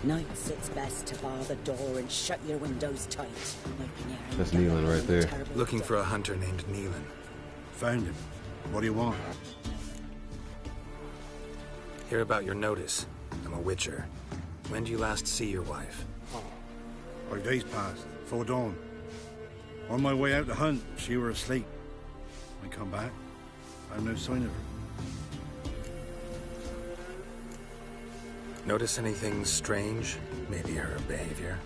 Nights it's best to bar the door and shut your windows tight. That's Neelan right there. Looking for a hunter named Neelan. Found him. What do you want? Hear about your notice. I'm a witcher. When do you last see your wife? 5 days passed, before dawn. On my way out to hunt, she were asleep. I come back, found no sign of her. Notice anything strange? Maybe her behavior?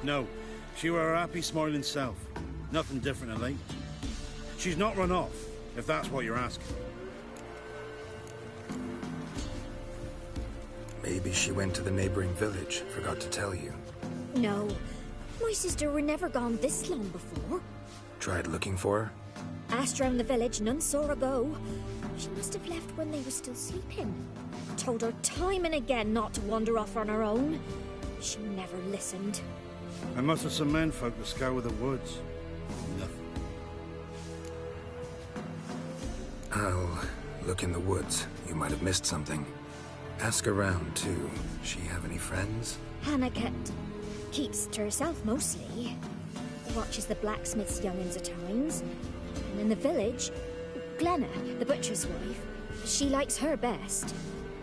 No, she were her happy, smiling self. Nothing different than late. She's not run off, if that's what you're asking. Maybe she went to the neighboring village, forgot to tell you. No, my sister were never gone this long before. Tried looking for her? Asked round the village, none saw her go. She must have left when they were still sleeping. Told her time and again not to wander off on her own. She never listened. I must have some menfolk to scour the woods. Nothing. I'll look in the woods. You might have missed something. Ask around, too. She have any friends? Hannah keeps to herself mostly. Watches the blacksmith's young'uns at times. And in the village, Glenna, the butcher's wife, she likes her best.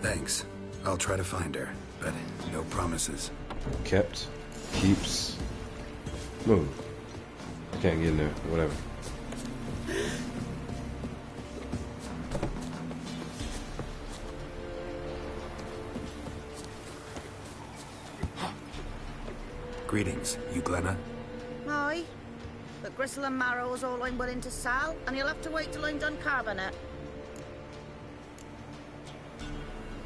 Thanks. I'll try to find her, but no promises. Kept, keeps, move. I can't get in there, whatever. Greetings, you Glenna? Aye. But gristle and marrow is all I'm willing to sell, and you'll have to wait till I'm done carving it.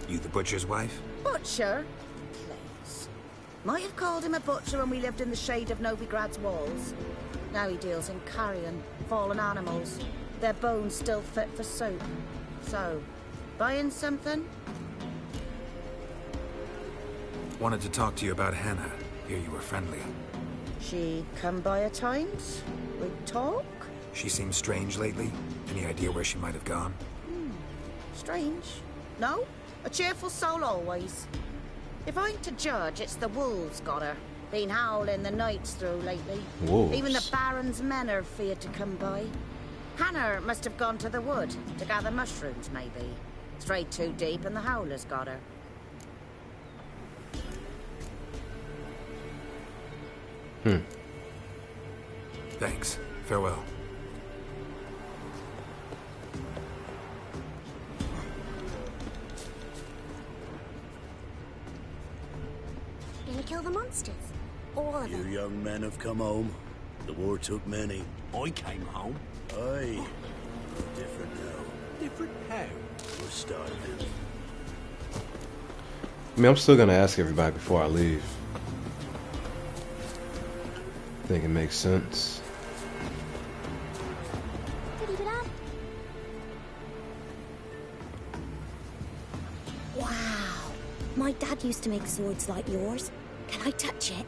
You the butcher's wife? Butcher? Please. Might have called him a butcher when we lived in the shade of Novigrad's walls. Now he deals in carrion, fallen animals. Their bones still fit for soup. So, buying something? Wanted to talk to you about Hannah. Hear you were friendly. She come by at times? We talk? She seems strange lately. Any idea where she might have gone? Strange. No? A cheerful soul always. If I'm to judge, it's the wolves got her. Been howling the nights through lately. Wolves? Even the Baron's men are feared to come by. Hannah must have gone to the wood to gather mushrooms, maybe. Strayed too deep and the howlers got her. Thanks. Farewell. Gonna kill the monsters? All of them? You young men have come home. The war took many. I came home. Aye. Different now. Different how? We're starving. I mean, I'm still gonna ask everybody before I leave. I think it makes sense. Wow. My dad used to make swords like yours. Can I touch it?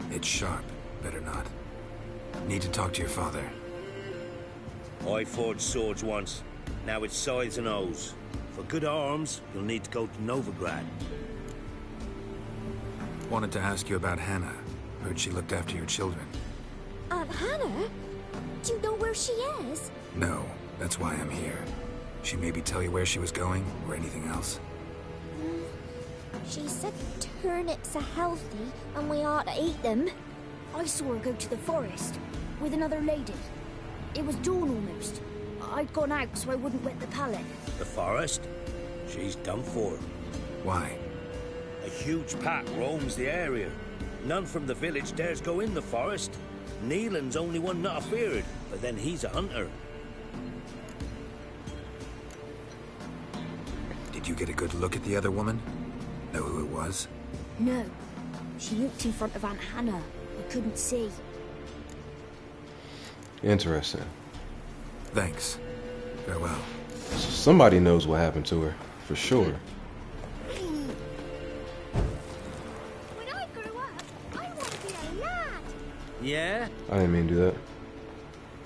It's sharp. Better not. Need to talk to your father. I forged swords once. Now it's scythes and hoes. For good arms, you'll need to go to Novigrad. Wanted to ask you about Hannah. Heard she looked after your children. Aunt Hannah? Do you know where she is? No, that's why I'm here. She maybe tell you where she was going, or anything else? She said turnips are healthy and we ought to eat them. I saw her go to the forest with another lady. It was dawn almost. I'd gone out so I wouldn't wet the pallet. The forest? She's done for. Why? A huge pack roams the area. None from the village dares go in the forest. Neelan's only one not afeared, but then he's a hunter. Did you get a good look at the other woman? Know who it was? No. She walked in front of Aunt Hannah. I couldn't see. Interesting. Thanks. Farewell. Somebody knows what happened to her, for sure. When I grow up, I want to be a lad. Yeah? I didn't mean to do that.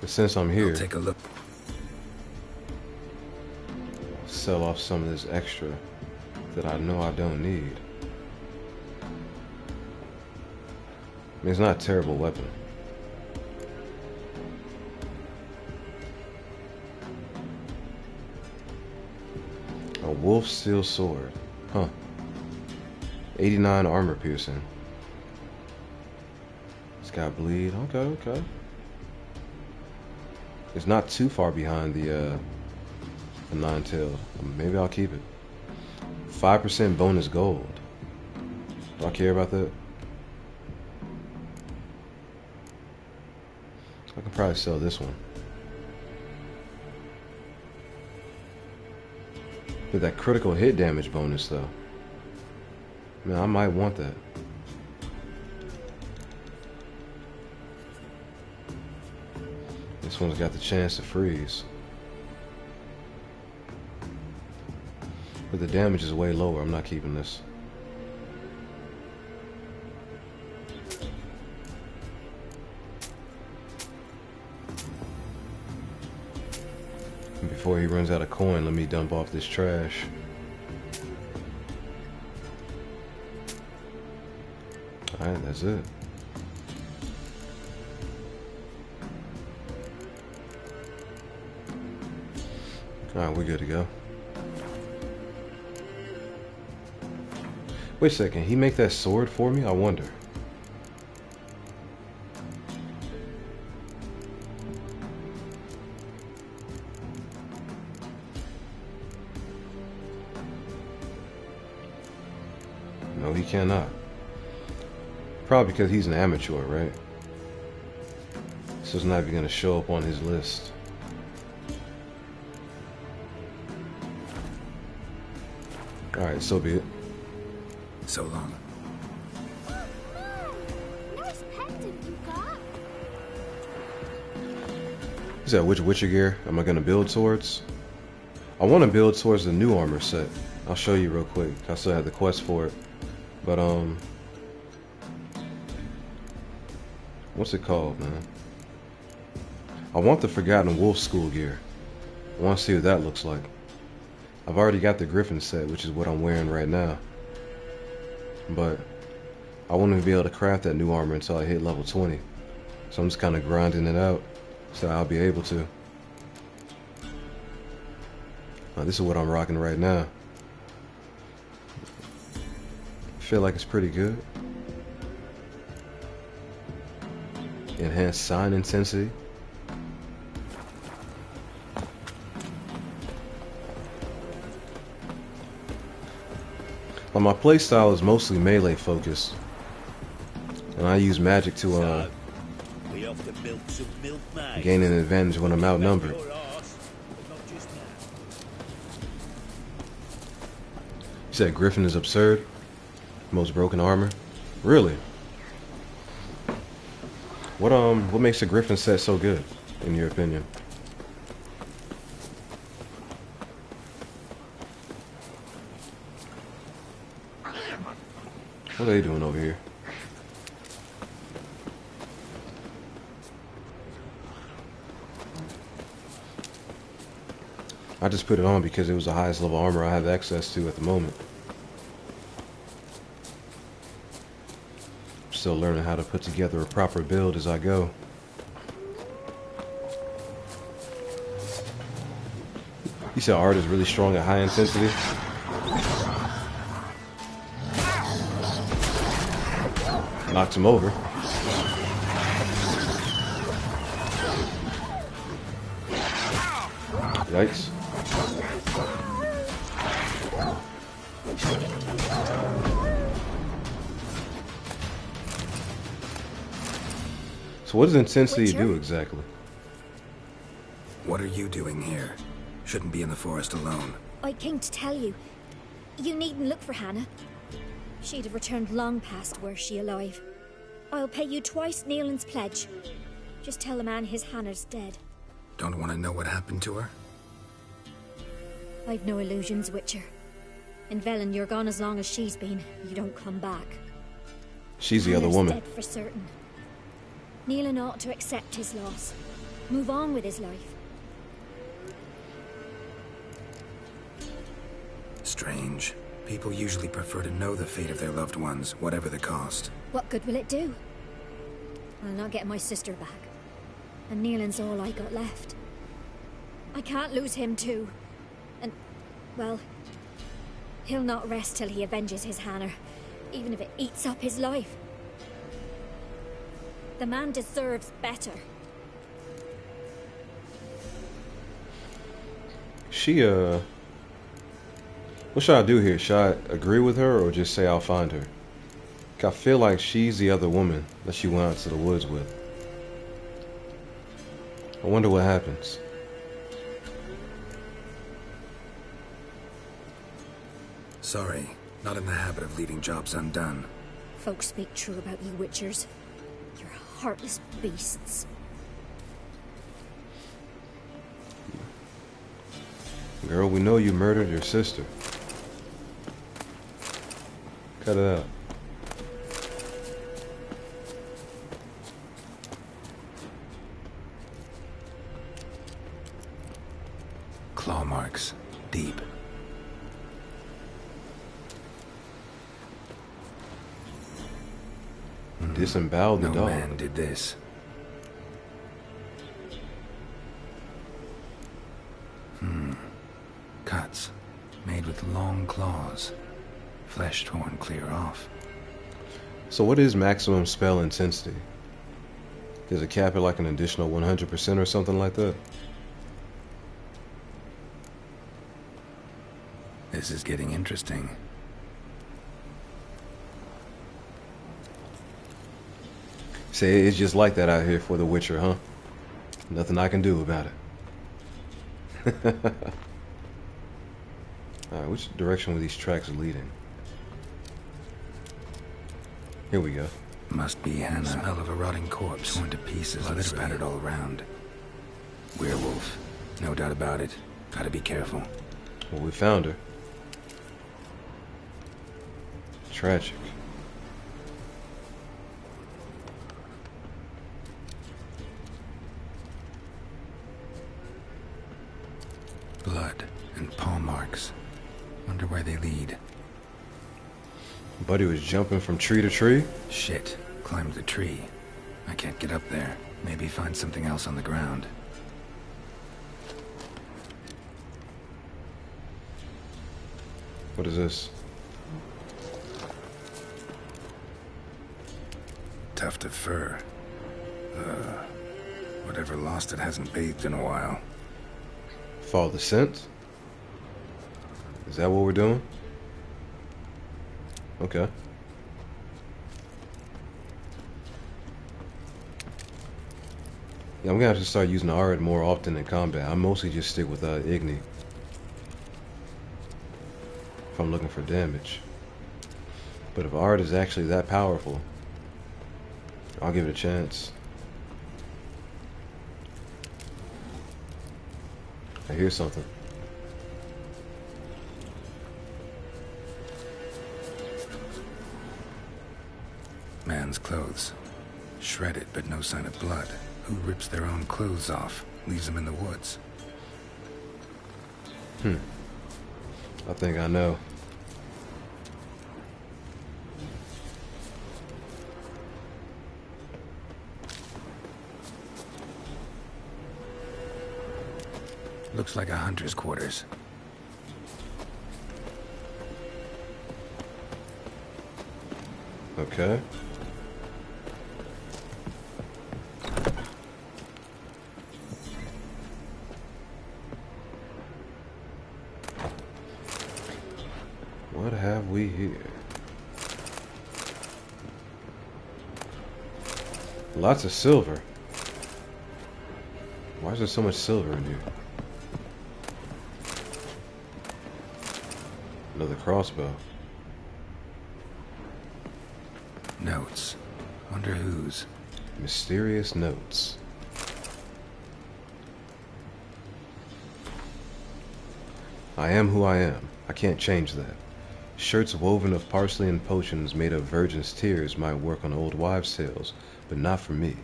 But since I'm here, I'll take a look. Sell off some of this extra that I know I don't need. I mean, it's not a terrible weapon. A wolf steel sword. Huh. 89 armor piercing. It's got bleed. Okay. It's not too far behind the nine-tailed. Maybe I'll keep it. 5% bonus gold. Do I care about that? I can probably sell this one. With that critical hit damage bonus though. Man, I might want that. This one's got the chance to freeze. But the damage is way lower. I'm not keeping this. And before he runs out of coin, let me dump off this trash. Alright, that's it. Alright, we're good to go. Wait a second, he make that sword for me? I wonder. No, he cannot. Probably because he's an amateur, right? So it's not even going to show up on his list. Alright, so be it. So long. Nice pendant you got. Is that which Witcher gear am I going to build towards? I want to build towards the new armor set. I'll show you real quick. I still have the quest for it. But, what's it called, man? I want the Forgotten Wolf school gear. I want to see what that looks like. I've already got the Griffin set, which is what I'm wearing right now. But I won't even be able to craft that new armor until I hit level 20. So I'm just kind of grinding it out so I'll be able to. Now, this is what I'm rocking right now. I feel like it's pretty good. Enhanced sign intensity. But my playstyle is mostly melee focused, and I use magic to gain an advantage when I'm outnumbered. You said Griffin is absurd? Most broken armor? Really? What makes the Griffin set so good, in your opinion? What are they doing over here? I just put it on because it was the highest level armor I have access to at the moment. I'm still learning how to put together a proper build as I go. You said art is really strong at high intensity? Knocks him over. Yikes. So what does intensity Witcher? do exactly? What are you doing here? Shouldn't be in the forest alone. I came to tell you. You needn't look for Hannah. She'd have returned long past were she alive. I'll pay you twice Nealon's pledge. Just tell the man his Hannah's dead. Don't want to know what happened to her? I've no illusions, Witcher. In Velen, you're gone as long as she's been. You don't come back. She's the other Hannah's woman. dead for certain. Nealon ought to accept his loss. Move on with his life. Strange. People usually prefer to know the fate of their loved ones, whatever the cost. What good will it do? I'll not get my sister back. And Nealon's all I got left. I can't lose him too. And, well, he'll not rest till he avenges his Hannah, even if it eats up his life. The man deserves better. What should I do here? Should I agree with her or just say I'll find her? I feel like she's the other woman that she went out to the woods with. I wonder what happens. Sorry, not in the habit of leaving jobs undone. Folks speak true about you Witchers. You're heartless beasts. Girl, we know you murdered your sister. Cut it out. Claw marks. Deep. Disemboweled the No dog. man did this. Cuts. Made with long claws. Flesh torn clear off. So what is maximum spell intensity? Does it cap it like an additional 100% or something like that? This is getting interesting. Say it's just like that out here for the Witcher, huh? Nothing I can do about it. Alright, which direction were these tracks leading? Here we go. Must be Hannah. Smell of a rotting corpse. Torn to pieces, blood spattered all around. Werewolf. No doubt about it. Gotta be careful. Well, we found her. Tragic. Blood and paw marks. Wonder where they lead. Buddy was jumping from tree to tree? Shit. Climbed the tree. I can't get up there. Maybe find something else on the ground. What is this? Tuft of fur. Whatever lost it hasn't bathed in a while. Follow the scent? Is that what we're doing? Okay. Yeah, I'm gonna have to start using Ard more often in combat. I mostly just stick with Igni if I'm looking for damage. But if Ard is actually that powerful, I'll give it a chance. I hear something. Man's clothes. Shredded, but no sign of blood. Who rips their own clothes off, leaves them in the woods? I think I know. Looks like a hunter's quarters. Okay. What have we here? Lots of silver. Why is there so much silver in here? Another crossbow. Notes. Wonder whose. Mysterious notes. I am who I am. I can't change that. Shirts woven of parsley and potions made of virgins' tears might work on old wives' tales, but not for me.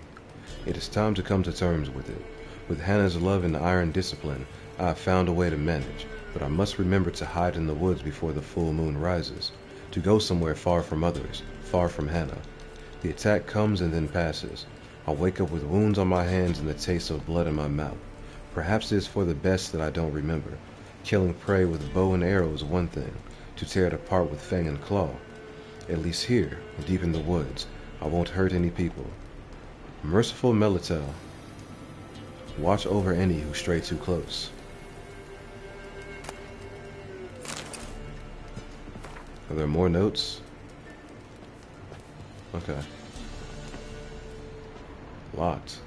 It is time to come to terms with it. With Hannah's love and iron discipline, I have found a way to manage, but I must remember to hide in the woods before the full moon rises, to go somewhere far from others, far from Hannah. The attack comes and then passes. I wake up with wounds on my hands and the taste of blood in my mouth. Perhaps it is for the best that I don't remember. Killing prey with bow and arrow is one thing, to tear it apart with fang and claw. At least here, deep in the woods, I won't hurt any people. Merciful Melitel, watch over any who stray too close. Are there more notes? Okay. Locked.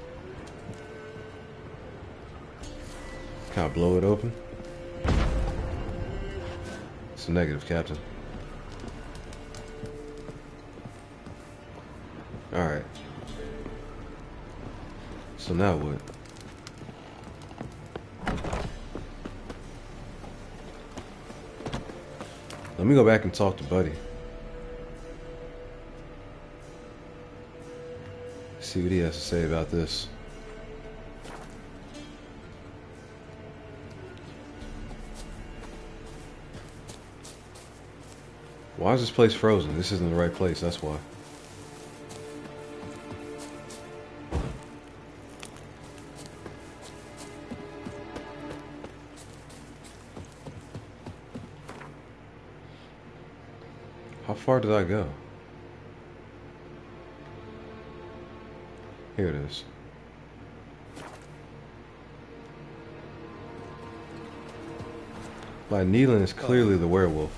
Can I blow it open? It's a negative, Captain. Alright. So now what? Let me go back and talk to Buddy. See what he has to say about this. Why is this place frozen? This isn't the right place, that's why. How far did I go? Here it is. Like, Neelan is clearly the werewolf.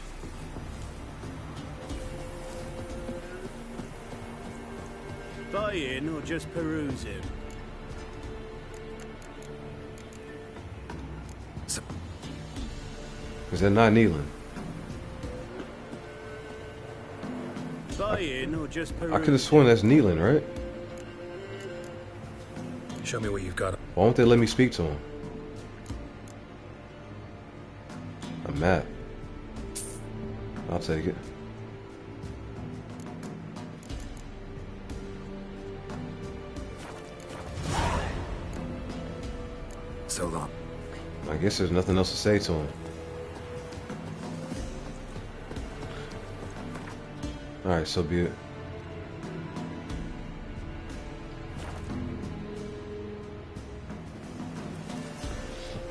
Buy-in or just perusing? Is that not Neelan? Buy-in or just perusing? I could have sworn that's Neelan, right? Show me what you've got. Why won't they let me speak to him? A map. I'll take it. So long. I guess there's nothing else to say to him. Alright, so be it.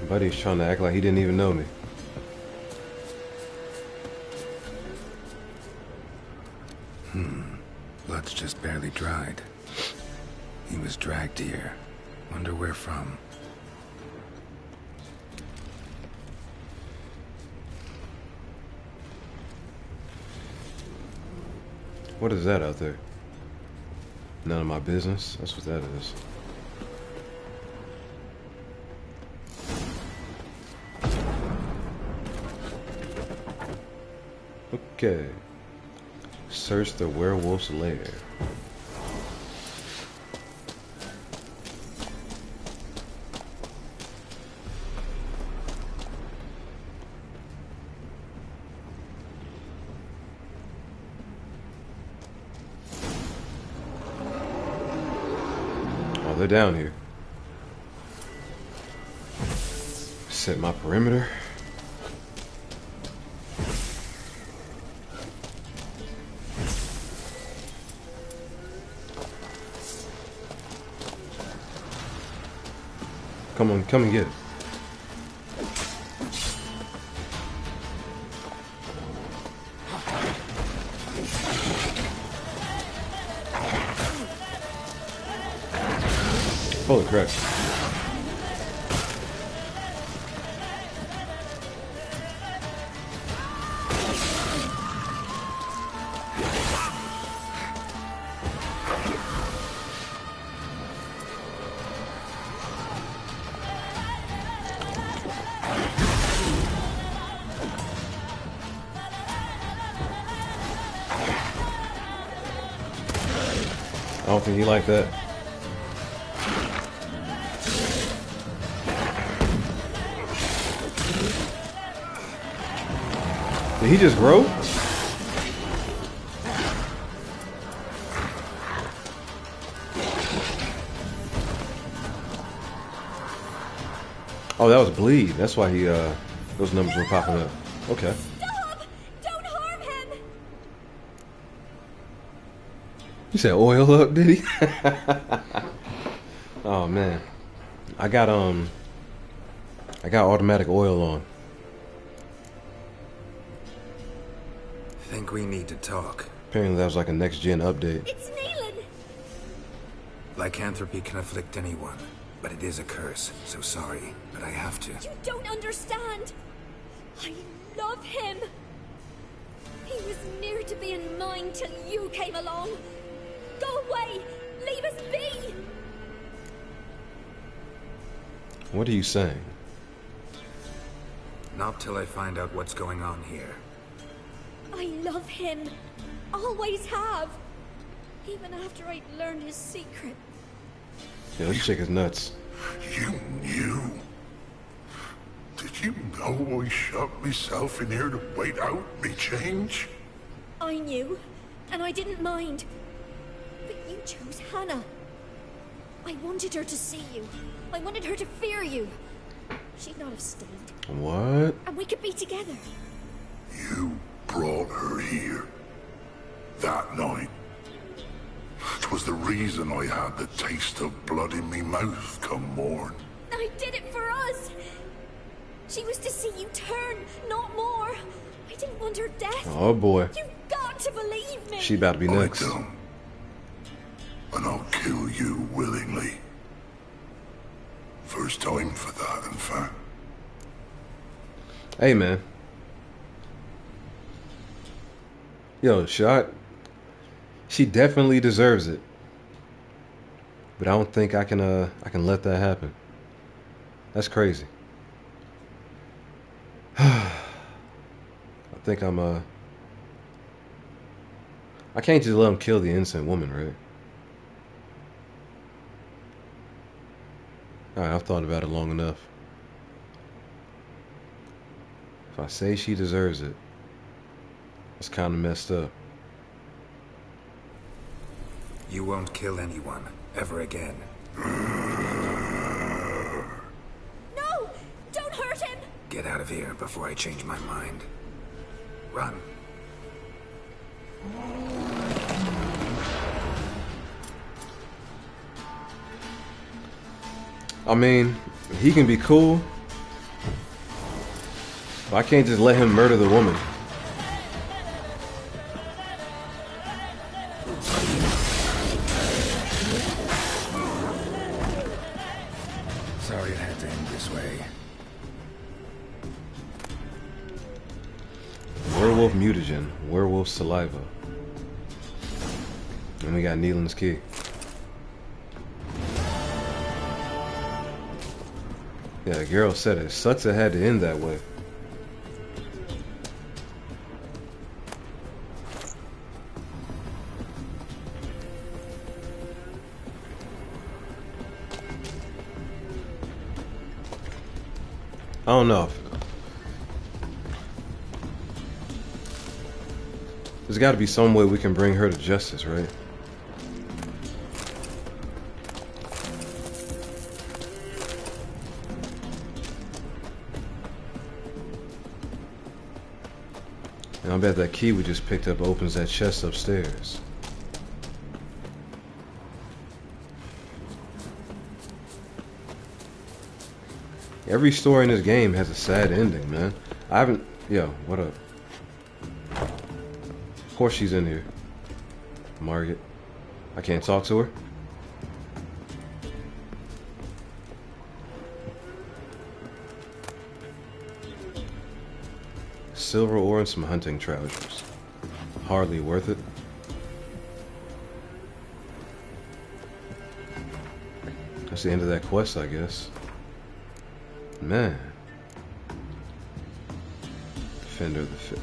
Buddy's trying to act like he didn't even know me. Blood's just barely dried. He was dragged here. Wonder where from. What is that out there? None of my business. That's what that is. Okay. Search the werewolf's lair. Oh, they're down here. Set my perimeter. Come on, come and get it. Holy crap. don't think he like that. Did he just grow? Oh, that was bleed. That's why he those numbers were popping up. Okay. Stop! Don't harm him! You said oil up, did he? Oh man. I got automatic oil on. Think we need to talk. Apparently that was like a next gen update. It's Neelan! Lycanthropy can afflict anyone, but it is a curse, so sorry, but I have to. You don't understand! I love him! He was near to being mine till you came along! Go away! Leave us be! What are you saying? Not till I find out what's going on here. I love him. Always have. Even after I'd learned his secret. Yeah, this chick is nuts. You knew? Did you know I shut myself in here to wait out me change? I knew, and I didn't mind. But you chose Hannah. I wanted her to see you. I wanted her to fear you. She'd not have stayed. What? And we could be together. You brought her here. That night. 'Twas the reason I had the taste of blood in me mouth come morn. I did it for us. She was to see you turn, not more. I didn't want her death. Oh boy. You've got to believe me. She about to be next. I don't. And I'll kill you willingly. First time for that, in fact. Hey man. Yo, shot. She definitely deserves it. But I don't think I can let that happen. That's crazy. I think I can't just let him kill the innocent woman, right? Alright, I've thought about it long enough. If I say she deserves it, it's kind of messed up. You won't kill anyone, ever again. No! Don't hurt him! Get out of here before I change my mind. Run. I mean, he can be cool, but I can't just let him murder the woman. Sorry it had to end this way. Werewolf mutagen, werewolf saliva. And we got Neelan's key. Yeah, the girl said it. Sucks it had to end that way. I don't know. There's got to be some way we can bring her to justice, right? And I bet that key we just picked up opens that chest upstairs. Every story in this game has a sad ending, man. I haven't... Yo, what up? Of course she's in here. Margaret. I can't talk to her? Silver ore and some hunting trousers. Hardly worth it. That's the end of that quest, I guess. Man. Defender of the Fit.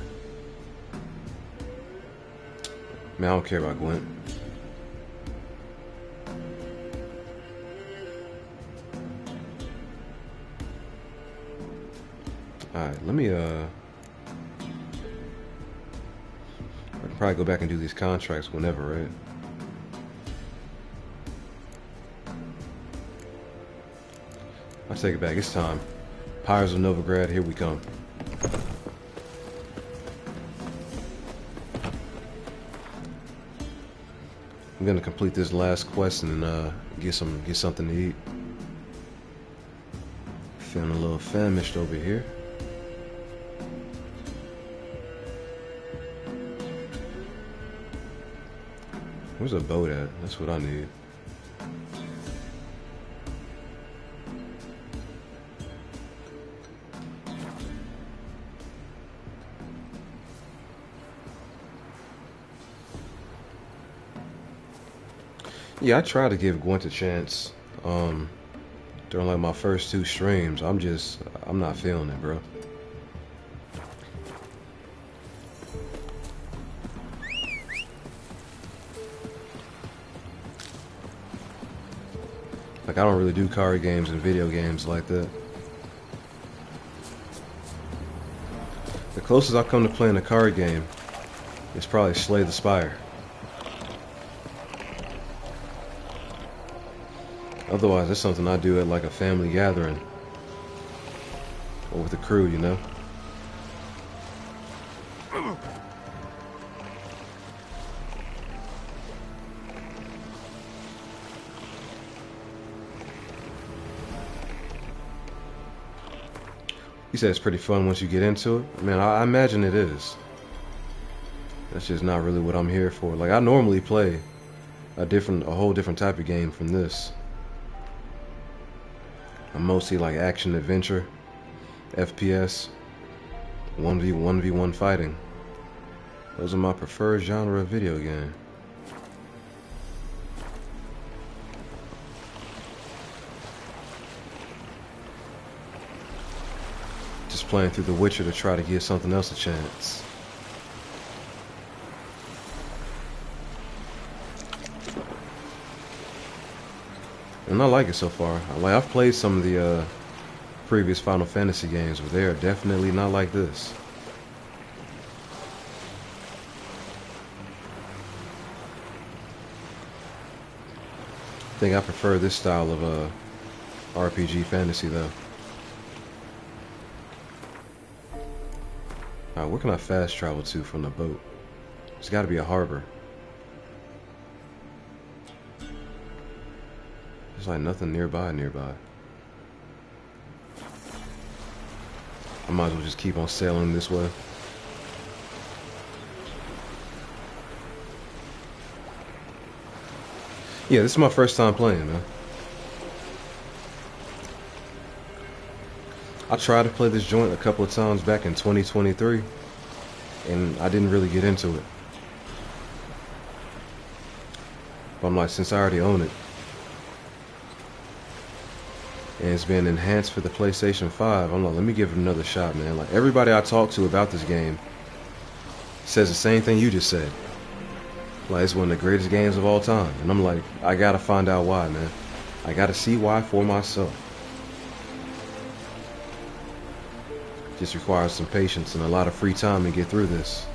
Man, I don't care about Gwent. Alright, let me I can probably go back and do these contracts whenever, right? I'll take it back. It's time. Pyres of Novigrad, here we come. I'm gonna complete this last quest and get something to eat. Feeling a little famished over here. Where's a boat at? That's what I need. Yeah, I try to give Gwent a chance during like my first 2 streams. I'm not feeling it, bro. Like, I don't really do card games and video games like that. The closest I've come to playing a card game is probably Slay the Spire. Otherwise, it's something I do at like a family gathering or with a crew, you know. You said it's pretty fun once you get into it. Man, I imagine it is. That's just not really what I'm here for. Like, I normally play a whole different type of game from this. I'm mostly like action adventure, FPS, 1v1 fighting. Those are my preferred genre of video game. Just playing through The Witcher to try to give something else a chance. And I like it so far. Like, I've played some of the previous Final Fantasy games, but they are definitely not like this. I think I prefer this style of RPG fantasy, though. Alright, where can I fast travel to from the boat? There's got to be a harbor. There's like nothing nearby. I might as well just keep on sailing this way. Yeah, this is my first time playing, man. I tried to play this joint a couple of times back in 2023, and I didn't really get into it. But I'm like, since I already own it, and it's been enhanced for the PlayStation 5, I'm like, let me give it another shot, man. Like, everybody I talk to about this game says the same thing you just said. Like, it's one of the greatest games of all time. And I'm like, I gotta find out why, man. I gotta see why for myself. Just requires some patience and a lot of free time to get through this.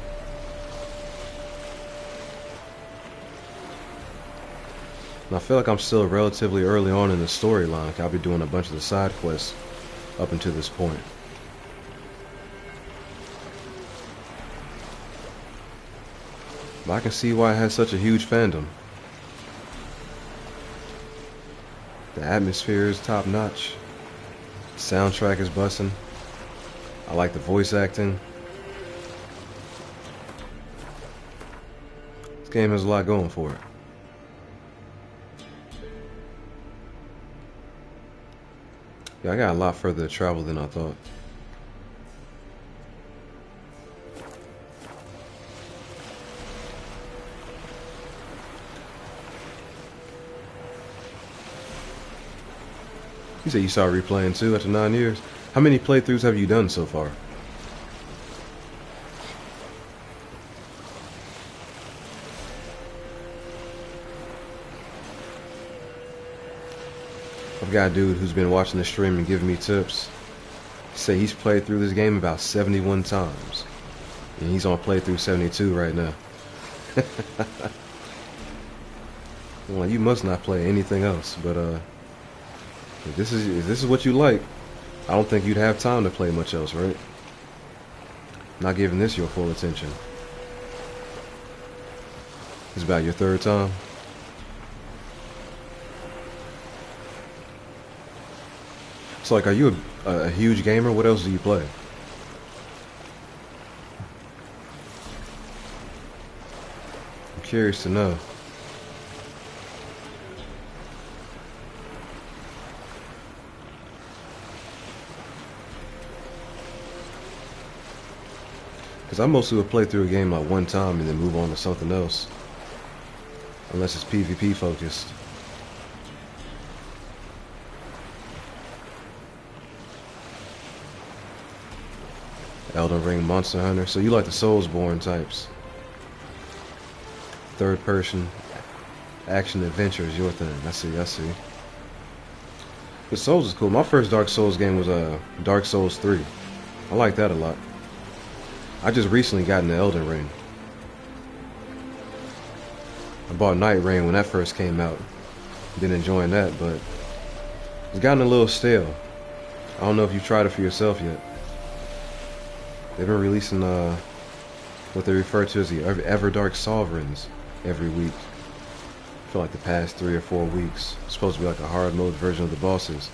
And I feel like I'm still relatively early on in the storyline. Like, I'll be doing a bunch of the side quests up until this point. But I can see why it has such a huge fandom. The atmosphere is top notch. The soundtrack is bussin'. I like the voice acting. This game has a lot going for it. Yeah, I got a lot further to travel than I thought. You said you saw replaying too after 9 years. How many playthroughs have you done so far? I've got a dude who's been watching the stream and giving me tips. Say he's played through this game about 71 times. And he's on playthrough 72 right now. Well, you must not play anything else, but if this is what you like, I don't think you'd have time to play much else, right? Not giving this your full attention. It's about your third time. So, like, are you a huge gamer? What else do you play? I'm curious to know. Because I mostly would play through a game like one time and then move on to something else. Unless it's PvP focused. Elden Ring, Monster Hunter. So you like the Soulsborne types. Third person action adventure is your thing. I see. But Souls is cool. My first Dark Souls game was Dark Souls 3. I like that a lot. I just recently got into Elden Ring. I bought Night Rain when that first came out. Been enjoying that, but it's gotten a little stale. I don't know if you've tried it for yourself yet. They've been releasing what they refer to as the Everdark Sovereigns every week. I feel like the past 3 or 4 weeks. It's supposed to be like a hard mode version of the bosses.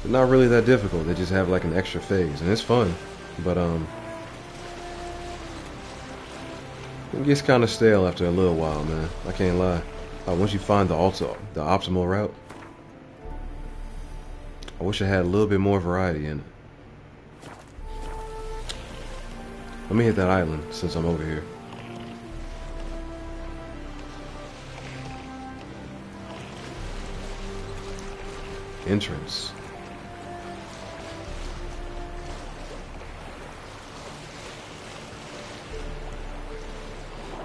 But not really that difficult. They just have like an extra phase, and it's fun. But it gets kind of stale after a little while, man. I can't lie. Once you find the optimal route, I wish I had a little bit more variety in it. Let me hit that island since I'm over here. Entrance.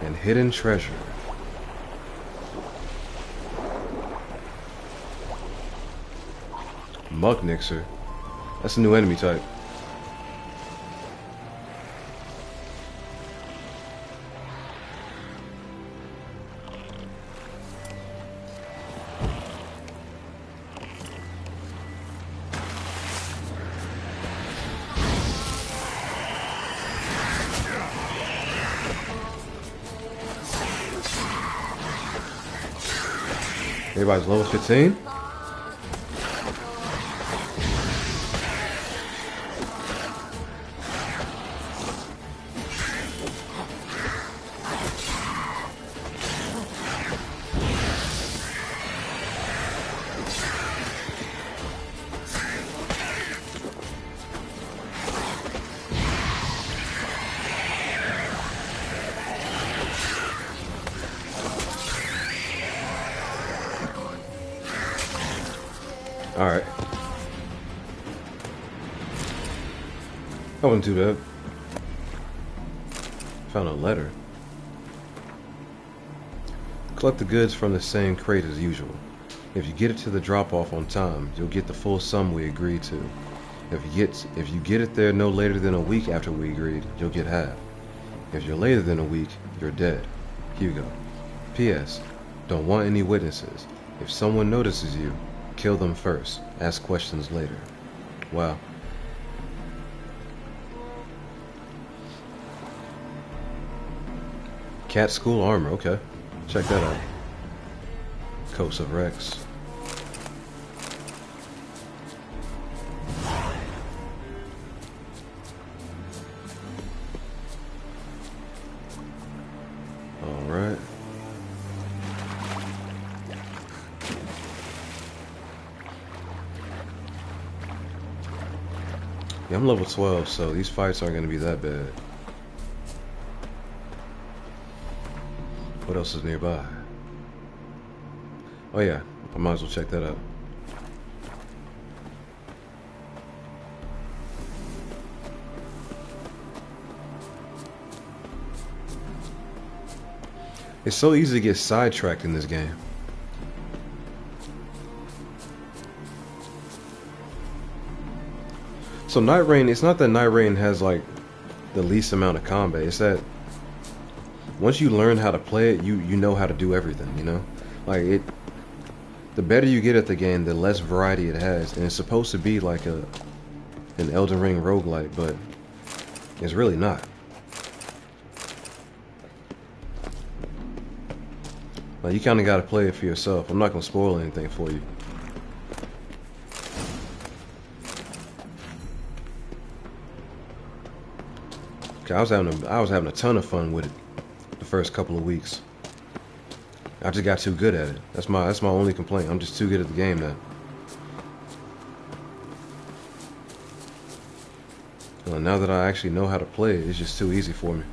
And hidden treasure. Mucknixer. That's a new enemy type. Everybody's level 15. Alright. That wasn't too bad. Found a letter. Collect the goods from the same crate as usual. If you get it to the drop-off on time, you'll get the full sum we agreed to. If you get it there no later than a week after we agreed, you'll get half. If you're later than a week, you're dead. Hugo. P.S. Don't want any witnesses. If someone notices you, kill them first. Ask questions later. Wow. Cat School Armor, okay. Check that out. Coats of Rex. Alright. Yeah, I'm level 12, so these fights aren't going to be that bad. What else is nearby? Oh yeah, I might as well check that out. It's so easy to get sidetracked in this game. So Night Rain, it's not that Night Rain has like the least amount of combat. It's that once you learn how to play it, you know how to do everything, you know? Like it, the better you get at the game, the less variety it has. And it's supposed to be like an Elden Ring roguelike, but it's really not. Like you kind of got to play it for yourself. I'm not going to spoil anything for you. I was having a ton of fun with it the first couple of weeks. I just got too good at it. That's my only complaint. I'm just too good at the game now. Well, now that I actually know how to play it, it's just too easy for me.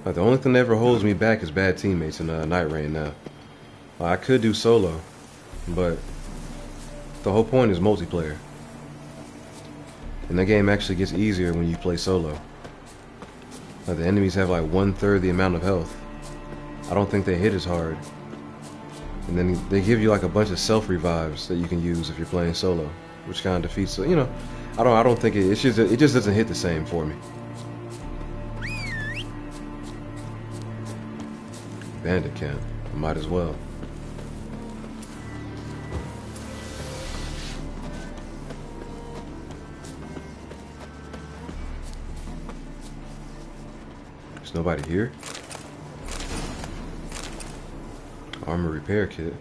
Like the only thing that ever holds me back is bad teammates in Night Rain now. I could do solo, but the whole point is multiplayer. And that game actually gets easier when you play solo. Like the enemies have like 1/3 the amount of health. I don't think they hit as hard. And then they give you like a bunch of self revives that you can use if you're playing solo, which kind of defeats. So you know, I don't think it just doesn't hit the same for me. Bandit camp. I might as well. There's nobody here. Armor repair kit.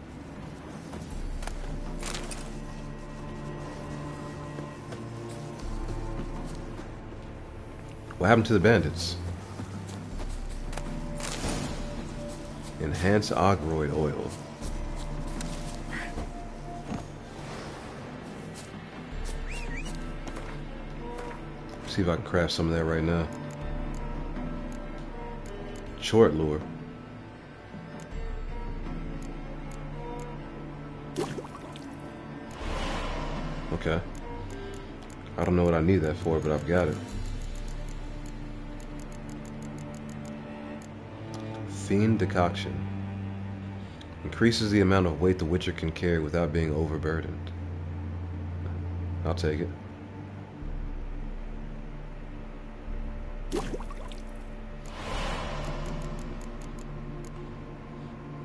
What happened to the bandits? Enhanced Ogroid oil. See if I can craft some of that right now. Short lure. Okay. I don't know what I need that for, but I've got it. Fiend decoction. Increases the amount of weight the Witcher can carry without being overburdened. I'll take it.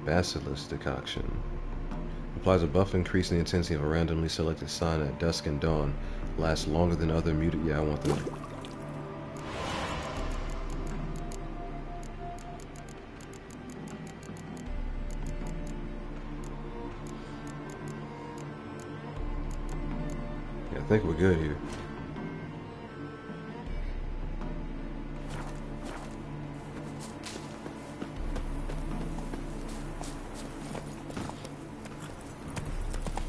Basilisk decoction. Applies a buff increasing the intensity of a randomly selected sign at dusk and dawn. Lasts longer than other muted. Yeah, I want that. Yeah, I think we're good here.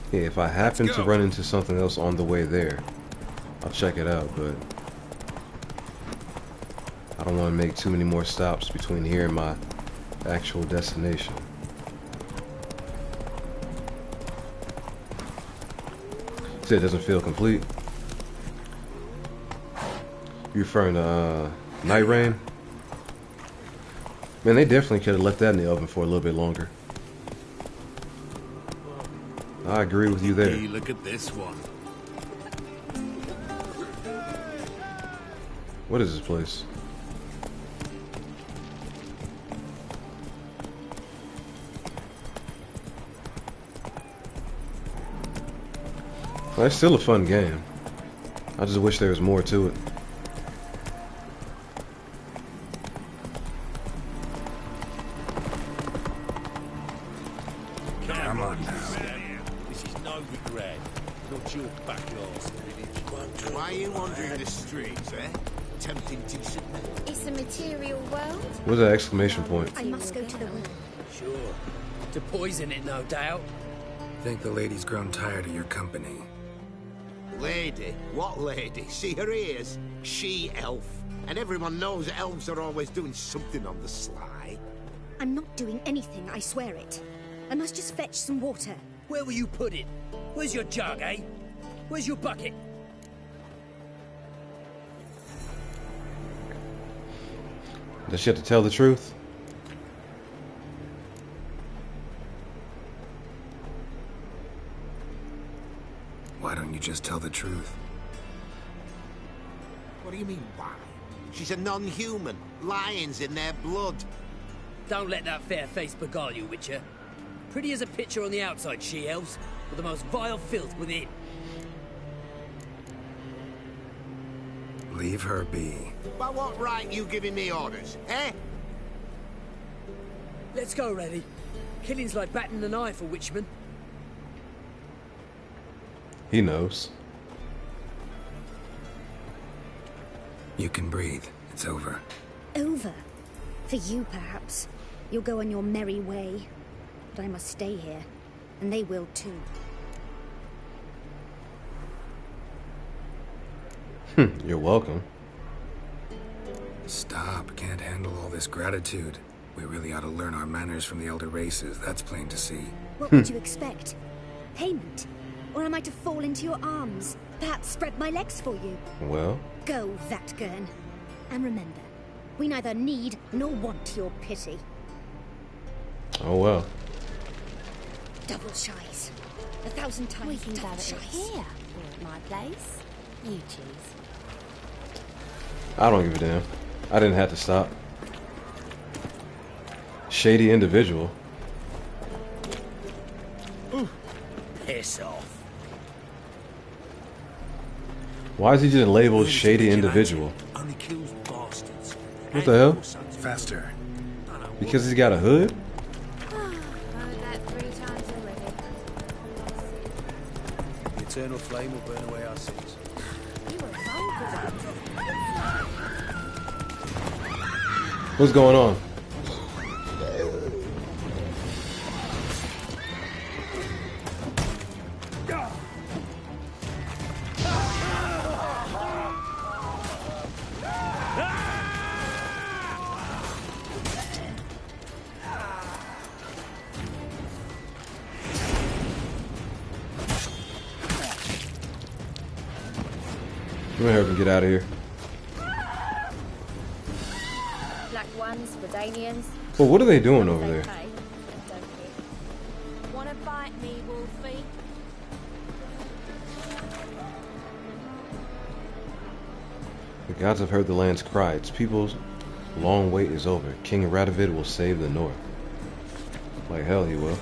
Yeah, if I happen to run into something else on the way there, I'll check it out, but I don't want to make too many more stops between here and my actual destination. See, it doesn't feel complete. You referring to Night Rain? Man, they definitely could have left that in the oven for a little bit longer. I agree with you there. Hey, look at this one. What is this place? Well, it's still a fun game. I just wish there was more to it. Come on now. This is Novigrad, not your backyard village. Why are you wandering the streets, eh? Tempting decent men. It's a material world. What's that exclamation point? I must go to the room. Sure. To poison it, no doubt. Think the lady's grown tired of your company. Lady? What lady? See her ears? She-elf. And everyone knows elves are always doing something on the sly. I'm not doing anything, I swear it. I must just fetch some water. Where will you put it? Where's your jug, eh? Where's your bucket? Does she have to tell the truth? Why don't you just just tell the truth. What do you mean, why? She's a non-human. Lions in their blood. Don't let that fair face beguile you, Witcher. Pretty as a picture on the outside, she-elves, but the most vile filth within. Leave her be. By what right you giving me orders, eh? Let's go, Reddy. Killing's like batting an eye for Witchman. He knows. You can breathe. It's over. Over? For you, perhaps. You'll go on your merry way. But I must stay here. And they will too. You're welcome. Stop. Can't handle all this gratitude. We really ought to learn our manners from the elder races. That's plain to see. What would you expect? Payment? Or am I to fall into your arms? Perhaps spread my legs for you? Well? Go, Vatgern. And remember, we neither need nor want your pity. Oh well. Double shies. 1,000 times We can double gather it shies. here, or at my place. You choose. I don't give a damn. I didn't have to stop. Shady individual. Piss off. Why is he just labeled shady individual? Only kills bastards. What the hell? Faster. Because he's got a hood? Heard that 3 times already. The eternal flame will burn away our sins. You were vulgar. What's going on? I'm gonna help him get out of here. Black ones, Redanians. Well, what are they doing over there? Wanna bite me, Wolfie? The gods have heard the land's cry. Its people's long wait is over. King Radovid will save the north. Like hell he will.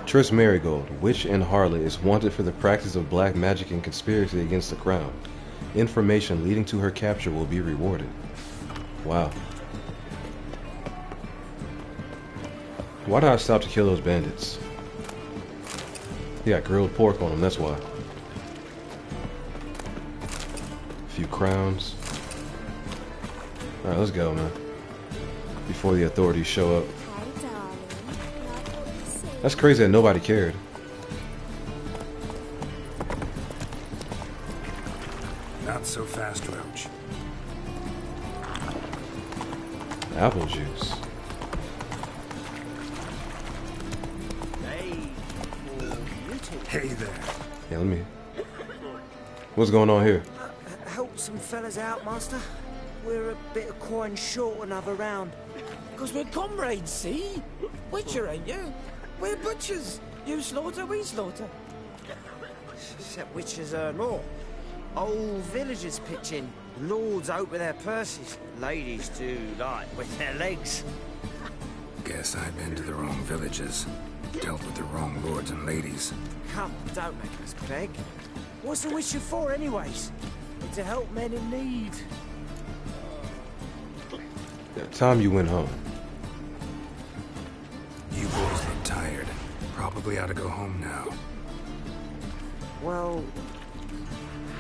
Triss Marigold, witch and harlot, is wanted for the practice of black magic and conspiracy against the crown. Information leading to her capture will be rewarded. Wow. Why did I stop to kill those bandits? He got grilled pork on him, that's why. A few crowns. Alright, let's go, man. Before the authorities show up. That's crazy that nobody cared. Not so fast, Roach. Apple juice. Hey there. Yeah, let me... What's going on here? Help some fellas out, Master. We're a bit of coin short another round. Because we're comrades, see? Witcher, ain't you? We're butchers. You slaughter, we slaughter. Except witches earn more. Old villagers pitch in. Lords open their purses. Ladies do like with their legs. Guess I've been to the wrong villages. Dealt with the wrong lords and ladies. Come, don't make us beg. What's the witcher for, anyways? To help men in need. Time you went home. You boys look tired. Probably ought to go home now. Well,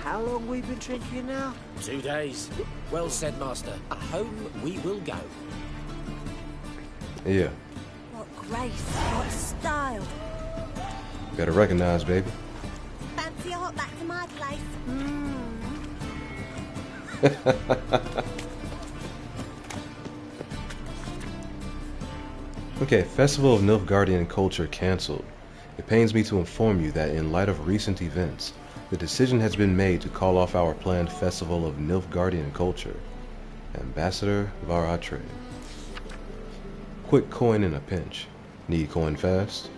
how long we been drinking now? 2 days. Well said, Master. Home we will go. Yeah. What grace, what style. Better recognize, baby. Fancy a hop back to my place. Okay, Festival of Nilfgaardian Culture cancelled. It pains me to inform you that in light of recent events, the decision has been made to call off our planned Festival of Nilfgaardian Culture. Ambassador Varatre. Quick coin in a pinch. Need coin fast?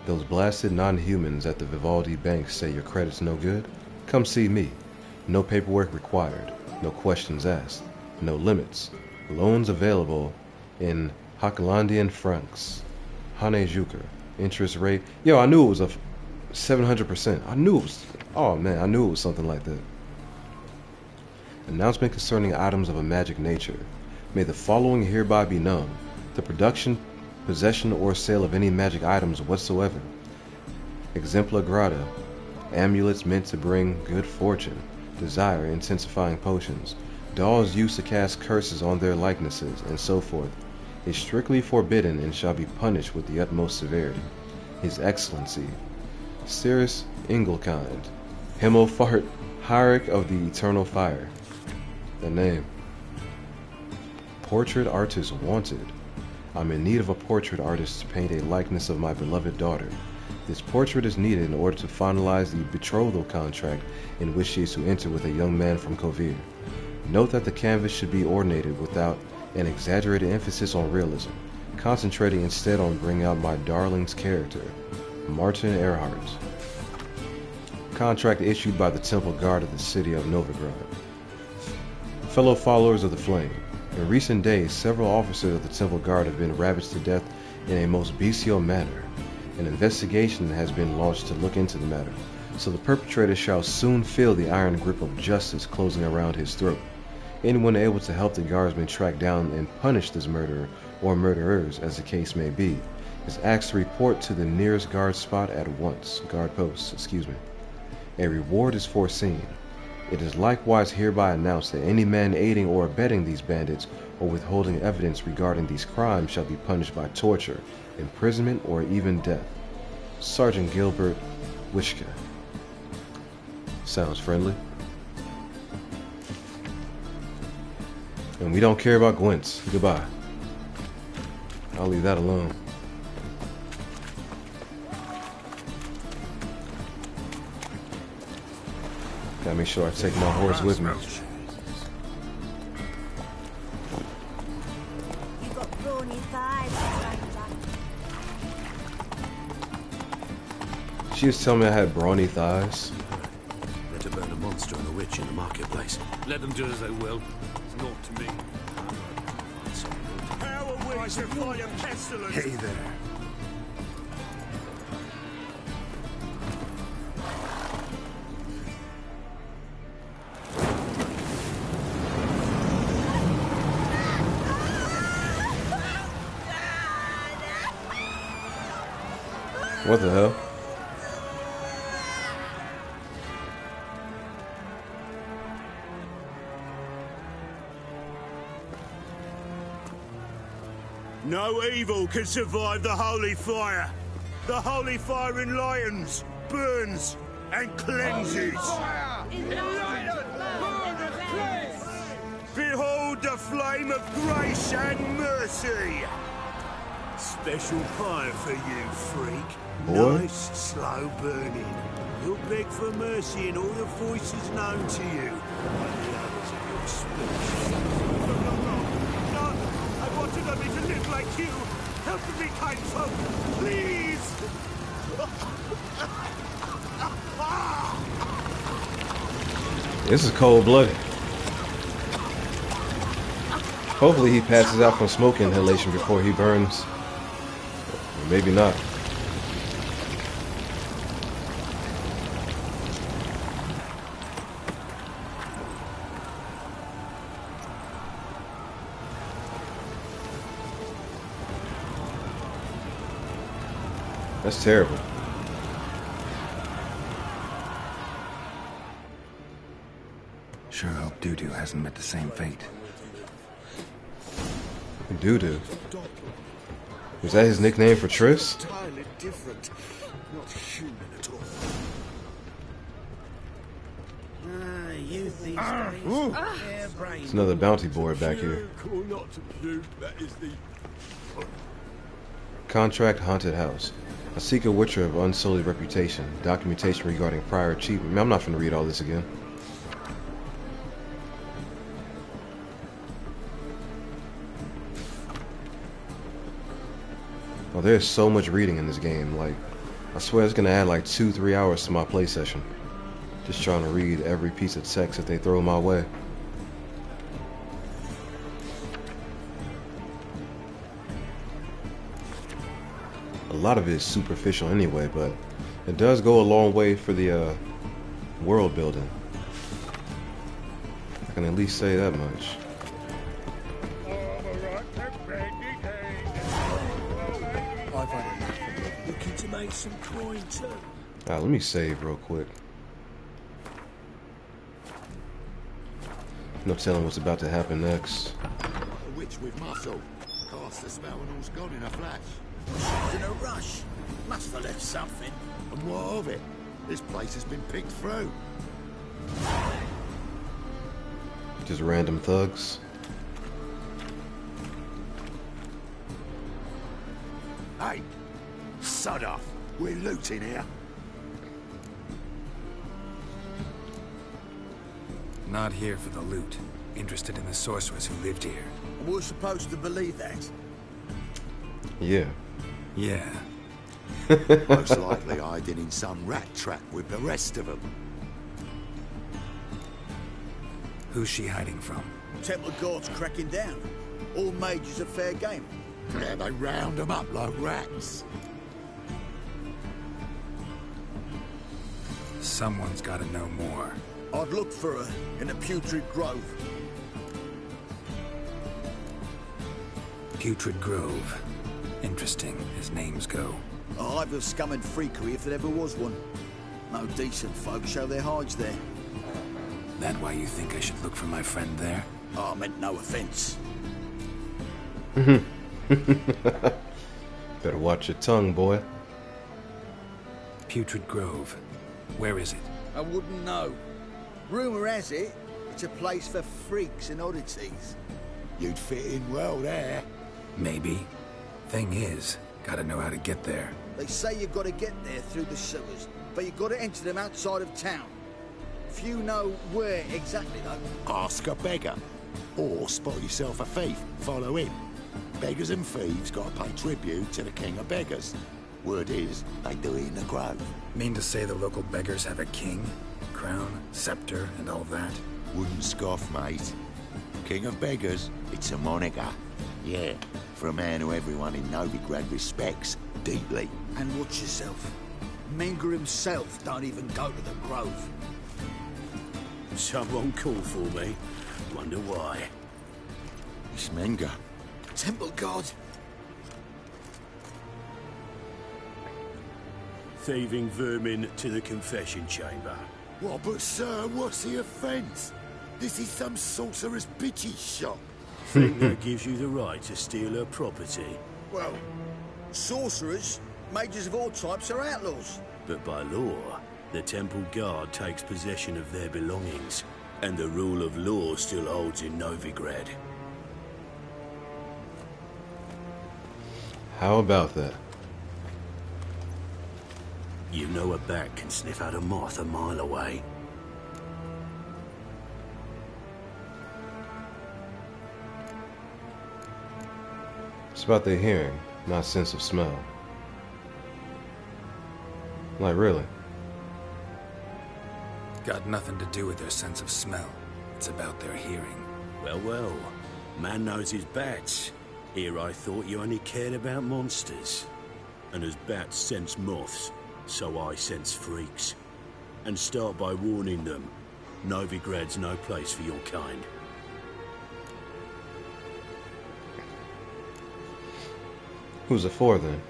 Those blasted non-humans at the Vivaldi Bank say your credit's no good? Come see me. No paperwork required. No questions asked. No limits. Loans available in Hochlandian francs. Hane Juker. Interest rate. Yo, I knew it was a 700%. I knew it was. Oh man, I knew it was something like that. Announcement concerning items of a magic nature. May the following hereby be known. The production, possession, or sale of any magic items whatsoever. Exempla grata. Amulets meant to bring good fortune. Desire intensifying potions. Dolls used to cast curses on their likenesses, and so forth. Is strictly forbidden and shall be punished with the utmost severity. His Excellency, Cirrus Inglekind, Himmelfart, Hierarch of the Eternal Fire. The name. Portrait artist wanted. I'm in need of a portrait artist to paint a likeness of my beloved daughter. This portrait is needed in order to finalize the betrothal contract in which she is to enter with a young man from Kovir. Note that the canvas should be ornated without an exaggerated emphasis on realism, concentrating instead on bringing out my darling's character. Martin Earhart. Contract issued by the Temple Guard of the city of Novigrad. Fellow followers of the Flame, in recent days, several officers of the Temple Guard have been ravaged to death in a most bestial manner. An investigation has been launched to look into the matter, so the perpetrator shall soon feel the iron grip of justice closing around his throat. Anyone able to help the guardsmen track down and punish this murderer, or murderers as the case may be, is asked to report to the nearest guard spot at once. Guard post, excuse me. A reward is foreseen. It is likewise hereby announced that any man aiding or abetting these bandits or withholding evidence regarding these crimes shall be punished by torture, imprisonment, or even death. Sergeant Gilbert Wishka. Sounds friendly. And we don't care about Gwents. Goodbye. I'll leave that alone. Gotta make sure I take my horse with me. You got brawny thighs, She was telling me I had brawny thighs. Better burn a monster and a witch in the marketplace. Let them do as they will. It's not to me. How are we to fight a pestilence? Hey there. What the hell? No evil can survive the holy fire. The holy fire enlightens, burns, and cleanses. Behold the flame of grace and mercy. Special fire for you, freak. Boy. Nice, slow burning. You'll beg for mercy in all the voices known to you by the others of your species. No, I wanted only to live like you. Help me, kind folk, please. This is cold-blooded. Hopefully he passes out from smoke inhalation before he burns. Or maybe not. That's terrible. Sure hope Doo-Doo hasn't met the same fate. Doo-Doo? Was that his nickname for Triss? Entirely different. Not human at all. Youth these days. It's another bounty board back here. Cool not to puke, that is the... Contract Haunted House. A seeker witcher of unsullied reputation. Documentation regarding prior achievement. I'm not going to read all this again. Oh, there's so much reading in this game. Like, I swear it's gonna add like 2-3 hours to my play session. Just trying to read every piece of text that they throw my way. A lot of it is superficial anyway, but it does go a long way for the world building. I can at least say that much. I've had enough of it. Looking to make some coin too. Let me save real quick. No telling what's about to happen next. A witch with muscle. Cast the spell and all's gone in a flash. She's in a rush. Must have left something. And what of it? This place has been picked through. Just random thugs. Hey, sod off. We're looting here. Not here for the loot. Interested in the sorcerers who lived here. And we're supposed to believe that. Yeah. Yeah. Most likely hiding in some rat trap with the rest of them. Who's she hiding from? Temple guards cracking down. All mages are fair game. Yeah, they round them up like rats. Someone's got to know more. I'd look for her in the Putrid Grove. Putrid Grove. Interesting, as names go. A hive of scum and freakery if there ever was one. No decent folk show their hides there. That why you think I should look for my friend there? Oh, I meant no offense. Better watch your tongue, boy. Putrid Grove. Where is it? I wouldn't know. Rumour has it, it's a place for freaks and oddities. You'd fit in well there. Maybe. Thing is, gotta know how to get there. They say you've got to get there through the sewers, but you've got to enter them outside of town. Few know where exactly, though. Ask a beggar. Or spot yourself a thief. Follow him. Beggars and thieves got to pay tribute to the king of beggars. Word is, they do it in the grove. Mean to say the local beggars have a king? Crown, scepter, and all that? Wouldn't scoff, mate. King of beggars, it's a moniker. Yeah, for a man who everyone in Novigrad respects deeply. And watch yourself. Menger himself don't even go to the grove. Someone called for me. Wonder why. It's Menger. Temple guard. Thieving vermin to the confession chamber. What, but sir, what's the offence? This is some sorcerer's bitchy shop. Think that gives you the right to steal her property. Well, sorcerers, mages of all types are outlaws. But by law, the temple guard takes possession of their belongings, and the rule of law still holds in Novigrad. How about that? You know a bat can sniff out a moth a mile away. It's about their hearing, not sense of smell. Like, really? Got nothing to do with their sense of smell. It's about their hearing. Well, well. Man knows his bats. Here I thought you only cared about monsters. And as bats sense moths, so I sense freaks. And start by warning them. Novigrad's no place for your kind. Who's it for, then?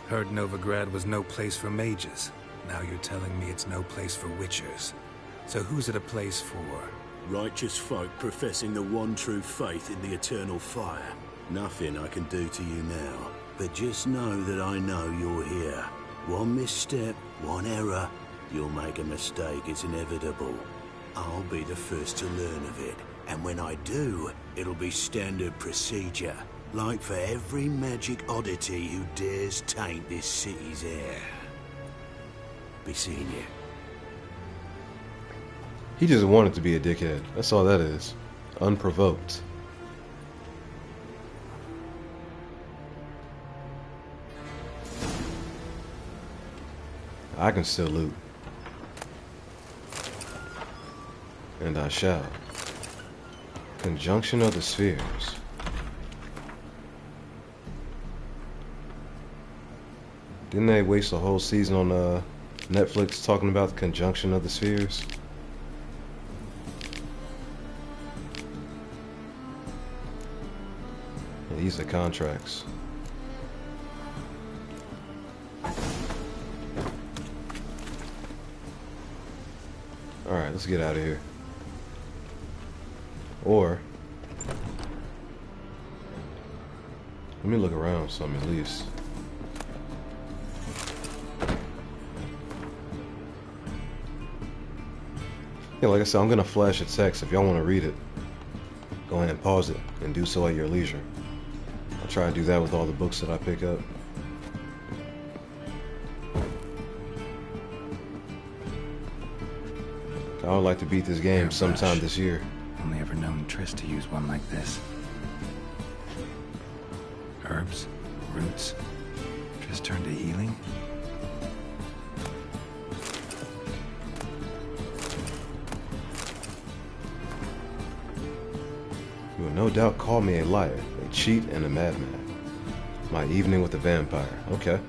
Heard Novigrad was no place for mages. Now you're telling me it's no place for witchers. So who's it a place for? Righteous folk professing the one true faith in the eternal fire. Nothing I can do to you now. But just know that I know you're here. One misstep, one error, you'll make a mistake, it's inevitable. I'll be the first to learn of it. And when I do, it'll be standard procedure. Like for every magic oddity who dares taint this city's air. Be seeing you. He just wanted to be a dickhead. That's all that is. Unprovoked. I can still loot. And I shall. Conjunction of the spheres. Didn't they waste a whole season on Netflix talking about the conjunction of the spheres? And these are contracts. Alright, let's get out of here. Or let me look around some at least. Yeah, like I said, I'm gonna flash a text. If y'all want to read it, go ahead and pause it and do so at your leisure. I'll try to do that with all the books that I pick up. I would like to beat this game sometime this year. Only ever known Triss to use one like this. Herbs, roots. Triss turned to healing. You will no doubt call me a liar, a cheat, and a madman. My evening with the vampire. Okay.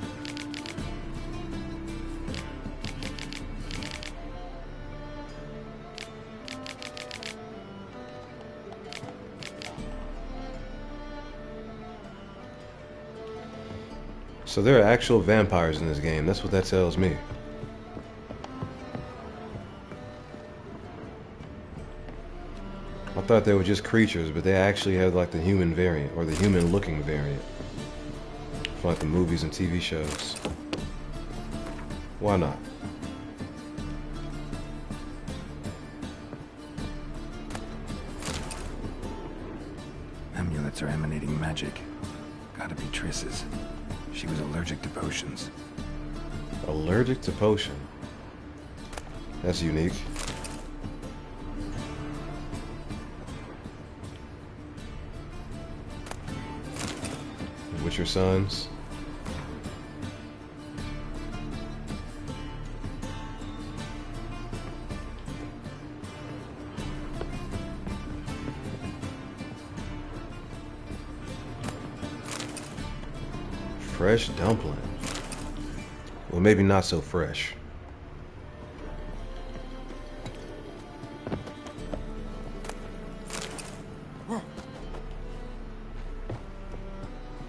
So there are actual vampires in this game. That's what that tells me. I thought they were just creatures, but they actually have like the human variant, or the human-looking variant, for like the movies and TV shows. Why not? Amulets are emanating magic. Gotta be Triss's. She was allergic to potions. Allergic to potion? That's unique. Witcher Sons. Fresh dumpling. Well, maybe not so fresh.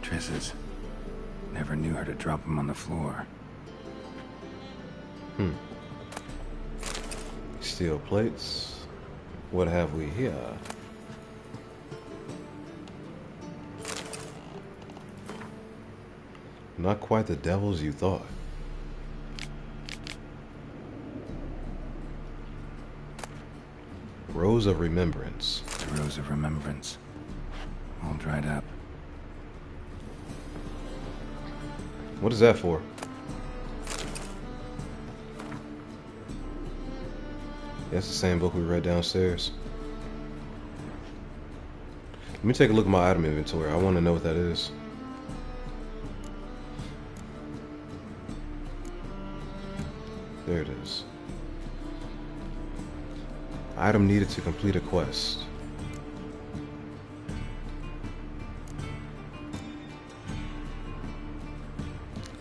Triss's. Never knew her to drop him on the floor. Steel plates. What have we here? Not quite the devils you thought. Rose of Remembrance. The Rose of Remembrance. All dried up. What is that for? That's the same book we read downstairs. Let me take a look at my item inventory. I want to know what that is. There it is. Item needed to complete a quest.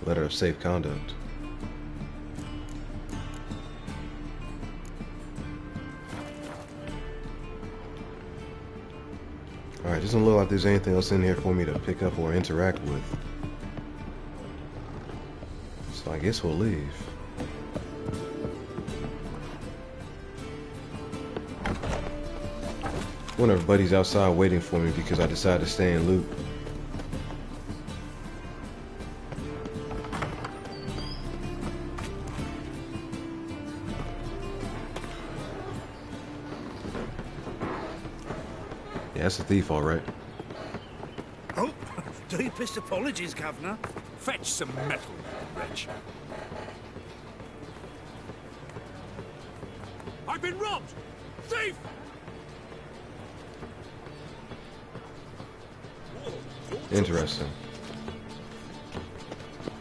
Letter of safe conduct. Alright, doesn't look like there's anything else in here for me to pick up or interact with. So I guess we'll leave. One of everybody's outside waiting for me because I decided to stay and loot. Yeah, that's a thief, all right. Oh, deepest apologies, Governor. Fetch some metal, wretch. I've been robbed! Thief! Interesting.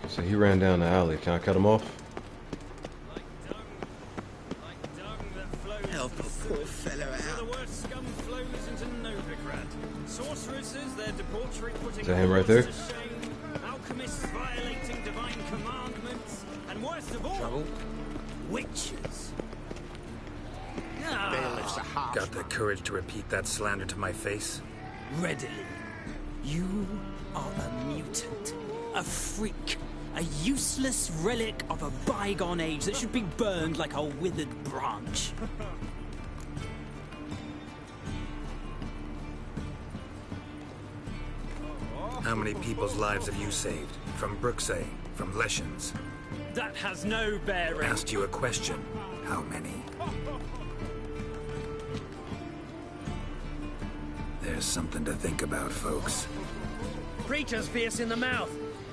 So he ran down the alley. Can I cut him off? Help a poor fellow out. The worst scum flows into Novigrad. Sorceresses, their debauchery putting Is that him right there? to shame. Alchemists violating divine commandments. And worst of all, witches. Got the courage to repeat that slander to my face? Readily. You are a mutant. A freak. A useless relic of a bygone age that should be burned like a withered branch. How many people's lives have you saved? From Brooksay? From Leshens? That has no bearing. Asked you a question. How many? There's something to think about, folks. Preacher's fierce in the mouth,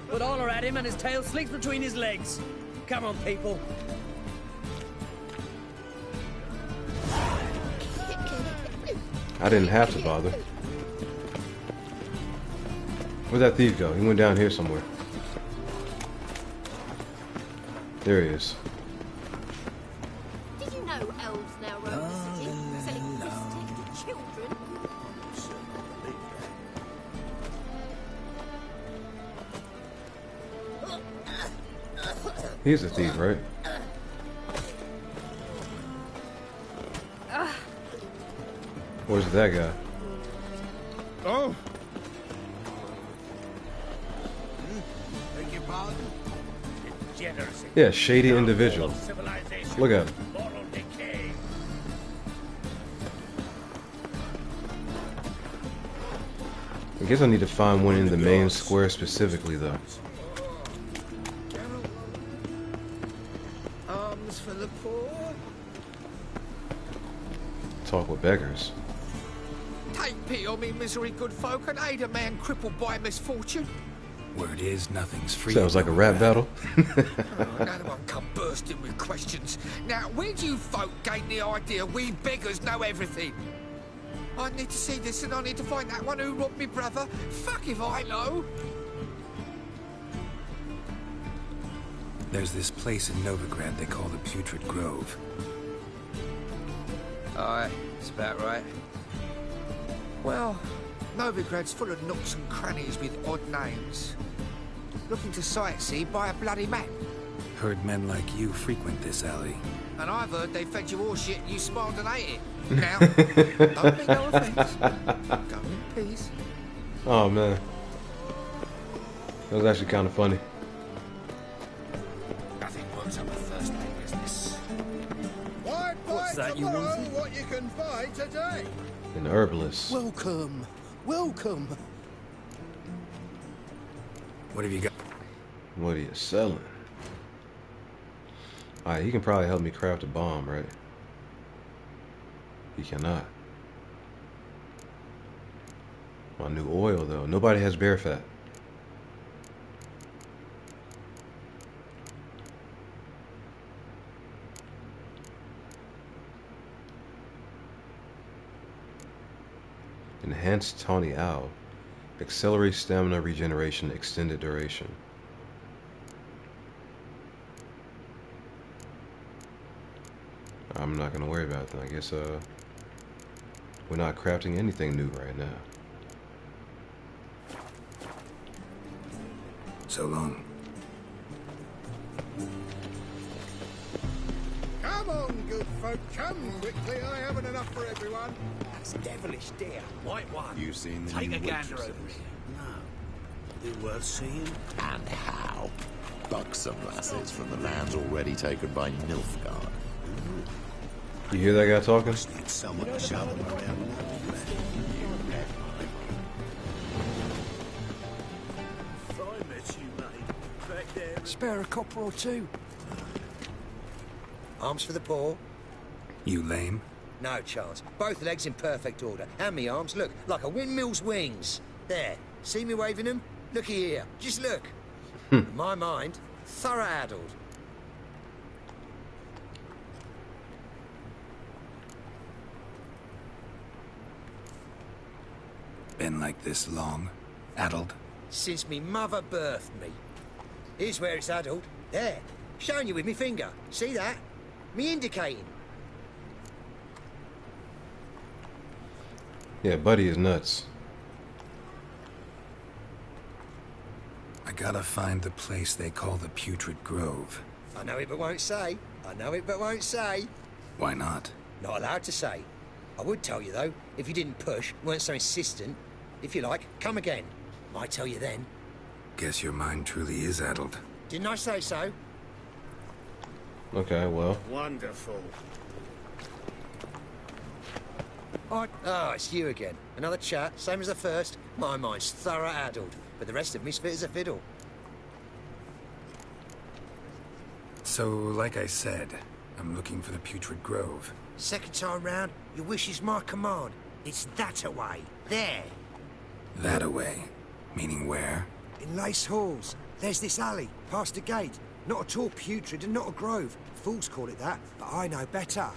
but holler at him and his tail slinks between his legs. Come on, people. I didn't have to bother. Where'd that thief go? He went down here somewhere. There he is. Did you know elves now roam the city, selling lipstick to children? He's a thief, right? Where's that guy? Oh! Beg your pardon? Yeah, shady individual. Look at him. I guess I need to find one in the main square specifically, though. Arms for the poor. Talk with beggars. Take pity on me, misery, good folk, and aid a man crippled by misfortune. Word is, nothing's free. Sounds like a rap battle. Another one come bursting with questions. Now, where do you folk gain the idea we beggars know everything? I need to see this and I need to find that one who robbed me brother. Fuck if I know. There's this place in Novigrad they call the Putrid Grove. Aye, it's about right. Well, Novigrad's full of nooks and crannies with odd names. Looking to sightsee by a bloody map. Heard men like you frequent this alley. And I've heard they fed you all shit and you smiled and ate it. Now, don't be no offense. Go in peace. Oh man, that was actually kind of funny. Nothing works up a first name business. What's that you wanted? What you can buy today? An herbalist. Welcome, welcome. What have you got? What are you selling? Alright, he can probably help me craft a bomb, right? He cannot. My new oil, though. Nobody has bear fat. Enhanced Tawny Owl. Accelerate stamina regeneration, extended duration. I'm not gonna worry about that. I guess we're not crafting anything new right now. So long. Come on, good folk, come quickly. I haven't enough for everyone. That's devilish dear. White one. You seen the Take new a gander waitresses? over here. No. Is it worth seeing? And how? Buxom lasses from the lands already taken by Nilfgaard. You hear that guy talking? Need someone to show them around. I met you, mate. Back there. Spare a copper or two. Arms for the poor? You lame? No chance. Both legs in perfect order. And me arms, look, like a windmill's wings. There. See me waving them? Looky here. Just look. In my mind, thorough addled. Been like this long? Addled? Since me mother birthed me. Here's where it's addled. There. Showing you with me finger. See that? Me indicating. Yeah, Buddy is nuts. I gotta find the place they call the Putrid Grove. I know it but won't say. I know it but won't say. Why not? Not allowed to say. I would tell you, though, if you didn't push, weren't so insistent. If you like, come again. Might tell you then. Guess your mind truly is addled. Didn't I say so? Okay, well. Wonderful. Oh, it's you again. Another chat, same as the first. My mind's thorough addled, but the rest of me's fit as a fiddle. So, like I said, I'm looking for the Putrid Grove. Second time round, your wish is my command. It's that away. There. That away? Meaning where? In Lace Halls. There's this alley, past the gate. Not at all putrid and not a grove. Fools call it that, but I know better.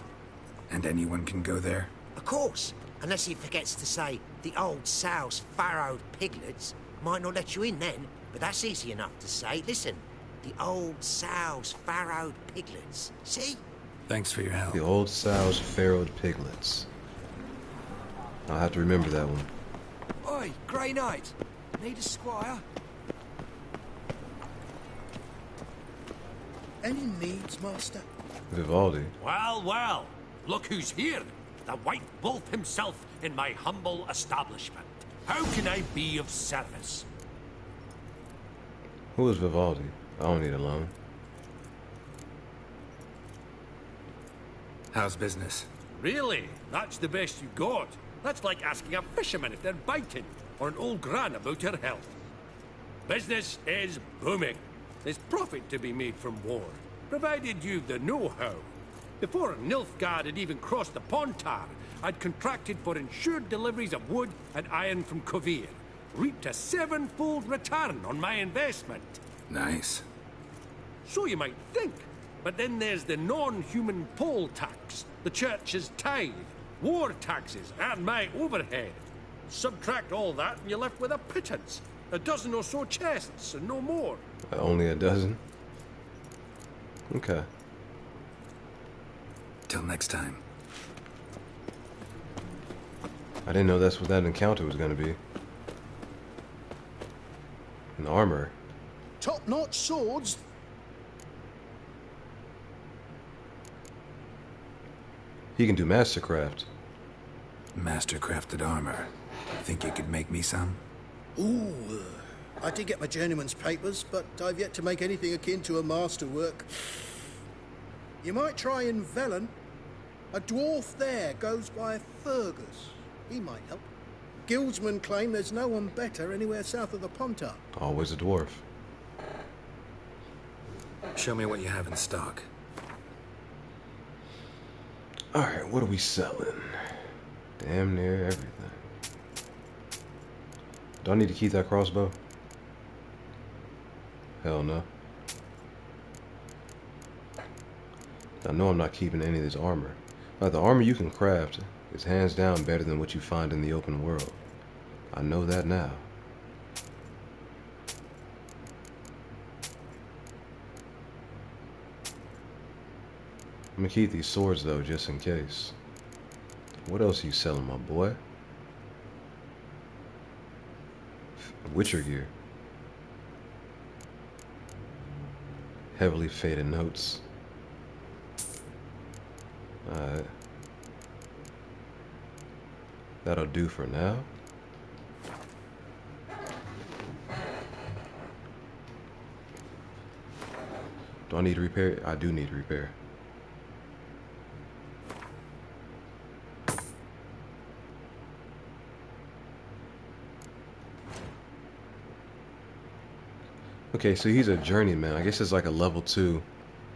And anyone can go there? Of course. Unless he forgets to say, the old sow's farrowed piglets. Might not let you in then, but that's easy enough to say. Listen, the old sow's farrowed piglets. See? Thanks for your help. The old sow's farrowed piglets. I'll have to remember that one. Oi, Grey Knight. Need a squire? Any needs, master? Vivaldi. Well, well. Look who's here. The White Wolf himself in my humble establishment. How can I be of service? Who is Vivaldi? I don't need a loan. How's business? Really? That's the best you got? That's like asking a fisherman if they're biting, or an old gran about her health. Business is booming. There's profit to be made from war, provided you've the know-how. Before Nilfgaard had even crossed the Pontar, I'd contracted for insured deliveries of wood and iron from Kovir. Reaped a 7-fold return on my investment. Nice. So you might think. But then there's the non-human poll tax, the church's tithe, war taxes, and my overhead. Subtract all that and you're left with a pittance. A dozen or so chests, and no more. Only a dozen? Okay. Till next time. I didn't know that's what that encounter was going to be. An armor. Top-notch swords. He can do mastercraft. Mastercrafted armor. Think you could make me some? Ooh, I did get my journeyman's papers, but I've yet to make anything akin to a masterwork. You might try in Velen. A dwarf there goes by Fergus. He might help. Guildsmen claim there's no one better anywhere south of the Pontar. Always a dwarf. Show me what you have in stock. Alright, what are we selling? Damn near everything. Do I need to keep that crossbow? Hell no. I know I'm not keeping any of this armor. Like, the armor you can craft is hands down better than what you find in the open world. I know that now. I'm gonna keep these swords though, just in case. What else are you selling, my boy? Witcher gear. Heavily faded notes. Alright. That'll do for now. Do I need to repair? I do need to repair. Okay, so he's a journeyman. I guess it's like a level 2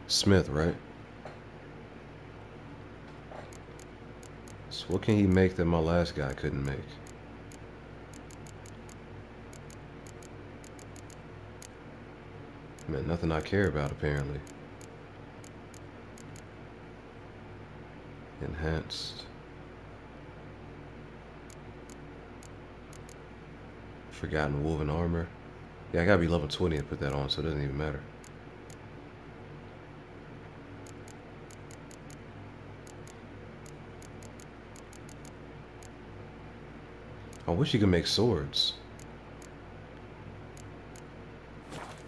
smith, right? So what can he make that my last guy couldn't make? Man, nothing I care about, apparently. Enhanced. Forgotten woven armor. Yeah, I gotta be level 20 to put that on, so it doesn't even matter. I wish you could make swords.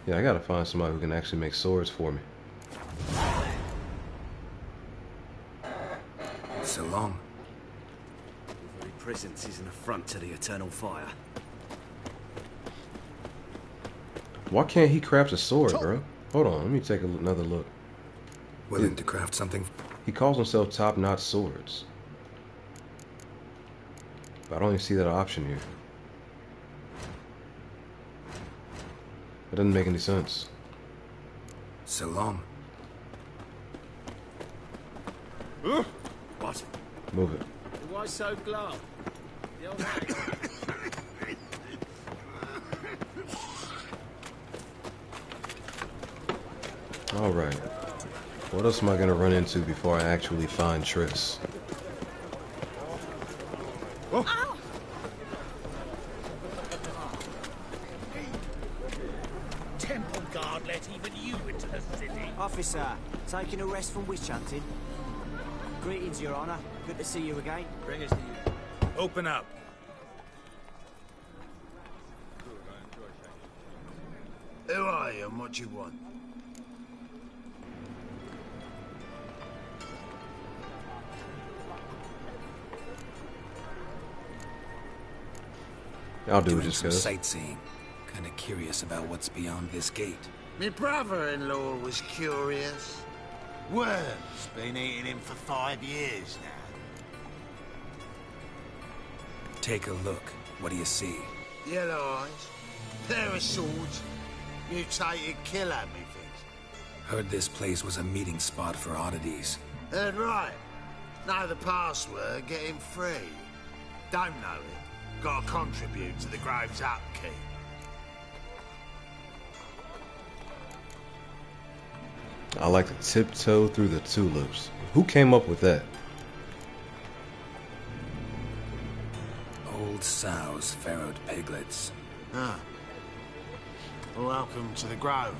Yeah, I gotta find somebody who can actually make swords for me. So long. Your very presence is an affront to the eternal fire. Why can't he craft a sword, bro? Hold on, let me take another look. Willing to craft something? He calls himself Top-Notch Swords. But I don't even see that option here. It doesn't make any sense. So long. What? Move it. Why so glum? The old man. Alright. What else am I gonna run into before I actually find Triss? Ow! Temple guard let even you into the city. Officer, taking a rest from witch hunting. Greetings, Your Honor. Good to see you again. Bring us to you. Open up. Who are you and what do you want? I'll do it Doing just some 'cause. sightseeing. Kinda curious about what's beyond this gate. My brother-in-law was curious. Worm's been eating him for 5 years now. Take a look. What do you see? Yellow eyes, pair of swords, mutated killer, methinks. Heard this place was a meeting spot for oddities. Heard right. Know the password, get him free. Don't know it. Gotta contribute to the Grove's upkeep. I like to tiptoe through the tulips. Who came up with that? Old sows, farrowed piglets. Ah. Welcome to the Grove,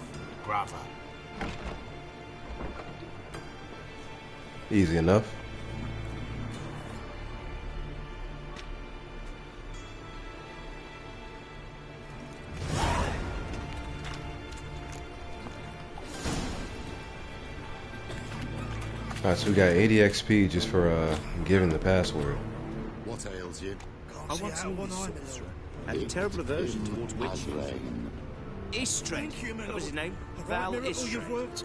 brother. Easy enough. Alright, so we got 80 XP just for giving the password. What ails you? I want some one eye, and a terrible aversion towards witches. Istrid. What was his name? Val Istrid.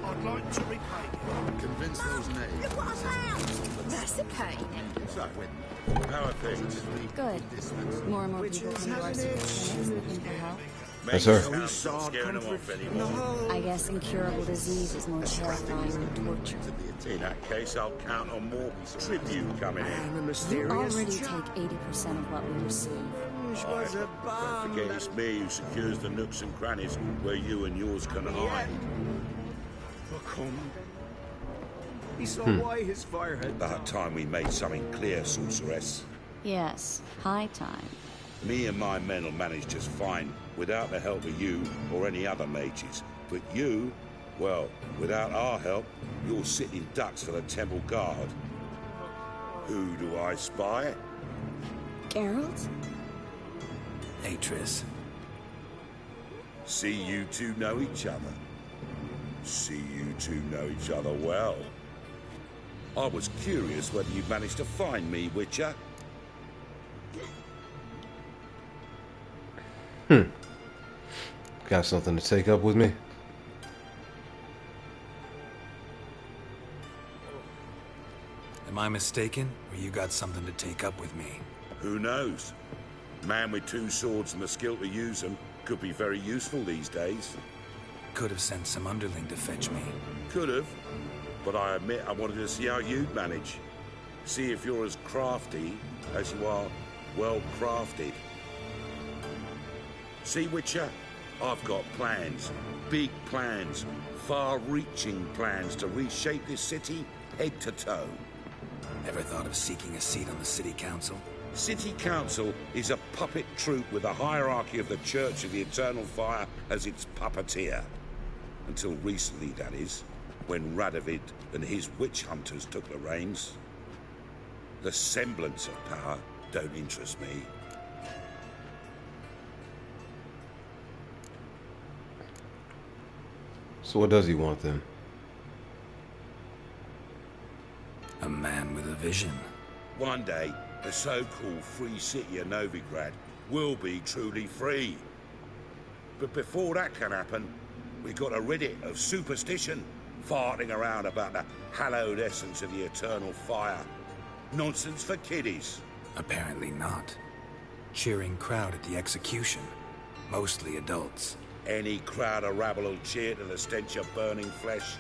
I'd like to repay you. Convince those knaves. Look what I found! That's a pain. So, how are things? Good. More and more people come to our city looking for help. Yes, sir. I guess incurable disease is more terrifying than torture. In that case, I'll count on more tribute coming in. You already take 80% of what we receive. Don't forget it's me who secures the nooks and crannies where you and yours can hide. He saw why his fire had About time we made something clear, sorceress. Yes, high time. Me and my men will manage just fine without the help of you or any other mages. But you, well, without our help, you're sitting ducks for the temple guard. Who do I spy? Geralt? Hey, Triss. See you two know each other. See you two know each other well. I was curious whether you managed to find me, Witcher. Got something to take up with me? Am I mistaken, or you got something to take up with me? Who knows? Man with two swords and the skill to use them could be very useful these days. Could have sent some underling to fetch me. Could have, but I admit I wanted to see how you'd manage. See if you're as crafty as you are well crafted. See, Witcher? I've got plans. Big plans. Far-reaching plans to reshape this city head to toe. Ever thought of seeking a seat on the city council? City Council is a puppet troupe with a hierarchy of the Church of the Eternal Fire as its puppeteer. Until recently, that is, when Radovid and his witch hunters took the reins. The semblance of power don't interest me. So what does he want then? A man with a vision. One day, the so-called free city of Novigrad will be truly free. But before that can happen, we got to rid it of superstition, farting around about the hallowed essence of the eternal fire. Nonsense for kiddies. Apparently not. Cheering crowd at the execution. Mostly adults. Any crowd of rabble will cheer to the stench of burning flesh.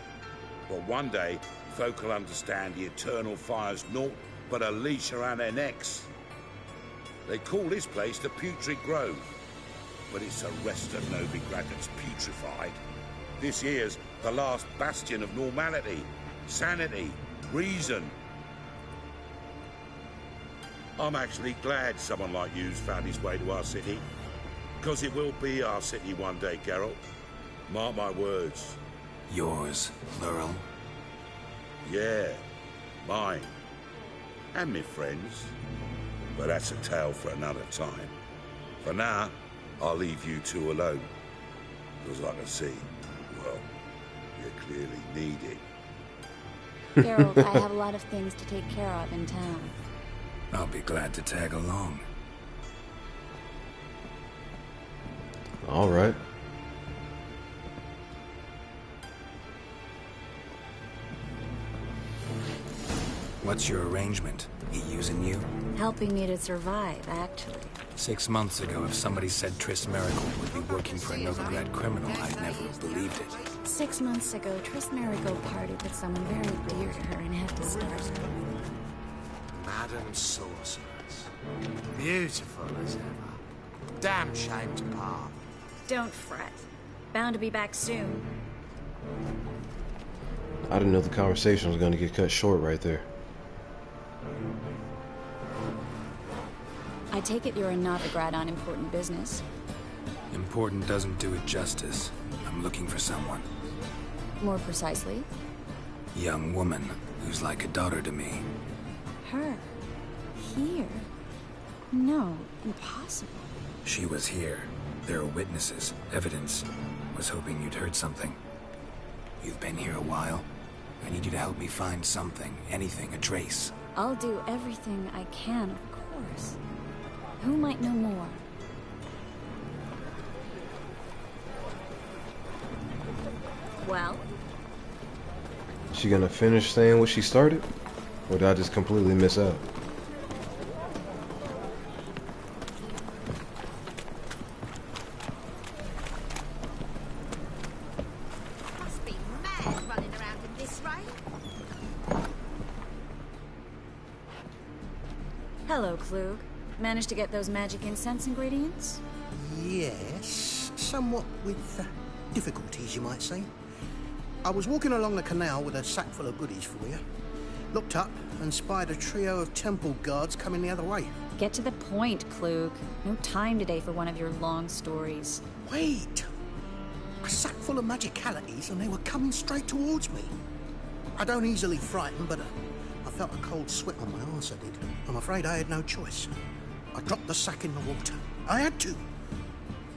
But one day, folk will understand the eternal fire's naught but a leash around their necks. They call this place the Putrid Grove, but it's the rest of Novigrad that's putrefied. This here's the last bastion of normality, sanity, reason. I'm actually glad someone like you's found his way to our city, because it will be our city one day, Geralt. Mark my words. Yours, Lurel. Yeah, mine. And me friends. But that's a tale for another time. For now, I'll leave you two alone. Because I can see, well, you clearly need it. Geralt, I have a lot of things to take care of in town. I'll be glad to tag along. All right. What's your arrangement? He using you? Helping me to survive, actually. 6 months ago, if somebody said Triss Merigold would be working for a Novigrad criminal, I'd never have believed it. 6 months ago, Triss Merigold partied with someone very dear to her and had to start. Madam Sorceress. Beautiful as ever. Damn shame to part. Don't fret. Bound to be back soon. I didn't know the conversation was going to get cut short right there. I take it you're in Novigrad on important business. Important doesn't do it justice. I'm looking for someone. More precisely? Young woman who's like a daughter to me. Her? Here? No, impossible. She was here. There are witnesses, evidence. Was hoping you'd heard something. You've been here a while. I need you to help me find something, anything, a trace. I'll do everything I can, of course. Who might know more? Well? She gonna finish saying what she started? Or did I just completely miss out? Must be mad running around in this rain. Hello, Klug. Managed to get those magic incense ingredients? Yes, somewhat with difficulties, you might say. I was walking along the canal with a sack full of goodies for you. Looked up and spied a trio of temple guards coming the other way. Get to the point, Klug. No time today for one of your long stories. Wait! A sack full of magicalities and they were coming straight towards me. I don't easily frighten, but I felt a cold sweat on my arse, I did. I'm afraid I had no choice. I dropped the sack in the water. I had to.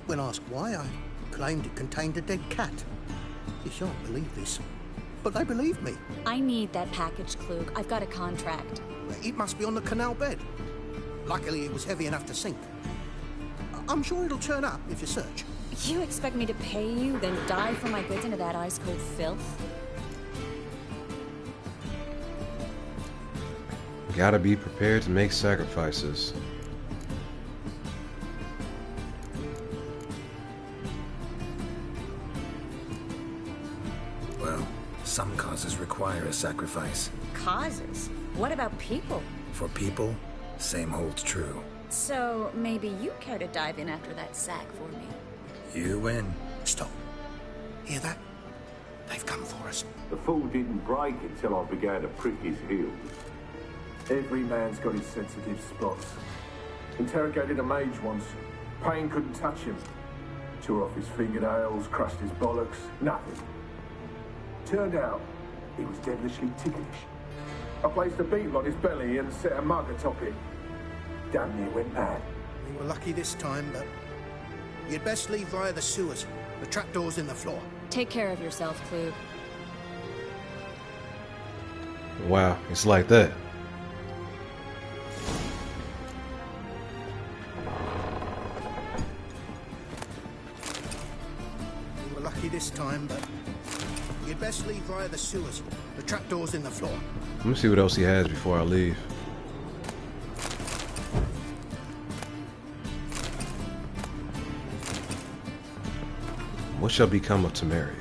When asked why, I claimed it contained a dead cat. You shan't believe this, but they believed me. I need that package, Klug. I've got a contract. It must be on the canal bed. Luckily, it was heavy enough to sink. I'm sure it'll turn up if you search. You expect me to pay you, then dive for my goods into that ice-cold filth? Gotta be prepared to make sacrifices. Well, some causes require a sacrifice. Causes? What about people? For people, same holds true. So, maybe you care to dive in after that sack for me? You win. Stop. Hear that? They've come for us. The fool didn't break until I began to prick his heels. Every man's got his sensitive spots. Interrogated a mage once. Pain couldn't touch him. Tore off his fingernails, crushed his bollocks, nothing. Turned out, he was devilishly ticklish. I placed a beetle on his belly and set a mug atop it. Damn near went mad. We were lucky this time, but you'd best leave via the sewers. The trapdoor's in the floor. Take care of yourself, Klug. Wow, it's like that. You were lucky this time, but you'd best leave via the sewers. The trapdoor's in the floor. Let me see what else he has before I leave. What shall become of Temeria?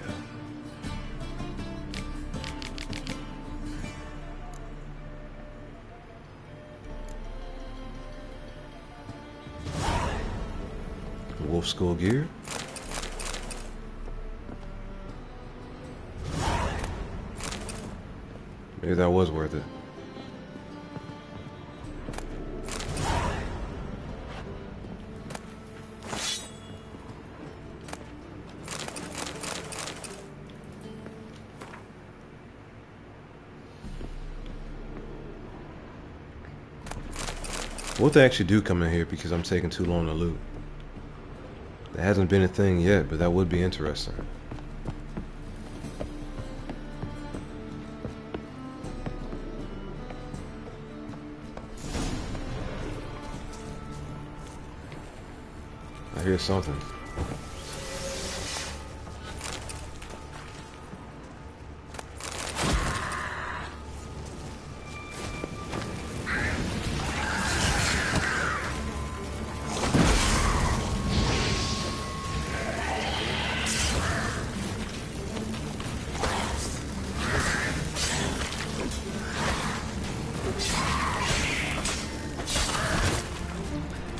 Wolf Skull gear. Maybe that was worth it. What if they actually do come in here because I'm taking too long to loot? There hasn't been a thing yet, but that would be interesting. I hear something.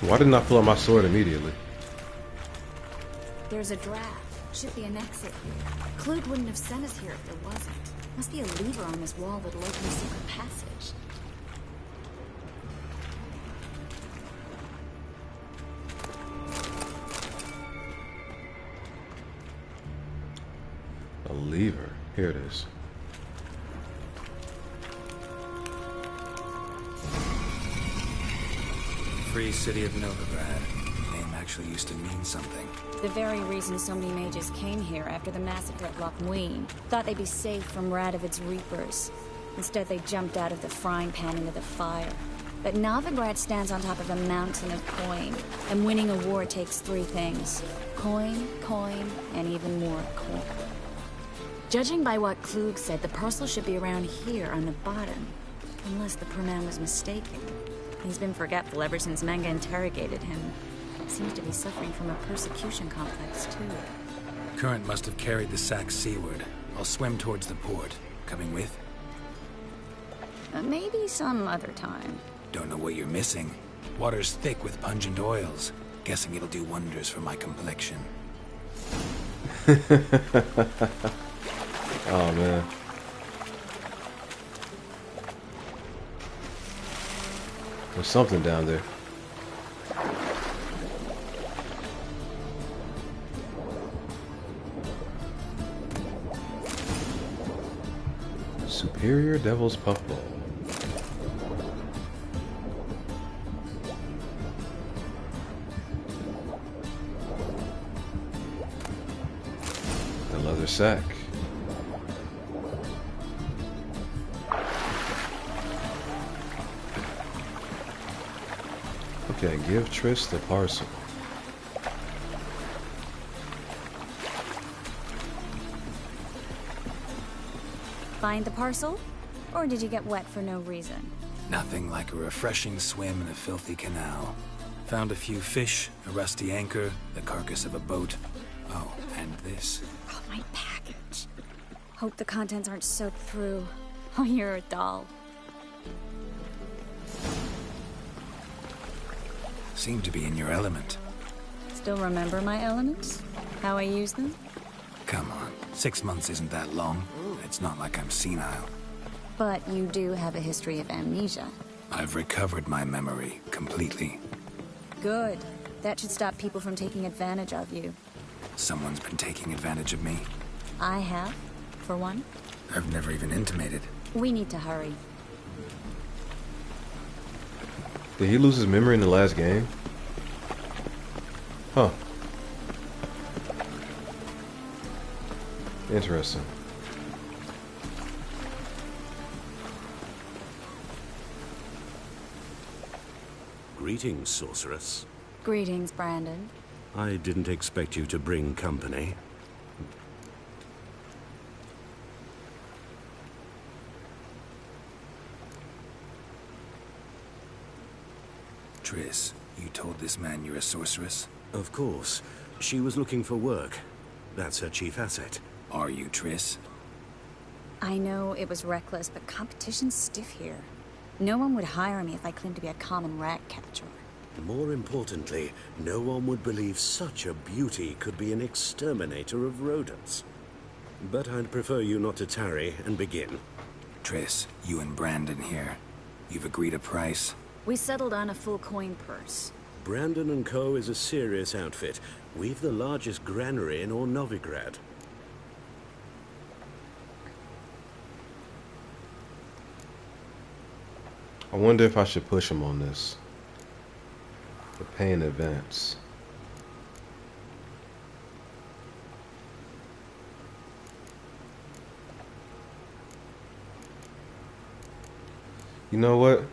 Why didn't I pull out my sword immediately? There's a draft. Should be an exit. Klug wouldn't have sent us here if there wasn't. Must be a lever on this wall that'll open a secret passage. A lever. Here it is. Free city of Novigrad. Name actually used to mean something. The very reason so many mages came here after the massacre at Loch Muin. Thought they'd be safe from Radovid's reapers. Instead, they jumped out of the frying pan into the fire. But Novigrad stands on top of a mountain of coin, and winning a war takes three things. Coin, coin, and even more coin. Judging by what Klug said, the parcel should be around here on the bottom. Unless the poor man was mistaken. He's been forgetful ever since Manga interrogated him. Seems to be suffering from a persecution complex, too. Current must have carried the sack seaward. I'll swim towards the port. Coming with? Maybe some other time. Don't know what you're missing. Water's thick with pungent oils. Guessing it'll do wonders for my complexion. Oh, man. There's something down there. Superior Devil's Puffball. The leather sack. Okay, give Triss the parcel. Find the parcel? Or did you get wet for no reason? Nothing like a refreshing swim in a filthy canal. Found a few fish, a rusty anchor, the carcass of a boat. Oh, and this. Oh, my package. Hope the contents aren't soaked through. Oh, you're a doll. Seem to be in your element. Still remember my elements? How I use them? Come on, 6 months isn't that long. It's not like I'm senile. But you do have a history of amnesia. I've recovered my memory completely. Good. That should stop people from taking advantage of you. Someone's been taking advantage of me. I have, for one. I've never even intimated. We need to hurry. Did he lose his memory in the last game? Huh. Interesting. Greetings, sorceress. Greetings, Brandon. I didn't expect you to bring company. Triss, you told this man you're a sorceress? Of course. She was looking for work. That's her chief asset. Are you, Triss? I know it was reckless, but competition's stiff here. No one would hire me if I claimed to be a common rat catcher. More importantly, no one would believe such a beauty could be an exterminator of rodents. But I'd prefer you not to tarry and begin. Triss, you and Brandon here. You've agreed a price? We settled on a full coin purse. Brandon & Co. is a serious outfit. We've the largest granary in all Novigrad. I wonder if I should push him on this. The pay in advance. You know what?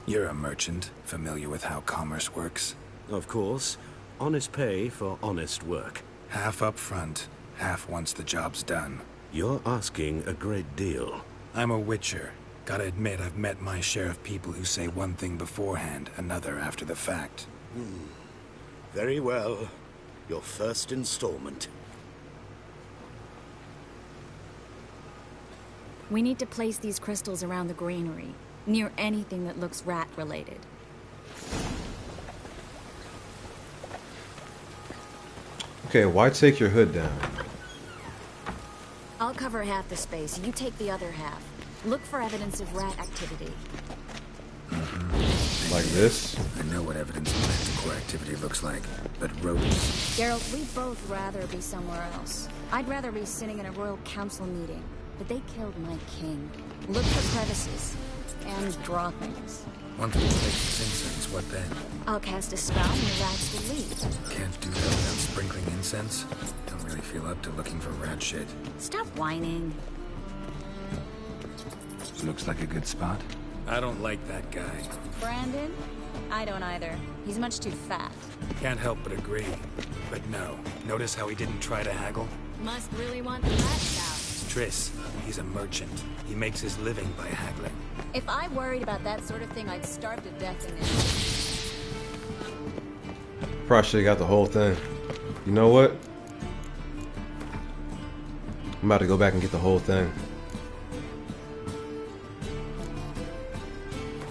You're a merchant, familiar with how commerce works? Of course. Honest pay for honest work. Half up front, half once the job's done. You're asking a great deal. I'm a witcher. Gotta admit, I've met my share of people who say one thing beforehand, another after the fact. Very well. Your first installment. We need to place these crystals around the granary, near anything that looks rat-related. Okay, why take your hood down? I'll cover half the space, you take the other half. Look for evidence of rat activity. Like this? I know what evidence of manticore activity looks like, but rodents... Geralt, we'd both rather be somewhere else. I'd rather be sitting in a royal council meeting, but they killed my king. Look for crevices, and draw things. Once we take this incense, what then? I'll cast a spell and the rats will leave. Can't do that without sprinkling incense? Don't really feel up to looking for rat shit. Stop whining. Looks like a good spot. I don't like that guy. Brandon? I don't either. He's much too fat. Can't help but agree. But no. Notice how he didn't try to haggle? Must really want the rats out. Triss, he's a merchant. He makes his living by haggling. If I worried about that sort of thing, I'd starve to death in it. Probably should've got the whole thing. You know what? I'm about to go back and get the whole thing.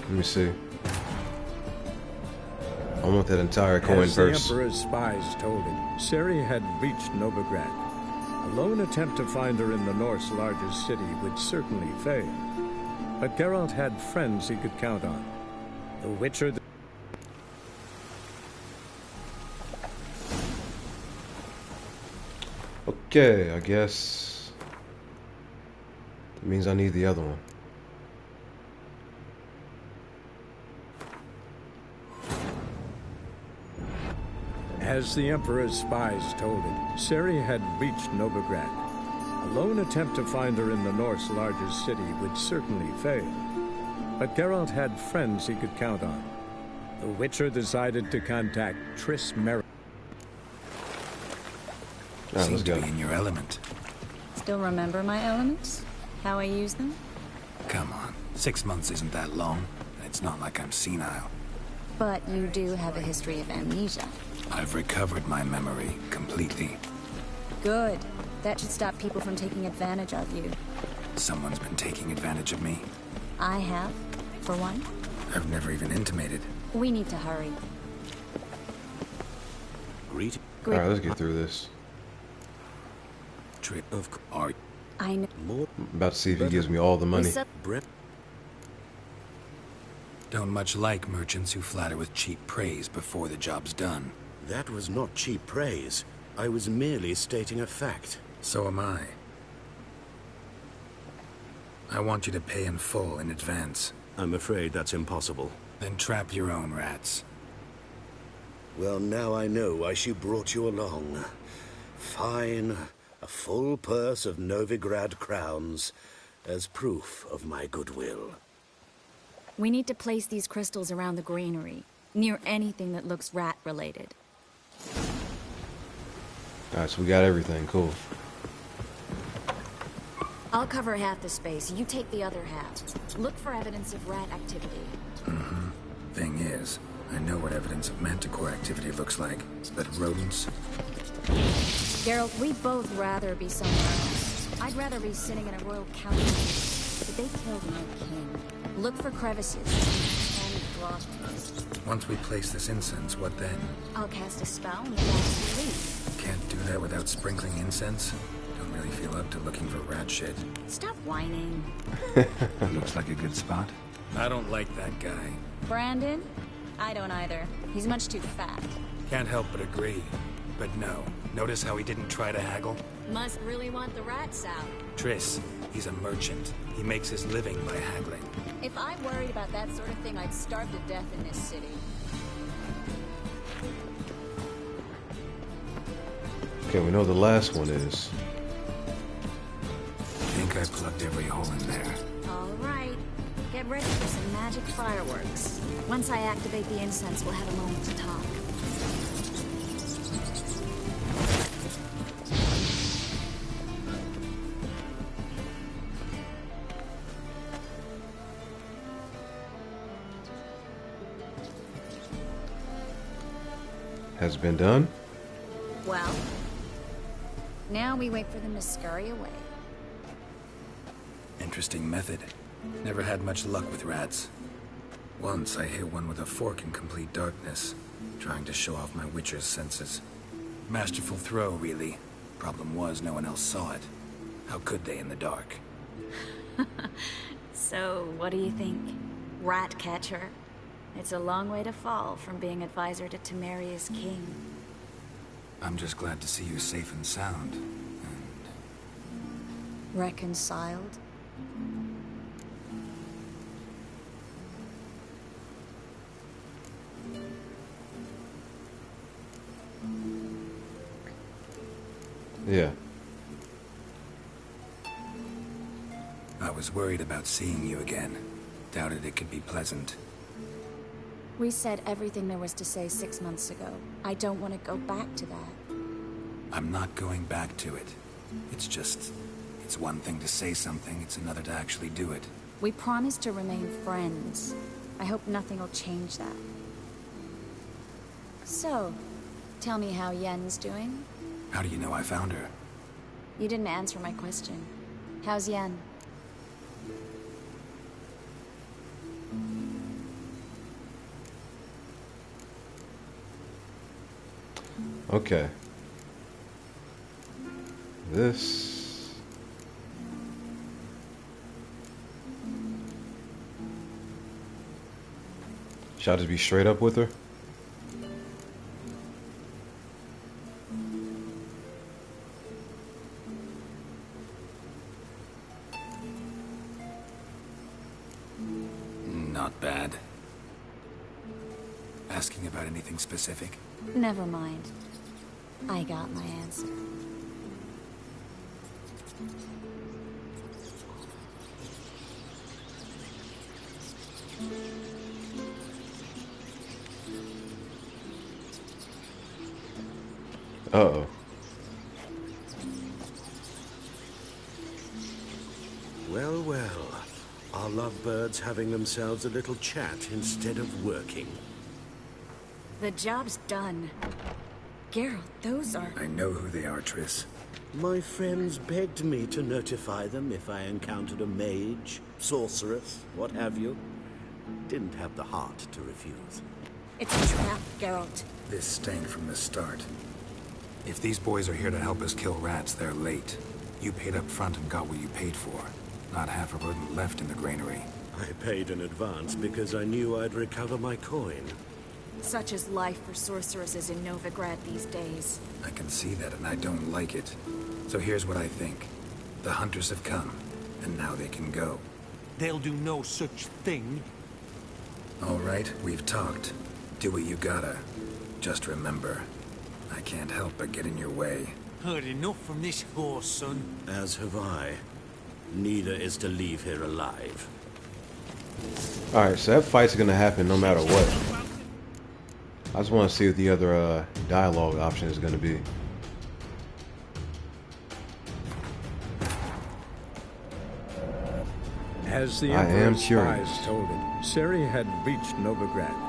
Let me see. I want that entire coin As purse. the Emperor's spies told him, Ciri had reached Novigrad. A lone attempt to find her in the North's largest city would certainly fail. But Geralt had friends he could count on. The Witcher... Okay, I guess it means I need the other one. As the Emperor's spies told him, Ciri had reached Novigrad. A lone attempt to find her in the North's largest city would certainly fail. But Geralt had friends he could count on. The Witcher decided to contact Triss Merrick. Seem to be in your element. Still remember my elements? How I use them? Come on. 6 months isn't that long, and it's not like I'm senile. But you do have a history of amnesia. I've recovered my memory completely. Good. That should stop people from taking advantage of you. Someone's been taking advantage of me. I have, for one. I've never even intimated. We need to hurry. Greet. Alright, let's get through this. Trip of art. I know. I'm about to see if he gives me all the money. Don't much like merchants who flatter with cheap praise before the job's done. That was not cheap praise. I was merely stating a fact. So am I. I want you to pay in full in advance. I'm afraid that's impossible. Then trap your own rats. Well, now I know why she brought you along. Fine. A full purse of Novigrad crowns as proof of my goodwill. We need to place these crystals around the granary, near anything that looks rat-related. Alright, so we got everything. Cool. I'll cover half the space. You take the other half. Look for evidence of rat activity. Mm-hmm. Thing is, I know what evidence of manticore activity looks like, but rodents... Geralt, we'd both rather be somewhere else. I'd rather be sitting in a royal council, but they killed my king. Look for crevices and grottos. Once we place this incense, what then? I'll cast a spell and cast relief. Can't do that without sprinkling incense? Don't really feel up to looking for rat shit. Stop whining. Looks like a good spot. I don't like that guy. Brandon? I don't either. He's much too fat. Can't help but agree. But no. Notice how he didn't try to haggle? Must really want the rats out. Triss, he's a merchant. He makes his living by haggling. If I worried about that sort of thing, I'd starve to death in this city. Okay, we know the last one is. I think I plugged every hole in there. All right. Get ready for some magic fireworks. Once I activate the incense, we'll have a moment to talk. Has it been done? Well, now we wait for them to scurry away. Interesting method. Never had much luck with rats. Once I hit one with a fork in complete darkness, trying to show off my witcher's senses. Masterful throw, really. Problem was, no one else saw it. How could they in the dark? So, what do you think? Rat catcher? It's a long way to fall from being advisor to Temeria's king. I'm just glad to see you safe and sound. Reconciled? Yeah. I was worried about seeing you again. Doubted it could be pleasant. We said everything there was to say 6 months ago. I don't want to go back to that. I'm not going back to it. It's just... It's one thing to say something, it's another to actually do it. We promised to remain friends. I hope nothing will change that. So, tell me how Yen's doing? How do you know I found her? You didn't answer my question. How's Yen? Okay. This... Should I just be straight up with her? Not bad. Asking about anything specific? Never mind. I got my answer. Uh-oh. Well, well. Are lovebirds having themselves a little chat instead of working? The job's done. Geralt, those are... I know who they are, Triss. My friends begged me to notify them if I encountered a mage, sorceress, what have you. Didn't have the heart to refuse. It's a trap, Geralt. This stank from the start. If these boys are here to help us kill rats, they're late. You paid up front and got what you paid for. Not half a rodent left in the granary. I paid in advance because I knew I'd recover my coin. Such is life for sorceresses in Novigrad these days. I can see that, and I don't like it. So here's what I think. The hunters have come, and now they can go. They'll do no such thing. All right, we've talked. Do what you gotta. Just remember, I can't help but get in your way. Heard enough from this horse, son. As have I. Neither is to leave here alive. Alright, so that fight's gonna happen no matter what. I just want to see what the other dialogue option is gonna be. As the I am Emperor's curious. spies told him, Ciri had reached Novigrad.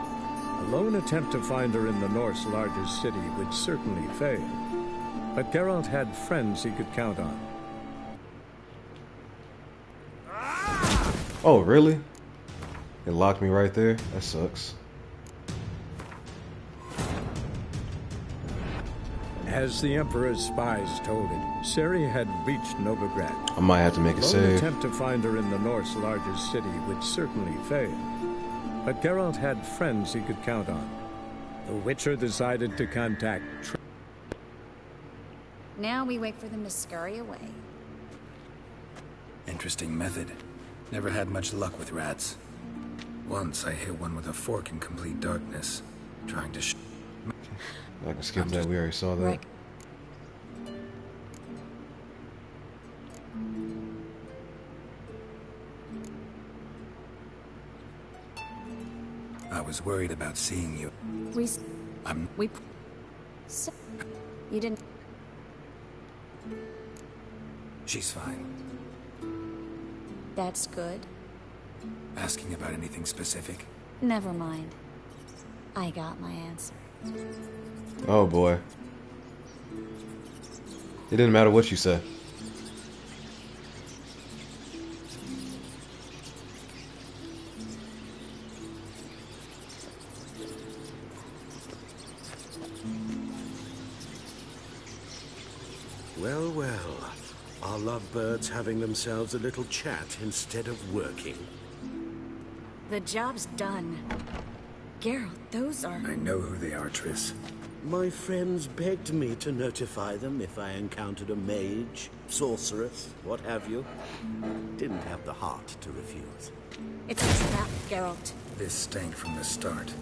A lone attempt to find her in the North's largest city would certainly fail. But Geralt had friends he could count on. Oh, really? It locked me right there? That sucks. As the Emperor's spies told him, Ciri had reached Novigrad. I might have to make a lone save. attempt to find her in the North's largest city would certainly fail. But Geralt had friends he could count on. The Witcher decided to contact Now we wait for them to scurry away. Interesting method. Never had much luck with rats. Once I hit one with a fork in complete darkness, trying to I can skip that, we already saw that. I was worried about seeing you. So, you didn't... She's fine. That's good. Asking about anything specific? Never mind. I got my answer. Oh boy. It didn't matter what you said. Well, well. Are lovebirds having themselves a little chat instead of working? The job's done. Geralt, those are... I know who they are, Triss. My friends begged me to notify them if I encountered a mage, sorceress, what have you. Didn't have the heart to refuse. It's a trap, Geralt. This stank from the start.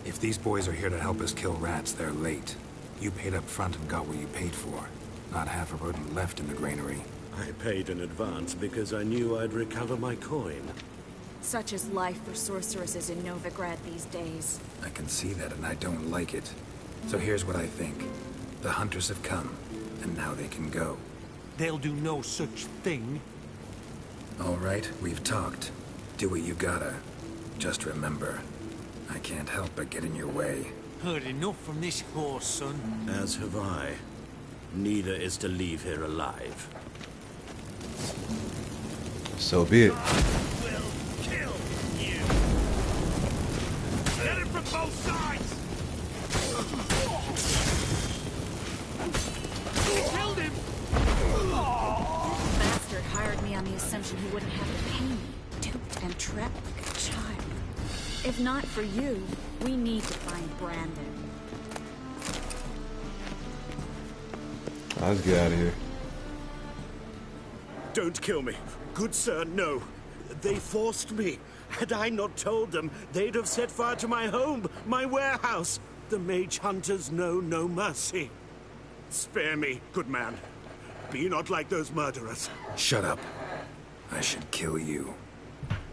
If these boys are here to help us kill rats, they're late. You paid up front and got what you paid for. Not half a rodent left in the granary. I paid in advance because I knew I'd recover my coin. Such is life for sorceresses in Novigrad these days. I can see that, and I don't like it. So here's what I think. The hunters have come, and now they can go. They'll do no such thing. All right, we've talked. Do what you gotta. Just remember, I can't help but get in your way. Heard enough from this horse, son. As have I. Neither is to leave here alive. So be it. Get it from both sides! Killed him! Bastard hired me on the assumption he wouldn't have to pay me. Duped and trapped like a child. If not for you, we need to find Brandon. Let's get out of here. Don't kill me. Good sir, no. They forced me. Had I not told them, they'd have set fire to my home, my warehouse. The mage hunters know no mercy. Spare me, good man. Be not like those murderers. Shut up. I should kill you.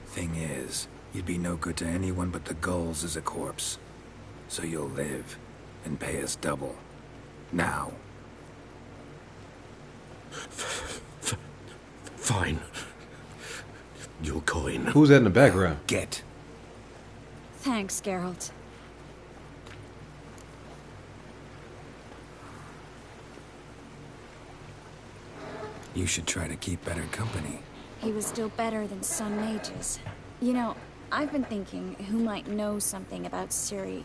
Thing is, you'd be no good to anyone but the gulls as a corpse. So you'll live, and pay us double. Now. Fine. Your coin. Who's that in the background? Get. Thanks, Geralt. You should try to keep better company. He was still better than some mages. You know, I've been thinking who might know something about Ciri.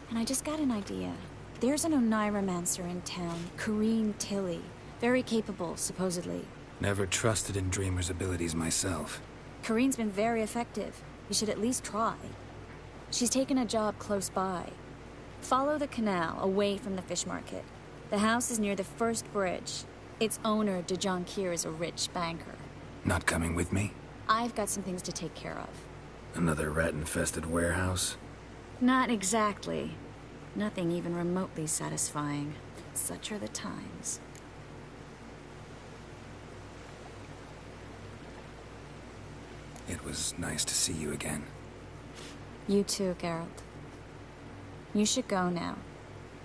And I just got an idea. There's an Oneiromancer in town, Corrine Tilly. Very capable, supposedly. Never trusted in Dreamer's abilities myself. Corrine's been very effective. You should at least try. She's taken a job close by. Follow the canal, away from the fish market. The house is near the first bridge. Its owner, de Jonquier, is a rich banker. Not coming with me? I've got some things to take care of. Another rat-infested warehouse? Not exactly. Nothing even remotely satisfying. Such are the times. It was nice to see you again. You too, Geralt. You should go now,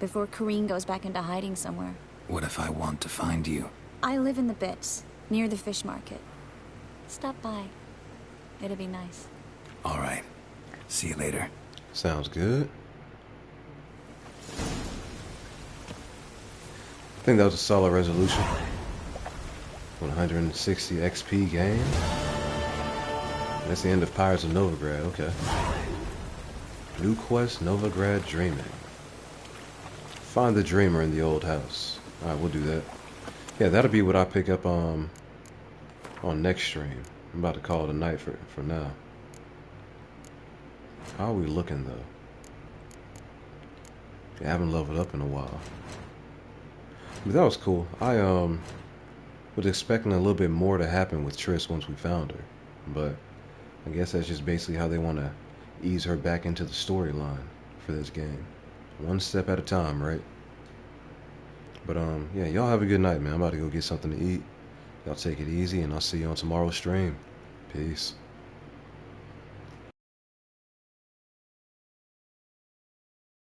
before Kareen goes back into hiding somewhere. What if I want to find you? I live in the Bits, near the fish market. Stop by. It'll be nice. All right. See you later. Sounds good. I think that was a solid resolution. 160 XP gain. That's the end of Pyres of Novigrad, okay. New quest, Novigrad Dreaming. Find the dreamer in the old house. Alright, we'll do that. Yeah, that'll be what I pick up on next stream. I'm about to call it a night for now. How are we looking though? Yeah, I haven't leveled up in a while. But that was cool. I was expecting a little bit more to happen with Triss once we found her. But I guess that's just basically how they want to ease her back into the storyline for this game. One step at a time, right? But yeah, y'all have a good night, man. I'm about to go get something to eat. Y'all take it easy, and I'll see you on tomorrow's stream. Peace.